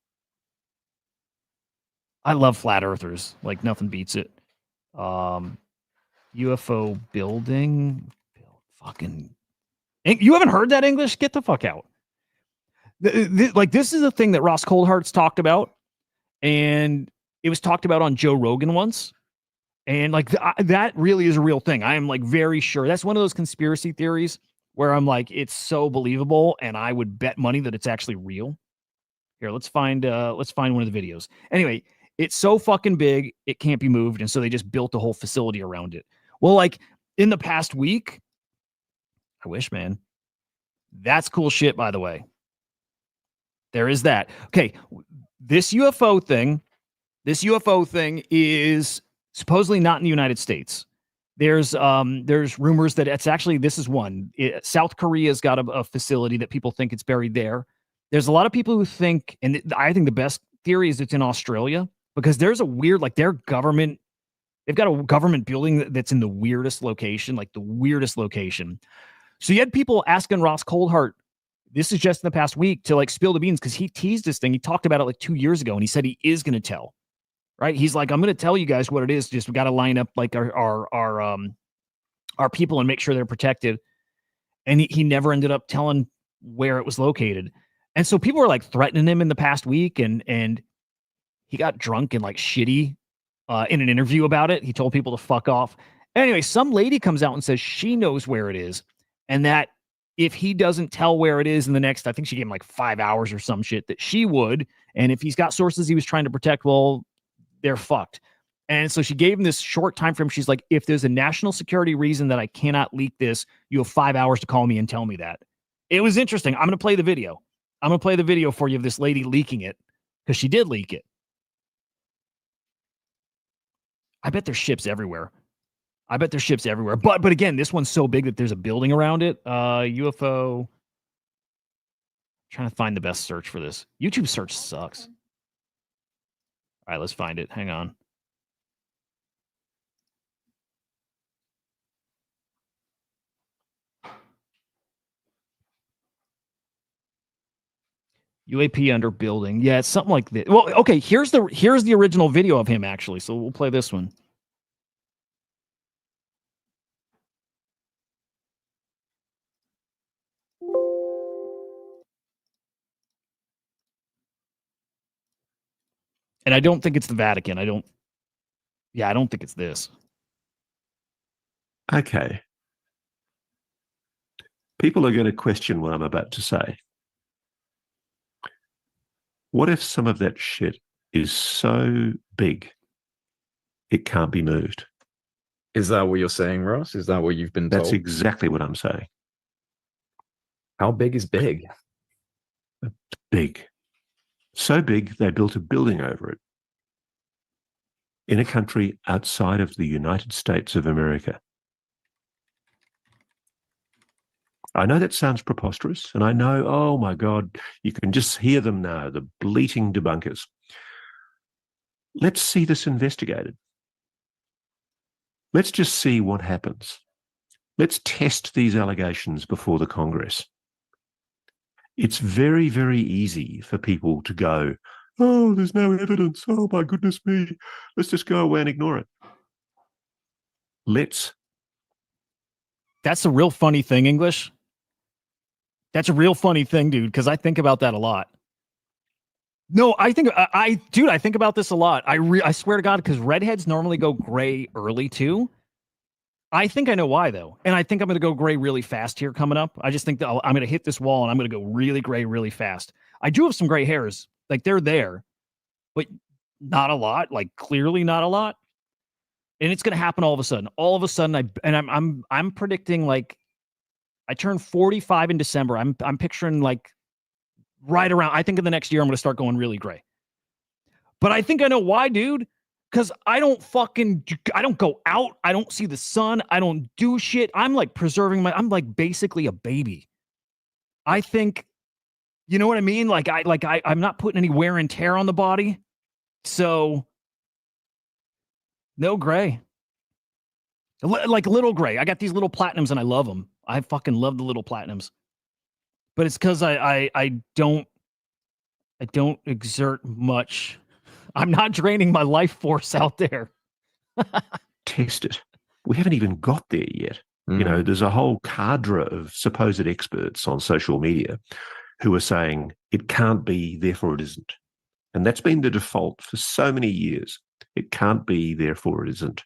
I love flat earthers. Like nothing beats it. UFO building. Fucking. You haven't heard that English? Get the fuck out. Like this is a thing that Ross Coldhart's talked about, and it was talked about on Joe Rogan once. And like that really is a real thing. I am like very sure that's one of those conspiracy theories where I'm like, it's so believable, and I would bet money that it's actually real. Here, let's find one of the videos. Anyway, it's so fucking big, it can't be moved, and so they just built a whole facility around it. Well, like in the past week, I wish, man. That's cool shit, by the way. There is that. Okay, this UFO thing is supposedly not in the United States. There's rumors that it's actually, this is one. South Korea's got a facility that people think it's buried there. There's a lot of people who think, and I think the best theory is it's in Australia, because there's a weird, like their government, they've got a government building that's in the weirdest location, like the weirdest location. So you had people asking Ross Coldhart, this is just in the past week, to like spill the beans, because he teased this thing. He talked about it like 2 years ago, and he said he is going to tell. Right? He's like, I'm going to tell you guys what it is. Just we got to line up like our people and make sure they're protected. And he never ended up telling where it was located. And so people were like threatening him in the past week, and he got drunk and like shitty in an interview about it. He told people to fuck off. Anyway, some lady comes out and says she knows where it is, and that if he doesn't tell where it is in the next, I think she gave him like 5 hours or some shit, that she would. And if he's got sources he was trying to protect, well, they're fucked. And so she gave him this short time frame. She's like, if there's a national security reason that I cannot leak this, you have 5 hours to call me and tell me that. It was interesting. I'm going to play the video. I'm going to play the video for you of this lady leaking it, because she did leak it. I bet there's ships everywhere. But again, this one's so big that there's a building around it. UFO. Trying to find the best search for this. YouTube search sucks. All right, let's find it. Hang on. UAP under building. Yeah, it's something like this. Well, okay, here's the original video of him, actually. So we'll play this one. And I don't think it's the Vatican. I don't think it's this. Okay. People are going to question what I'm about to say. What if some of that shit is so big it can't be moved? Is that what you're saying, Ross? Is that what you've been told? That's exactly what I'm saying. How big is big? Big. So big, they built a building over it in a country outside of the United States of America. I know that sounds preposterous, and I know, oh my God, you can just hear them now, the bleating debunkers. Let's see this investigated. Let's just see what happens. Let's test these allegations before the Congress. It's very, very easy for people to go, oh, there's no evidence. Oh, my goodness me. Let's just go away and ignore it. That's a real funny thing, English. That's a real funny thing, dude, because I think about that a lot. No, I think about this a lot. I swear to God, because redheads normally go gray early too. I think I know why, though. And I think I'm going to go gray really fast here coming up. I just think that I'm going to hit this wall and I'm going to go really gray really fast. I do have some gray hairs. Like, they're there, but not a lot. Like, clearly not a lot. And it's going to happen all of a sudden. All of a sudden, I'm predicting, like, I turn 45 in December. I'm picturing, like, right around, I think in the next year, I'm going to start going really gray. But I think I know why, dude. Because I don't go out. I don't see the sun. I don't do shit. I'm like I'm like basically a baby. I think, you know what I mean? I'm not putting any wear and tear on the body. So no gray. Like little gray. I got these little platinums and I love them. I fucking love the little platinums. But it's because I don't exert much. I'm not draining my life force out there. Test it. We haven't even got there yet. You know, there's a whole cadre of supposed experts on social media who are saying it can't be, therefore it isn't. And that's been the default for so many years. It can't be, therefore it isn't.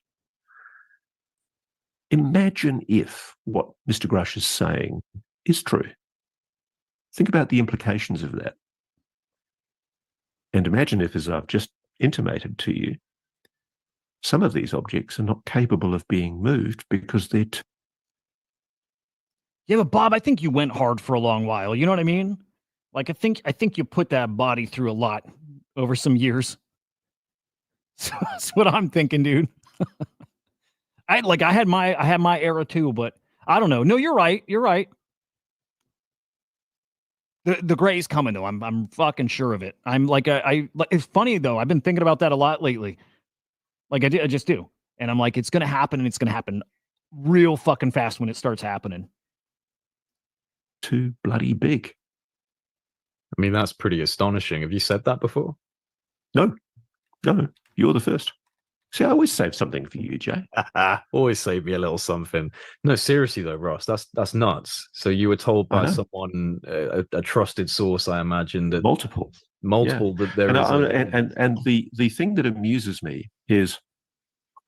Imagine if what Mr. Grush is saying is true. Think about the implications of that. And imagine if, as I've just intimated to you, some of these objects are not capable of being moved because they're Yeah, but Bob, I think you went hard for a long while. You know what I mean? Like, I think you put that body through a lot over some years. So that's what I'm thinking, dude. I had my era too, but I don't know. No, you're right. You're right. The gray's coming though. I'm fucking sure of it. I'm like it's funny though. I've been thinking about that a lot lately. Like I just do. And I'm like, it's gonna happen, and it's gonna happen real fucking fast when it starts happening. too bloody big. I mean, that's pretty astonishing. Have you said that before? No, you're the first. See, I always save something for you, Jay. Always save me a little something. No, seriously though, Ross, that's nuts. So you were told by someone, a trusted source, I imagine, that multiple yeah. That there is. And the thing that amuses me is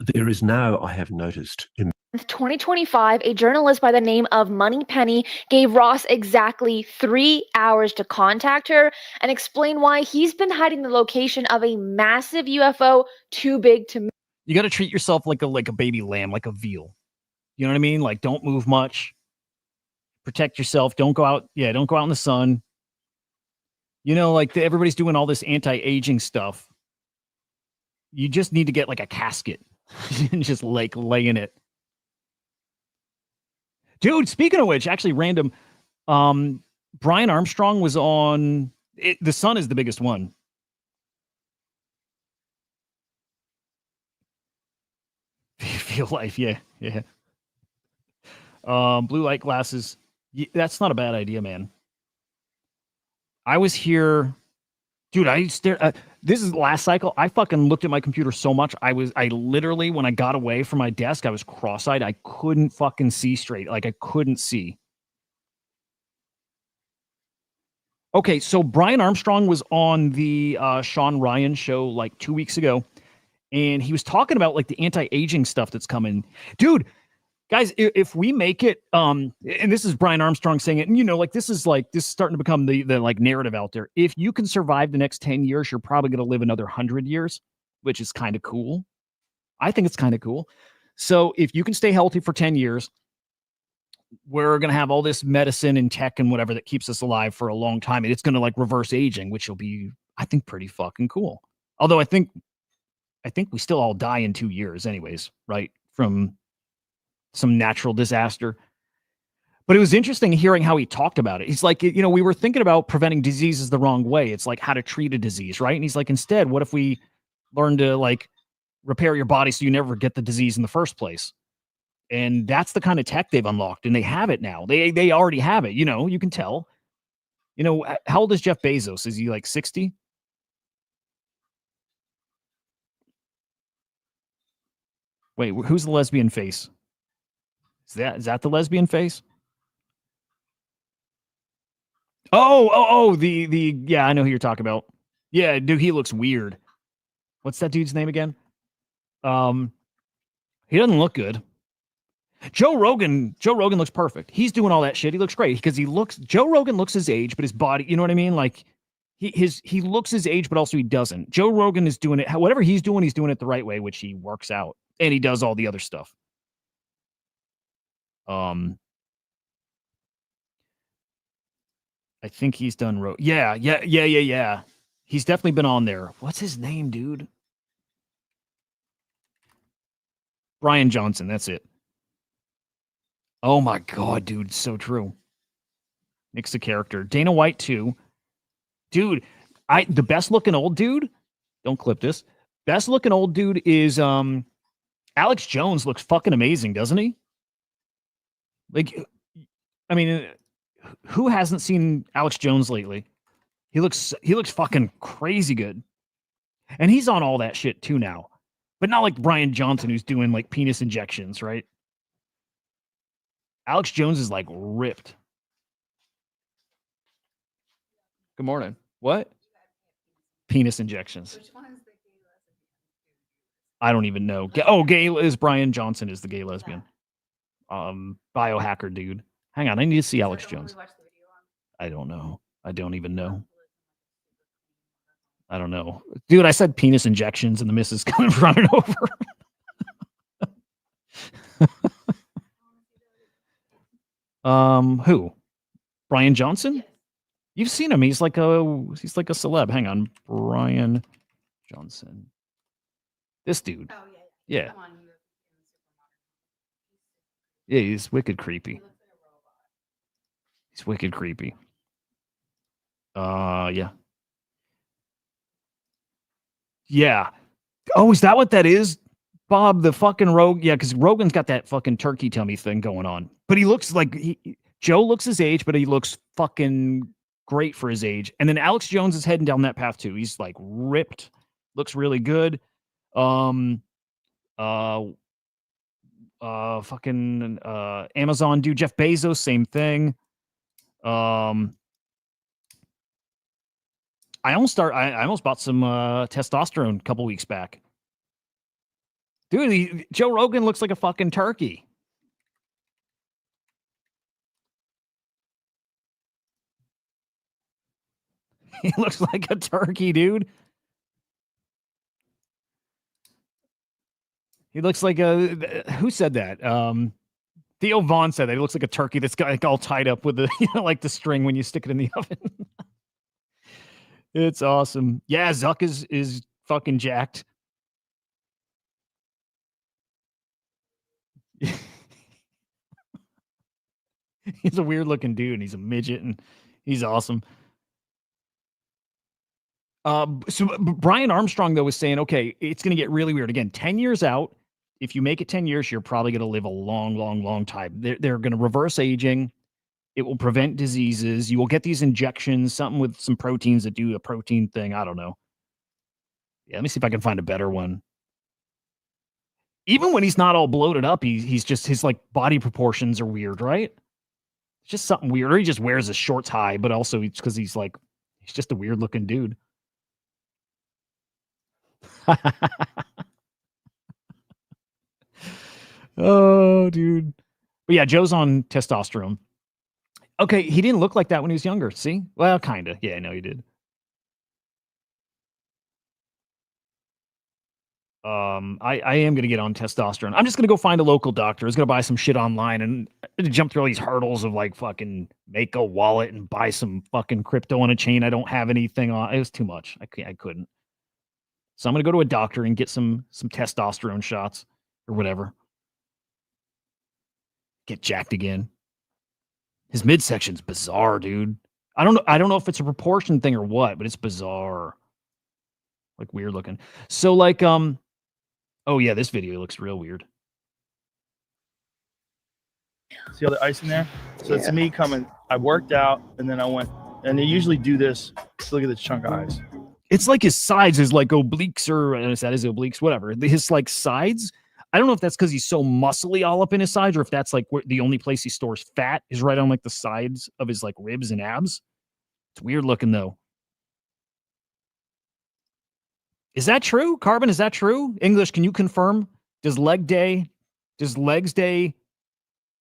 there is now, I have noticed, in 2025, a journalist by the name of Money Penny gave Ross exactly 3 hours to contact her and explain why he's been hiding the location of a massive UFO too big to move. You got to treat yourself like a baby lamb, like a veal. You know what I mean? Like, don't move much. Protect yourself. Don't go out. Yeah, don't go out in the sun. You know, like everybody's doing all this anti-aging stuff. You just need to get like a casket and just like lay in it. Dude, speaking of which, actually random, Brian Armstrong was on it. The sun is the biggest one. Feel life, yeah. Blue light glasses. That's not a bad idea, man. I was here, dude. I stared. This is the last cycle. I fucking looked at my computer so much. I literally, when I got away from my desk, I was cross-eyed. I couldn't fucking see straight. Like, I couldn't see. Okay, so Brian Armstrong was on the Sean Ryan show like 2 weeks ago, and he was talking about like the anti-aging stuff that's coming. Dude, guys, if we make it, and this is Brian Armstrong saying it, and you know, like this is starting to become the like narrative out there. If you can survive the next 10 years, you're probably going to live another 100 years, which is kind of cool. I think it's kind of cool. So if you can stay healthy for 10 years, we're going to have all this medicine and tech and whatever that keeps us alive for a long time. And it's going to like reverse aging, which will be, I think, pretty fucking cool. Although I think we still all die in 2 years anyways, right? From some natural disaster. But it was interesting hearing how he talked about it. He's like, you know, we were thinking about preventing diseases the wrong way. It's like how to treat a disease, right? And he's like, instead, what if we learn to like repair your body so you never get the disease in the first place? And that's the kind of tech they've unlocked, and they have it now. They already have it. You know, you can tell. You know, how old is Jeff Bezos? Is he like 60? Wait, who's the lesbian face? Is that the lesbian face? Oh, the yeah, I know who you're talking about. Yeah, dude, he looks weird. What's that dude's name again? He doesn't look good. Joe Rogan looks perfect. He's doing all that shit. He looks great because Joe Rogan looks his age, but his body, you know what I mean? Like he looks his age, but also he doesn't. Joe Rogan is doing it, whatever he's doing it the right way, which he works out and he does all the other stuff. I think he's done. Yeah. He's definitely been on there. What's his name, dude? Brian Johnson. That's it. Oh my God, dude. So true. Nick's a character. Dana White too. Dude, the best looking old dude, don't clip this. Best looking old dude is Alex Jones. Looks fucking amazing, doesn't he? Like, I mean, who hasn't seen Alex Jones lately? He looks fucking crazy good. And he's on all that shit too now. But not like Brian Johnson, who's doing like penis injections, right? Alex Jones is like ripped. Good morning. What? Penis injections. Which one is the gay lesbian? I don't even know. Gay is Brian Johnson is the gay lesbian. Biohacker dude. Hang on, I need to see Alex Jones. I don't know. I don't even know. I don't know. Dude, I said penis injections and the missus coming running over. Who? Brian Johnson? You've seen him. He's like a celeb. Hang on. Brian Johnson. This dude. Oh, yeah. Yeah, he's wicked creepy. He's wicked creepy. Yeah. Yeah. Oh, is that what that is? Bob, the fucking Rogue. Yeah, because Rogan's got that fucking turkey tummy thing going on. But he looks like Joe looks his age, but he looks fucking great for his age. And then Alex Jones is heading down that path too. He's like ripped, looks really good. Fucking Amazon dude, Jeff Bezos, same thing. I almost bought some testosterone a couple weeks back. Dude, Joe Rogan looks like a fucking turkey. He looks like a turkey, dude. He looks like who said that? Theo Vaughn said that he looks like a turkey that's got like all tied up with the like the string when you stick it in the oven. It's awesome. Yeah, Zuck is fucking jacked. He's a weird looking dude and he's a midget and he's awesome. So Brian Armstrong though was saying, okay, it's going to get really weird again. 10 years out, if you make it 10 years, you're probably going to live a long, long, long time. They're going to reverse aging. It will prevent diseases. You will get these injections, something with some proteins that do a protein thing. I don't know. Yeah, let me see if I can find a better one. Even when he's not all bloated up, he's just his like body proportions are weird, right? It's just something weird. Or he just wears his shorts high, but also it's because he's just a weird looking dude. Oh, dude. But yeah, Joe's on testosterone. Okay, he didn't look like that when he was younger. See? Well, kind of. Yeah, I know he did. I am going to get on testosterone. I'm just going to go find a local doctor. I was going to buy some shit online and jump through all these hurdles of like fucking make a wallet and buy some fucking crypto on a chain I don't have anything on. It was too much. I couldn't. So I'm going to go to a doctor and get some testosterone shots or whatever. Get jacked again. His midsection's bizarre, dude. I don't know if it's a proportion thing or what, but it's bizarre. Like weird looking. So like oh yeah, this video looks real weird. See all the ice in there? So it's me coming. I worked out and then I went, and they usually do this. Look at this chunk of ice. It's like his sides is like obliques or that is obliques, whatever. His like sides. I don't know if that's because he's so muscly all up in his sides, or if that's like where the only place he stores fat is right on like the sides of his like ribs and abs. It's weird looking though. Is that true? Carbon, is that true? English, can you confirm? Does legs day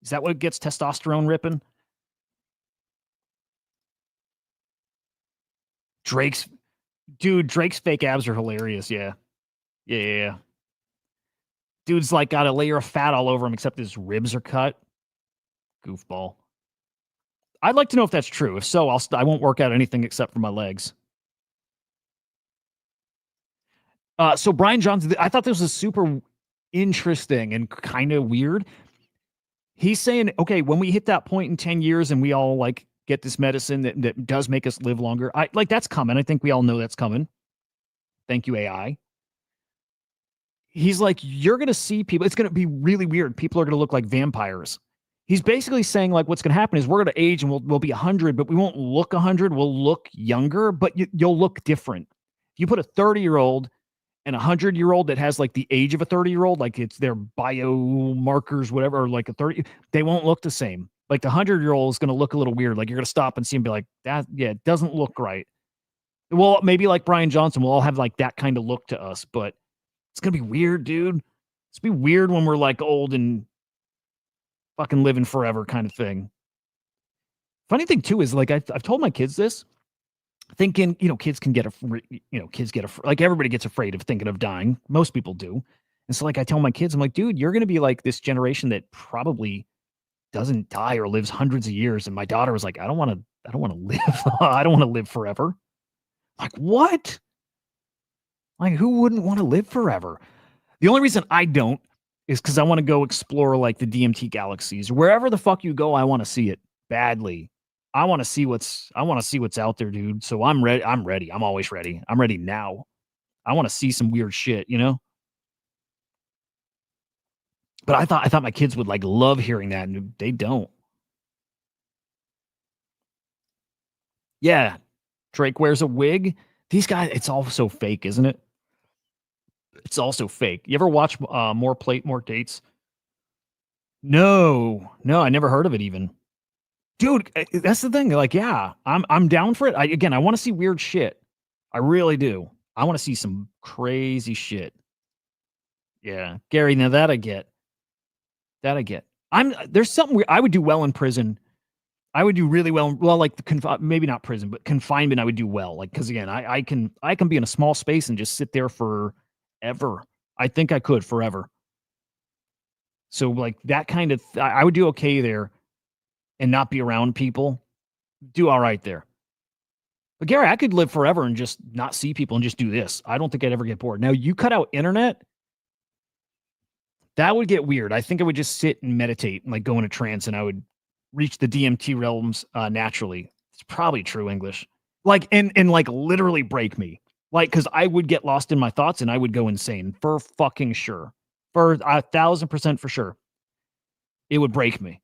Is that what gets testosterone ripping? Drake's fake abs are hilarious. Yeah. Yeah. Dude's like got a layer of fat all over him, except his ribs are cut. Goofball. I'd like to know if that's true. If so, I won't work out anything except for my legs. So Brian Johnson, I thought this was super interesting and kind of weird. He's saying, okay, when we hit that point in 10 years and we all like get this medicine that does make us live longer, that's coming. I think we all know that's coming. Thank you, AI. He's like, you're going to see people. It's going to be really weird. People are going to look like vampires. He's basically saying like what's going to happen is we're going to age and we'll be 100, but we won't look 100. We'll look younger, but you'll look different. If you put a 30-year-old and a 100-year-old that has like the age of a 30-year-old, like it's their biomarkers, whatever, like a 30, they won't look the same. Like the 100-year-old is going to look a little weird. Like you're going to stop and see and be like, that, yeah, it doesn't look right. Well, maybe like Brian Johnson, we'll all have like that kind of look to us, but it's going to be weird, dude. It's going to be weird when we're like old and fucking living forever kind of thing. Funny thing too is like I've told my kids this, thinking kids can get like everybody gets afraid of thinking of dying. Most people do, and so like I tell my kids, I'm like, dude, you're gonna be like this generation that probably doesn't die or lives hundreds of years. And my daughter was like, I don't want to live. I don't want to live forever. I'm like, what? Like, who wouldn't want to live forever? The only reason I don't is because I want to go explore like the DMT galaxies. Wherever the fuck you go, I want to see it badly. I want to see what's out there, dude. So I'm ready. I'm always ready. I'm ready now. I want to see some weird shit, But I thought my kids would like love hearing that, and they don't. Yeah. Drake wears a wig. These guys, it's all so fake, isn't it? It's also fake. You ever watch More Plate, More Dates? No, I never heard of it even. Dude, that's the thing. Like, yeah, I'm down for it. I want to see weird shit. I really do. I want to see some crazy shit. Yeah, Gary. Now that I get. There's something weird. I would do well in prison. I would do really well. Well, like maybe not prison, but confinement. I would do well. Like, because again, I can be in a small space and just sit there forever. I think I could forever. So like that kind of, I would do okay there, and not be around people. Do all right there. But Gary, I could live forever and just not see people and just do this. I don't think I'd ever get bored. Now you cut out internet. That would get weird. I think I would just sit and meditate and like go into trance, and I would reach the DMT realms naturally. It's probably true English. Like, and like literally break me. Like, because I would get lost in my thoughts and I would go insane for fucking sure. For 1,000% for sure. It would break me.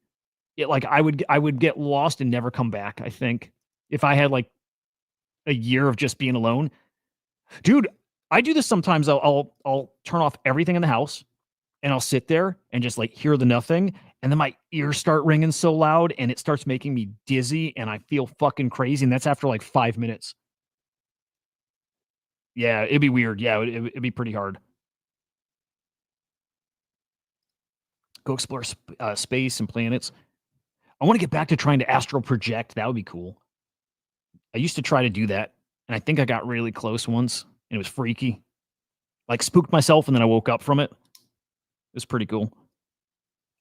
Like I would get lost and never come back, I think. If I had like a year of just being alone. Dude, I do this sometimes. I'll turn off everything in the house. And I'll sit there and just like hear the nothing. And then my ears start ringing so loud and it starts making me dizzy and I feel fucking crazy. And that's after like 5 minutes. Yeah, it'd be weird. Yeah, it'd be pretty hard. Go explore space and planets. I want to get back to trying to astral project. That would be cool. I used to try to do that. And I think I got really close once. And it was freaky. Like spooked myself and then I woke up from it. It was pretty cool.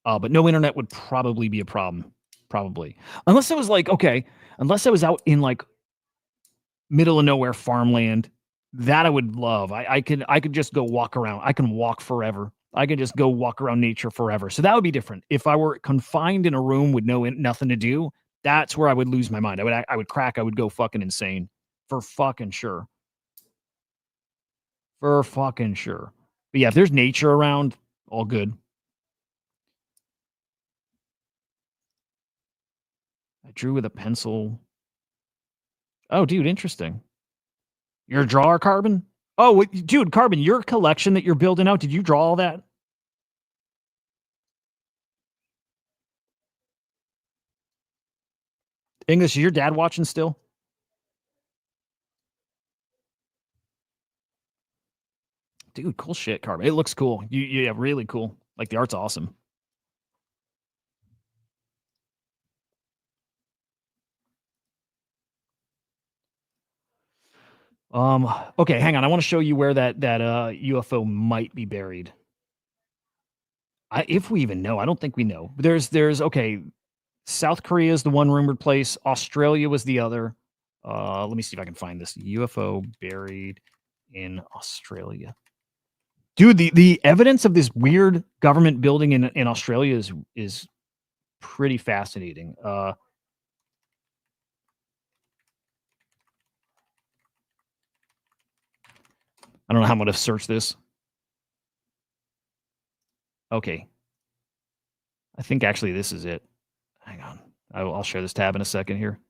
But no internet would probably be a problem. Probably. Unless I was like, okay, unless I was out in like middle of nowhere farmland, that I would love. I could just go walk around. I can walk forever. I could just go walk around nature forever. So that would be different. If I were confined in a room with nothing to do, that's where I would lose my mind. I would crack. I would go fucking insane. For fucking sure. For fucking sure. But yeah, if there's nature around, all good. I drew with a pencil. Oh, dude, interesting. You're a drawer, Carbon? Oh, wait, dude, Carbon, your collection that you're building out, did you draw all that? English, is your dad watching still? Dude, cool shit, Carbon. It looks cool. Yeah, really cool. Like the art's awesome. Okay, hang on. I want to show you where that UFO might be buried. If we even know, I don't think we know. There's okay. South Korea is the one rumored place. Australia was the other. Let me see if I can find this UFO buried in Australia. Dude, the evidence of this weird government building in Australia is pretty fascinating. I don't know how I'm going to search this. Okay. I think actually this is it. Hang on. I'll share this tab in a second here.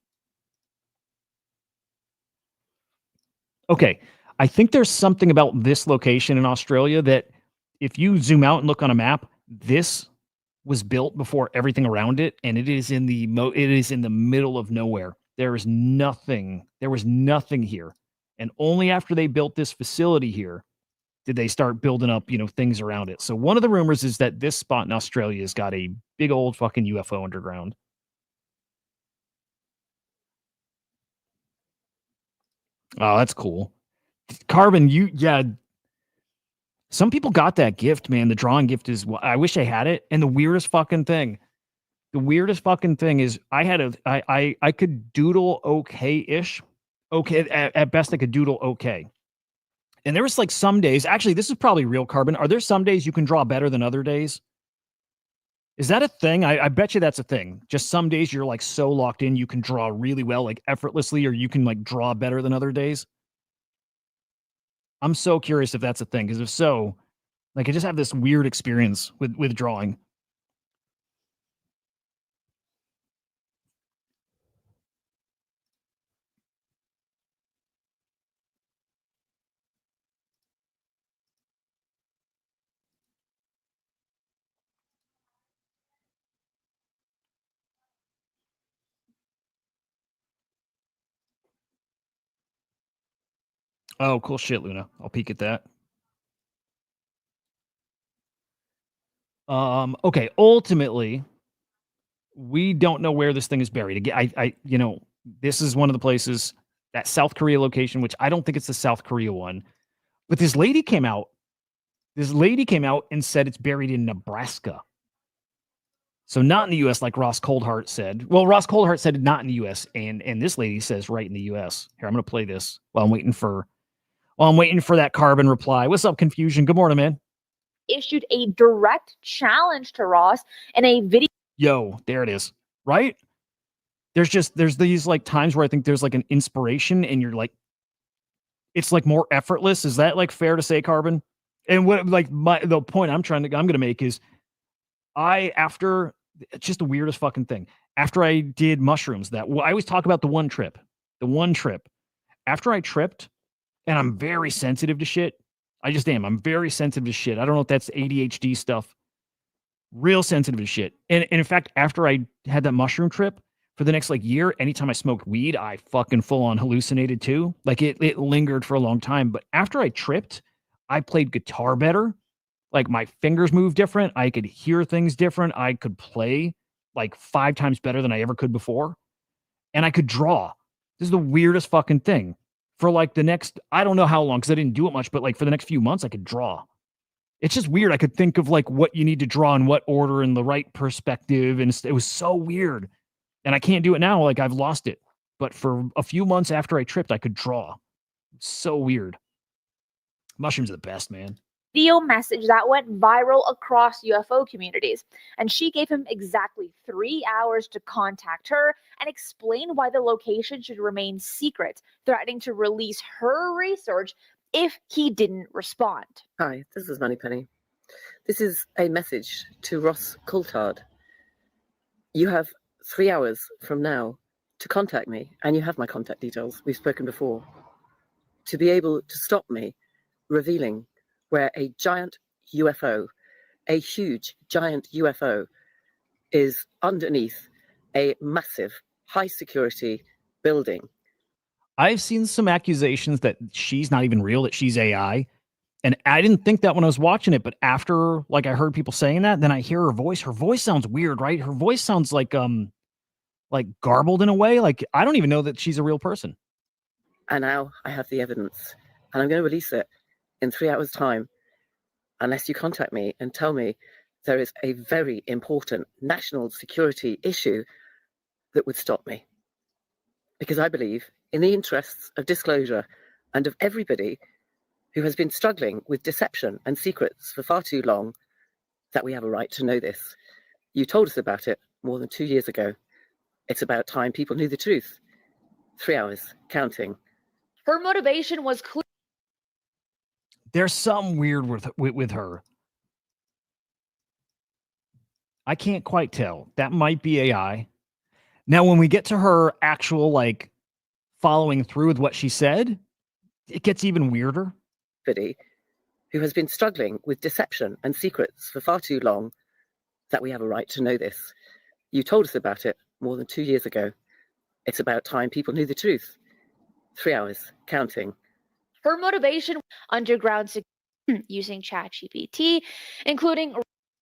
Okay. I think there's something about this location in Australia that if you zoom out and look on a map, this was built before everything around it, and it is in the middle of nowhere. There was nothing here. And only after they built this facility here did they start building up, things around it. So one of the rumors is that this spot in Australia has got a big old fucking UFO underground. Oh, that's cool. Carbon, some people got that gift, man. The drawing gift is, I wish I had it. And the weirdest fucking thing is I could doodle okay-ish. Okay, at best I could doodle okay. And there was like some days, actually, this is probably real, Carbon. Are there some days you can draw better than other days? Is that a thing? I bet you that's a thing. Just some days you're like so locked in, you can draw really well, like effortlessly, or you can like draw better than other days. I'm so curious if that's a thing, because if so, like I just have this weird experience with drawing. Oh, cool shit, Luna. I'll peek at that. Okay, ultimately, we don't know where this thing is buried. Again, this is one of the places, that South Korea location, which I don't think it's the South Korea one. But this lady came out and said it's buried in Nebraska. So not in the US, like Ross Coldheart said. Well, Ross Coldheart said not in the US, and this lady says right in the US. Here, I'm gonna play this while I'm waiting for that Carbon reply. What's up, Confusion? Good morning, man. Issued a direct challenge to Ross in a video. Yo, there it is. Right? There's these like times where I think there's like an inspiration and you're like, it's like more effortless. Is that like fair to say, Carbon? And what like the point I'm gonna make is after it's just the weirdest fucking thing. After I did mushrooms, I always talk about the one trip. After I tripped, and I'm very sensitive to shit. I just am. I'm very sensitive to shit. I don't know if that's ADHD stuff. Real sensitive to shit. And in fact, after I had that mushroom trip, for the next like year, anytime I smoked weed, I fucking full on hallucinated too. Like it lingered for a long time. But after I tripped, I played guitar better. Like my fingers moved different. I could hear things different. I could play like 5 times better than I ever could before. And I could draw. This is the weirdest fucking thing. For like the next, I don't know how long, because I didn't do it much, but like for the next few months, I could draw. It's just weird. I could think of like what you need to draw in what order and the right perspective. And it was so weird. And I can't do it now. Like I've lost it. But for a few months after I tripped, I could draw. So weird. Mushrooms are the best, man. Video message that went viral across UFO communities. And she gave him exactly 3 hours to contact her and explain why the location should remain secret, threatening to release her research if he didn't respond. Hi, this is Moneypenny. This is a message to Ross Coulthard. You have 3 hours from now to contact me, and you have my contact details. We've spoken before. To be able to stop me revealing where a giant UFO, a huge giant UFO, is underneath a massive high security building. I've seen some accusations that she's not even real, that she's AI. And I didn't think that when I was watching it, but after like I heard people saying that, then I hear her voice. Her voice sounds weird, right? Her voice sounds like garbled in a way. Like I don't even know that she's a real person. And now I have the evidence. And I'm going to release it in 3 hours' time, unless you contact me and tell me there is a very important national security issue that would stop me. Because I believe, in the interests of disclosure and of everybody who has been struggling with deception and secrets for far too long, that we have a right to know this. You told us about it more than 2 years ago. It's about time people knew the truth. 3 hours, counting. Her motivation was clear. There's something weird with her. I can't quite tell. That might be AI. Now, when we get to her actual, like, following through with what she said, it gets even weirder. Who has been struggling with deception and secrets for far too long, that we have a right to know this. You told us about it more than 2 years ago. It's about time people knew the truth. 3 hours, counting. Her motivation, underground using ChatGPT, including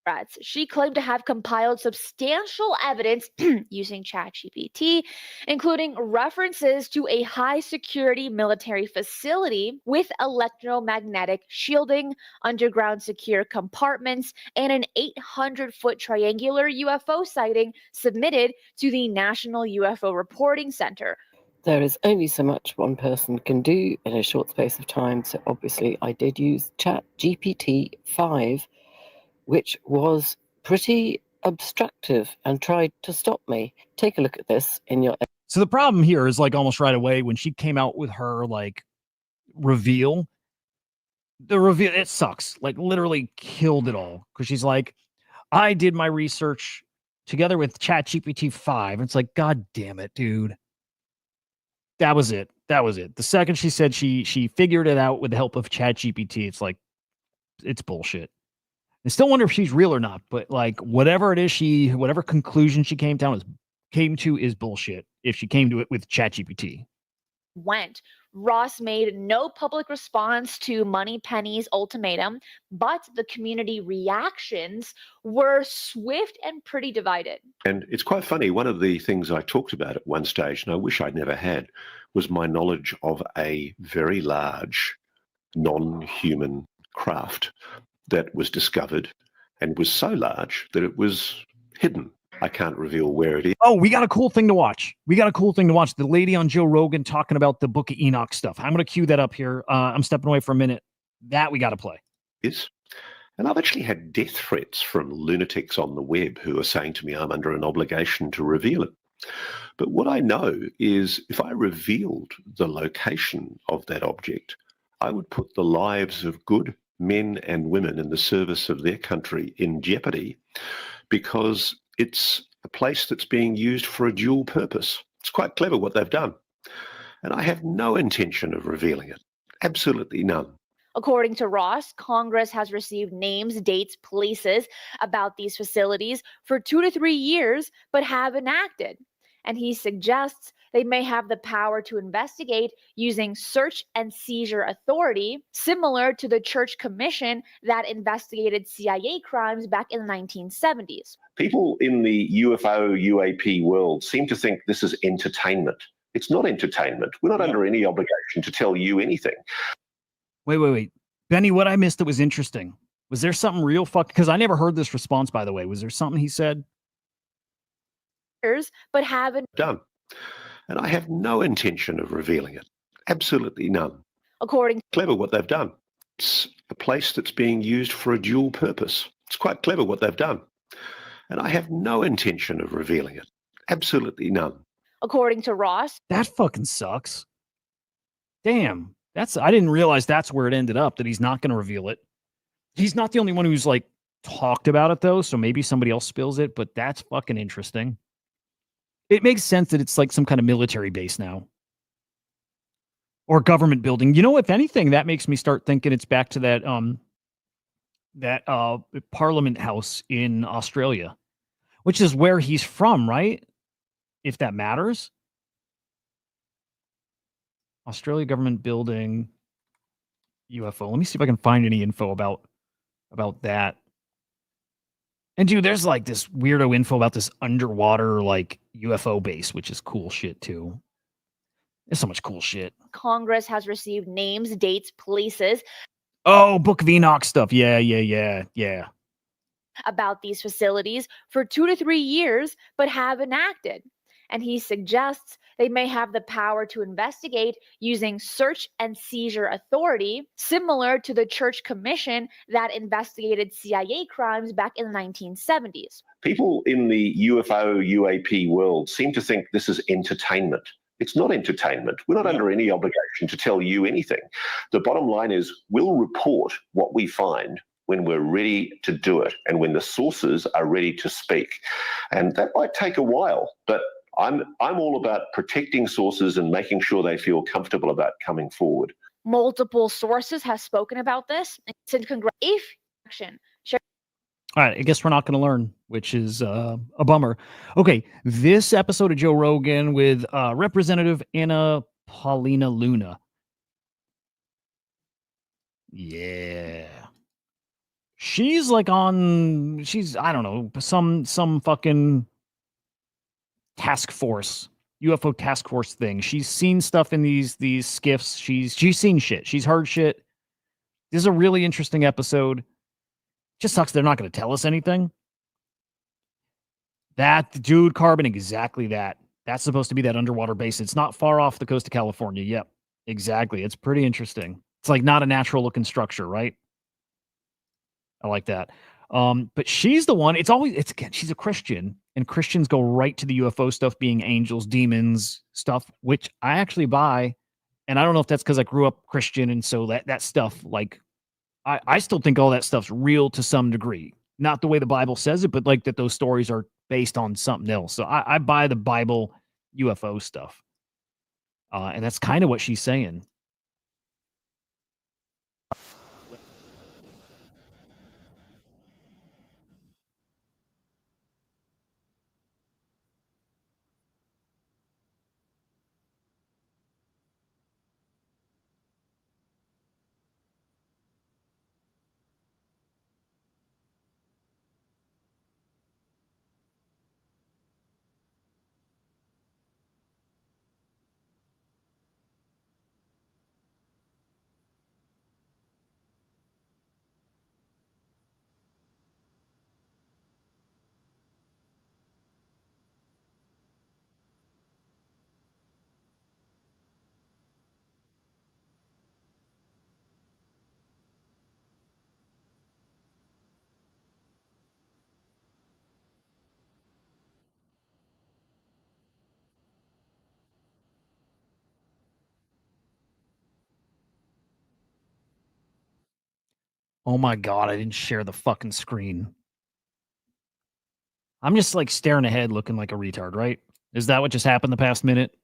threats. She claimed to have compiled substantial evidence using ChatGPT, including references to a high security military facility with electromagnetic shielding, underground secure compartments, and an 800-foot triangular UFO sighting submitted to the National UFO Reporting Center. There is only so much one person can do in a short space of time, so obviously I did use ChatGPT 5, which was pretty obstructive and tried to stop me. Take a look at this in your... So the problem here is, like, almost right away when she came out with her, like, reveal, it sucks. Like, literally killed it all. Because she's like, I did my research together with ChatGPT 5. It's like, God damn it, dude. That was it. The second she said she figured it out with the help of ChatGPT, it's like, it's bullshit. I still wonder if she's real or not, but, like, whatever it is, whatever conclusion she came to is bullshit if she came to it with ChatGPT. Ross made no public response to Moneypenny's ultimatum, but the community reactions were swift and pretty divided. And it's quite funny. One of the things I talked about at one stage, and I wish I'd never had, was my knowledge of a very large non-human craft that was discovered and was so large that it was hidden. I can't reveal where it is. Oh, we got a cool thing to watch. The lady on Joe Rogan talking about the Book of Enoch stuff. I'm going to cue that up here. I'm stepping away for a minute. That we got to play. And I've actually had death threats from lunatics on the web who are saying to me I'm under an obligation to reveal it. But what I know is if I revealed the location of that object, I would put the lives of good men and women in the service of their country in jeopardy, because it's a place that's being used for a dual purpose. It's quite clever what they've done. And I have no intention of revealing it. Absolutely none. According to Ross, Congress has received names, dates, places about these facilities for 2 to 3 years, but haven't acted. And he suggests they may have the power to investigate using search and seizure authority, similar to the Church Commission that investigated CIA crimes back in the 1970s. People in the UFO, UAP world seem to think this is entertainment. It's not entertainment. We're not under any obligation to tell you anything. Wait. Benny, what I missed that was interesting. Was there something real because I never heard this response, by the way. Was there something he said? But haven't done. And I have no intention of revealing it. Absolutely none. Clever what they've done. It's a place that's being used for a dual purpose. It's quite clever what they've done. And I have no intention of revealing it. Absolutely none. According to Ross, that fucking sucks. Damn. I didn't realize that's where it ended up, that he's not going to reveal it. He's not the only one who's, like, talked about it, though, so maybe somebody else spills it, but that's fucking interesting. It makes sense that it's like some kind of military base now. Or government building. You know, if anything, that makes me start thinking it's back to that Parliament House in Australia, which is where he's from, right? If that matters. Australia government building, UFO. Let me see if I can find any info about that. And dude, there's like this weirdo info about this underwater like UFO base, which is cool shit too. There's so much cool shit. Congress has received names, dates, places Oh, Book of Enoch stuff. Yeah. about these facilities for 2 to 3 years, but haven't acted. And he suggests they may have the power to investigate using search and seizure authority, similar to the Church Commission that investigated CIA crimes back in the 1970s. People in the UFO, UAP world seem to think this is entertainment. It's not entertainment. We're not under any obligation to tell you anything. The bottom line is we'll report what we find when we're ready to do it and when the sources are ready to speak. And that might take a while, but I'm all about protecting sources and making sure they feel comfortable about coming forward. Multiple sources have spoken about this. Since action. All right, I guess we're not going to learn, which is a bummer. Okay, this episode of Joe Rogan with Representative Anna Paulina Luna. Yeah. She's like I don't know, some fucking task force, UFO task force thing. She's seen stuff in these skiffs. She's seen shit. She's heard shit. This is a really interesting episode. Just sucks they're not going to tell us anything. That dude, Carbon, exactly that. That's supposed to be that underwater base. It's not far off the coast of California. Yep, exactly. It's pretty interesting. It's like not a natural looking structure, right? I like that. But she's the one. She's a Christian, and Christians go right to the UFO stuff being angels, demons stuff, which I actually buy. And I don't know if that's because I grew up Christian, and so that stuff, like, I still think all that stuff's real to some degree. Not the way the Bible says it, but like that those stories are based on something else. So I buy the Bible UFO stuff. And that's kind of what she's saying. Oh my God, I didn't share the fucking screen. I'm just like staring ahead looking like a retard, right? Is that what just happened the past minute?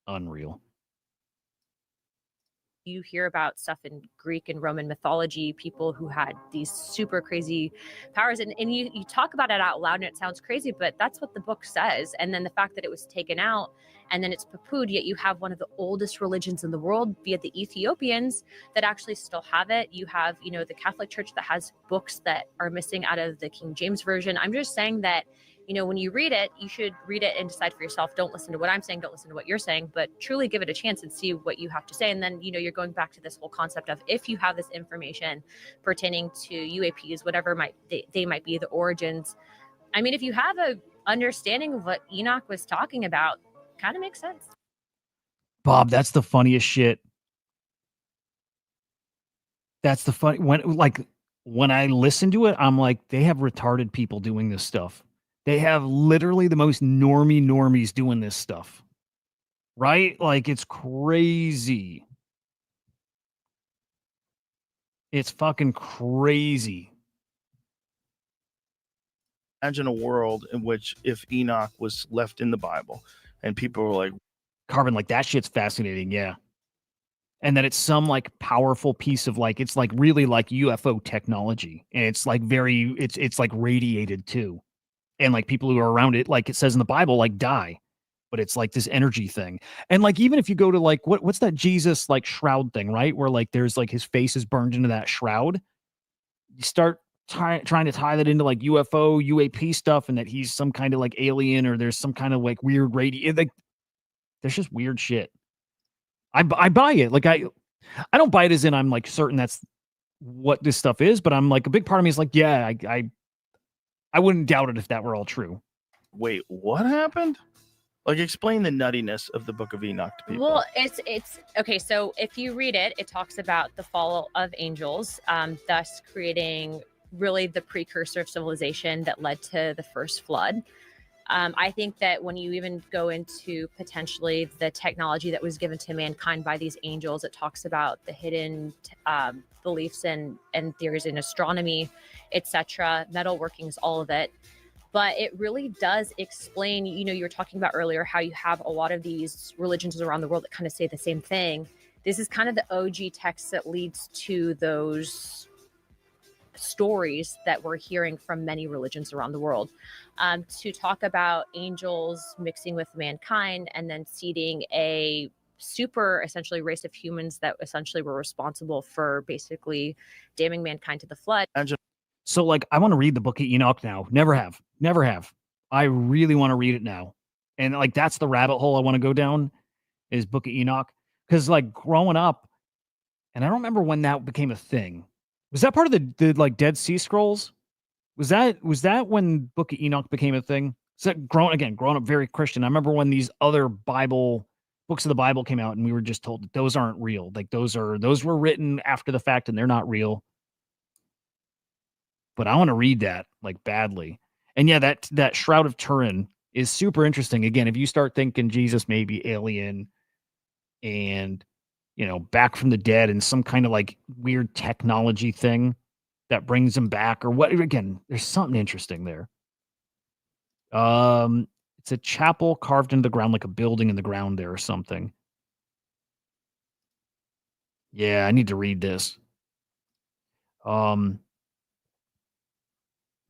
Unreal. You hear about stuff in Greek and Roman mythology, people who had these super crazy powers. And you talk about it out loud and it sounds crazy, but that's what the book says. And then the fact that it was taken out and then it's poo-pooed, yet you have one of the oldest religions in the world, via the Ethiopians, that actually still have it. You have, the Catholic Church that has books that are missing out of the King James Version. I'm just saying that, when you read it, you should read it and decide for yourself. Don't listen to what I'm saying. Don't listen to what you're saying, but truly give it a chance and see what you have to say. And then, you're going back to this whole concept of if you have this information pertaining to UAPs, whatever they might be, the origins. I mean, if you have a understanding of what Enoch was talking about, kind of makes sense. Bob, that's the funniest shit. That's the fun when I listen to it, I'm like, they have retarded people doing this stuff. They have literally the most normies doing this stuff, right? Like, it's crazy. It's fucking crazy. Imagine a world in which if Enoch was left in the Bible and people were like, Carbon, like, that shit's fascinating. Yeah. And that it's some like powerful piece of like, it's like really like UFO technology. And it's like it's like radiated too. And like people who are around it, like it says in the Bible, like die, but it's like this energy thing. And like, even if you go to like, what's that Jesus like shroud thing, right? Where like, there's like his face is burned into that shroud. You start trying to tie that into like UFO, UAP stuff, and that he's some kind of like alien, or there's some kind of like weird radio. Like, there's just weird shit. I buy it. Like I don't buy it as in I'm like certain that's what this stuff is, but I'm like, a big part of me is like, yeah, I wouldn't doubt it if that were all true. Wait, what happened? Like, explain the nuttiness of the Book of Enoch to people. Well, it's okay. So if you read it, it talks about the fall of angels, thus creating really the precursor of civilization that led to the first flood. I think that when you even go into potentially the technology that was given to mankind by these angels, it talks about the hidden beliefs and theories in astronomy, etc., metalworkings, all of it. But it really does explain, you were talking about earlier how you have a lot of these religions around the world that kind of say the same thing. This is kind of the OG text that leads to those stories that we're hearing from many religions around the world, to talk about angels mixing with mankind and then seeding a super essentially race of humans that essentially were responsible for basically damning mankind to the flood. So like, I want to read the Book of Enoch now. Never have. I really want to read it now. And like, that's the rabbit hole I want to go down, is Book of Enoch. Because like growing up, and I don't remember when that became a thing. Was that part of the like Dead Sea Scrolls? Was that when Book of Enoch became a thing? Is that growing up very Christian? I remember when these other books of the Bible came out, and we were just told that those aren't real. Like those were written after the fact, and they're not real. But I want to read that like badly. And yeah, that Shroud of Turin is super interesting. Again, if you start thinking Jesus may be alien and, back from the dead and some kind of like weird technology thing that brings him back, or what, again, there's something interesting there. It's a chapel carved into the ground, like a building in the ground there or something. Yeah, I need to read this.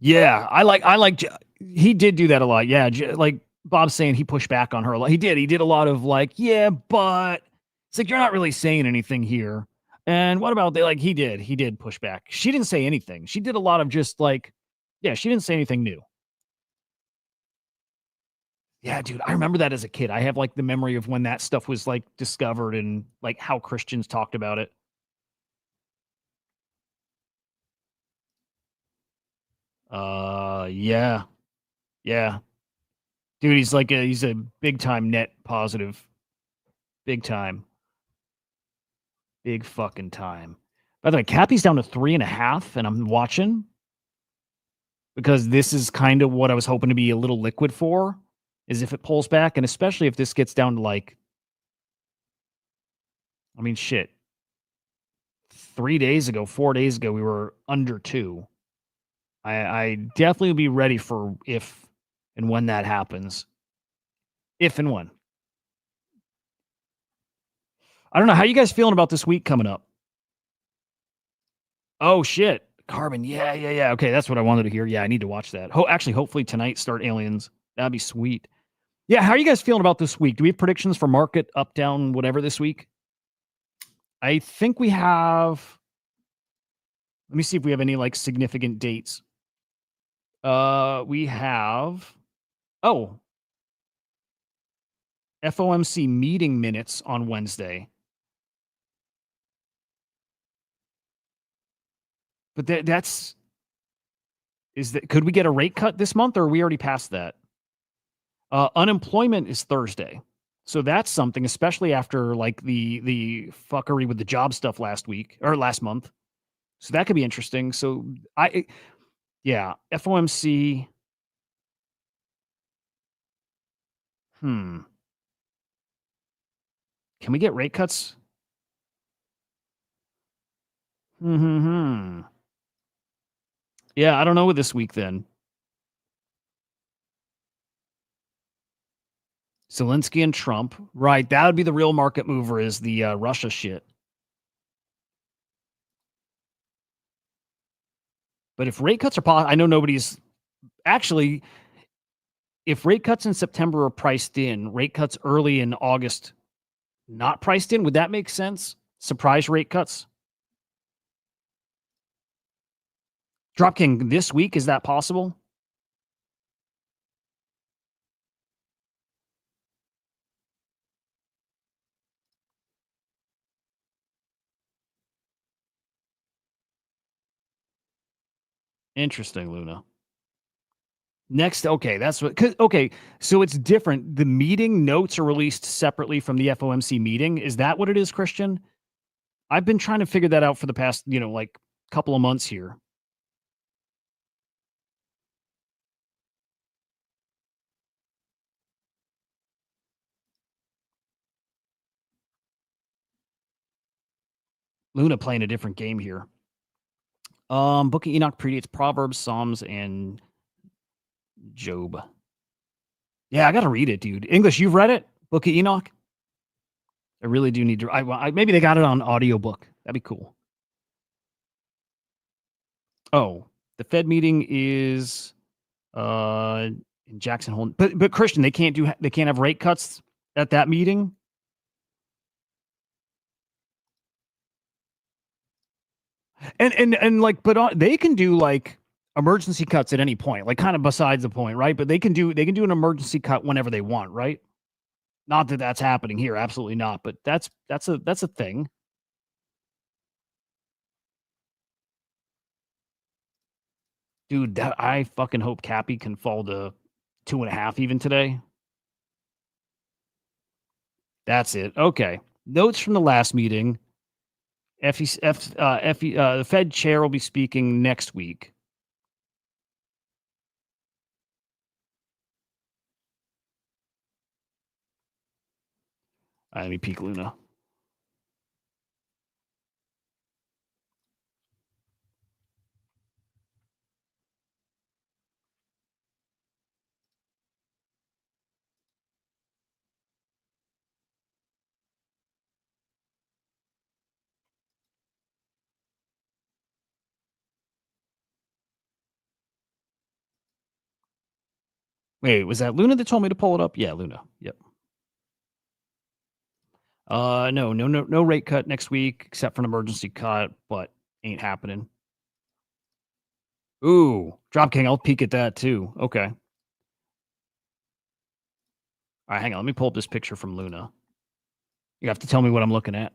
Yeah, I like he did do that a lot. Yeah, like Bob's saying, he pushed back on her a lot. He did a lot of like, yeah, but it's like, you're not really saying anything here. And what about he did push back. She didn't say anything. She did a lot of just like, yeah, she didn't say anything new. Yeah, dude, I remember that as a kid. I have like the memory of when that stuff was like discovered and like how Christians talked about it. Yeah. Yeah. Dude, he's a big time net positive. Big time. Big fucking time. By the way, Cappy's down to 3.5, and I'm watching because this is kind of what I was hoping to be a little liquid for, is if it pulls back, and especially if this gets down to like, I mean, shit. 4 days ago, we were under 2. I definitely will be ready for if and when that happens. If and when. I don't know. How you guys feeling about this week coming up? Oh, shit. Carbon. Yeah. Okay, that's what I wanted to hear. Yeah, I need to watch that. Actually, hopefully tonight start Aliens. That'd be sweet. Yeah, how are you guys feeling about this week? Do we have predictions for market, up, down, whatever this week? I think we have... Let me see if we have any, like, significant dates. We have... Oh. FOMC meeting minutes on Wednesday. But that's... Could we get a rate cut this month, or are we already past that? Unemployment is Thursday. So that's something, especially after like the fuckery with the job stuff last month. So that could be interesting. So FOMC. Can we get rate cuts? Yeah, I don't know with this week then. Zelensky and Trump. Right, that would be the real market mover, is the Russia shit. But if rate cuts are possible, I know nobody's... Actually, if rate cuts in September are priced in, rate cuts early in August not priced in, would that make sense? Surprise rate cuts? Dropking this week, is that possible? Interesting, Luna. Next, okay, that's what. Okay, so it's different. The meeting notes are released separately from the FOMC meeting. Is that what it is, Christian? I've been trying to figure that out for the past, like couple of months here. Luna playing a different game here. Book of Enoch predates Proverbs, Psalms, and Job. Yeah, I got to read it, dude. English, you've read it? Book of Enoch? I really do need to. Maybe they got it on audiobook. That'd be cool. Oh, the Fed meeting is in Jackson Hole. But Christian, they can't have rate cuts at that meeting. And like, but they can do like emergency cuts at any point, like kind of besides the point, right? But they can do an emergency cut whenever they want, right? Not that that's happening here, absolutely not. But that's a thing. Dude, I fucking hope Cappy can fall to 2.5 even today. That's it. Okay. Notes from the last meeting. The Fed chair will be speaking next week. Let me peek Luna. Wait, was that Luna that told me to pull it up? Yeah, Luna. Yep. No rate cut next week except for an emergency cut, but ain't happening. Ooh, Drop King. I'll peek at that too. Okay. All right, hang on. Let me pull up this picture from Luna. You have to tell me what I'm looking at.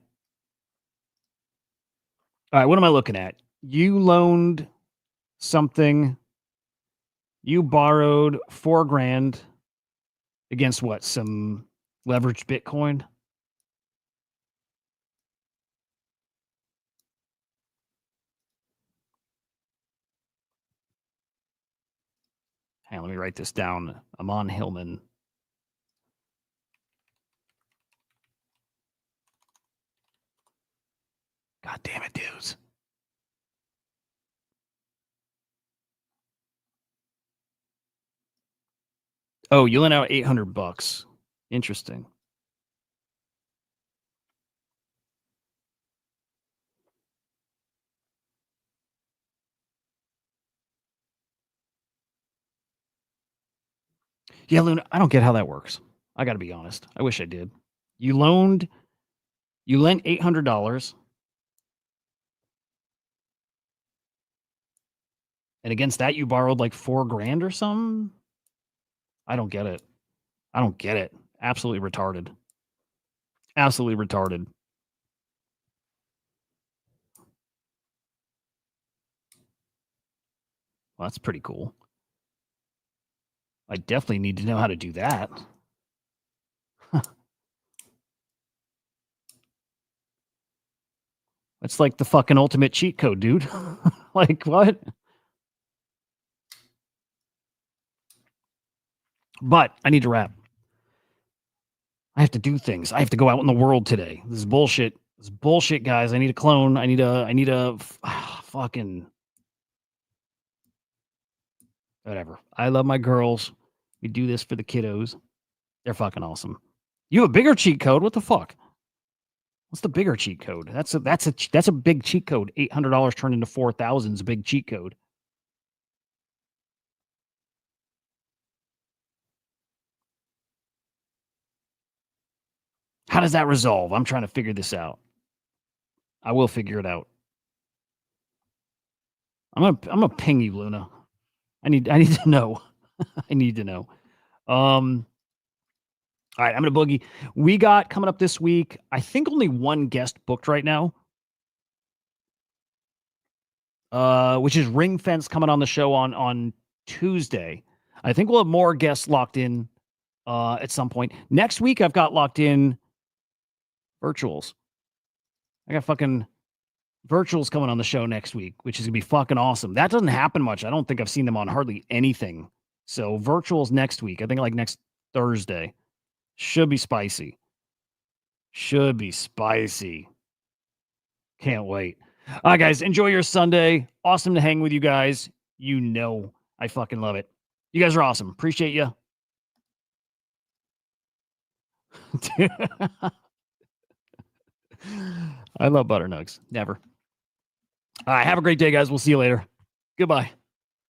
All right, what am I looking at? You loaned something. You borrowed $4,000 against what? Some leveraged Bitcoin? Hang on, let me write this down. Amon Hillman. God damn it, dudes. Oh, you lent out $800. Interesting. Yeah, Luna, I don't get how that works. I got to be honest. I wish I did. You lent $800, and against that you borrowed like $4,000 or something. I don't get it. Absolutely retarded. Absolutely retarded. Well, that's pretty cool. I definitely need to know how to do that. It's like the fucking ultimate cheat code, dude. Like, what? But I need to wrap. I have to do things. I have to go out in the world today. This is bullshit. This is bullshit, guys. I need a clone. I need a fucking whatever. I love my girls. We do this for the kiddos. They're fucking awesome. You have a bigger cheat code? What the fuck? What's the bigger cheat code? That's a big cheat code. $800 turned into 4,000 is a big cheat code. How does that resolve? I'm trying to figure this out. I will figure it out. I'm gonna ping you, Luna. I need to know. I need to know. All right, I'm gonna boogie. We got coming up this week, I think only one guest booked right now. Which is Ring Fence coming on the show on Tuesday. I think we'll have more guests locked in at some point. Next week, I've got locked in virtuals. I got fucking virtuals coming on the show next week, which is gonna be fucking awesome. That doesn't happen much. I don't think I've seen them on hardly anything. So virtuals next week. I think like next Thursday. Should be spicy. Should be spicy. Can't wait. All right, guys, enjoy your Sunday. Awesome to hang with you guys. You know I fucking love it. You guys are awesome. Appreciate you. I love butternugs. Never. All right, have a great day, guys. We'll see you later. Goodbye.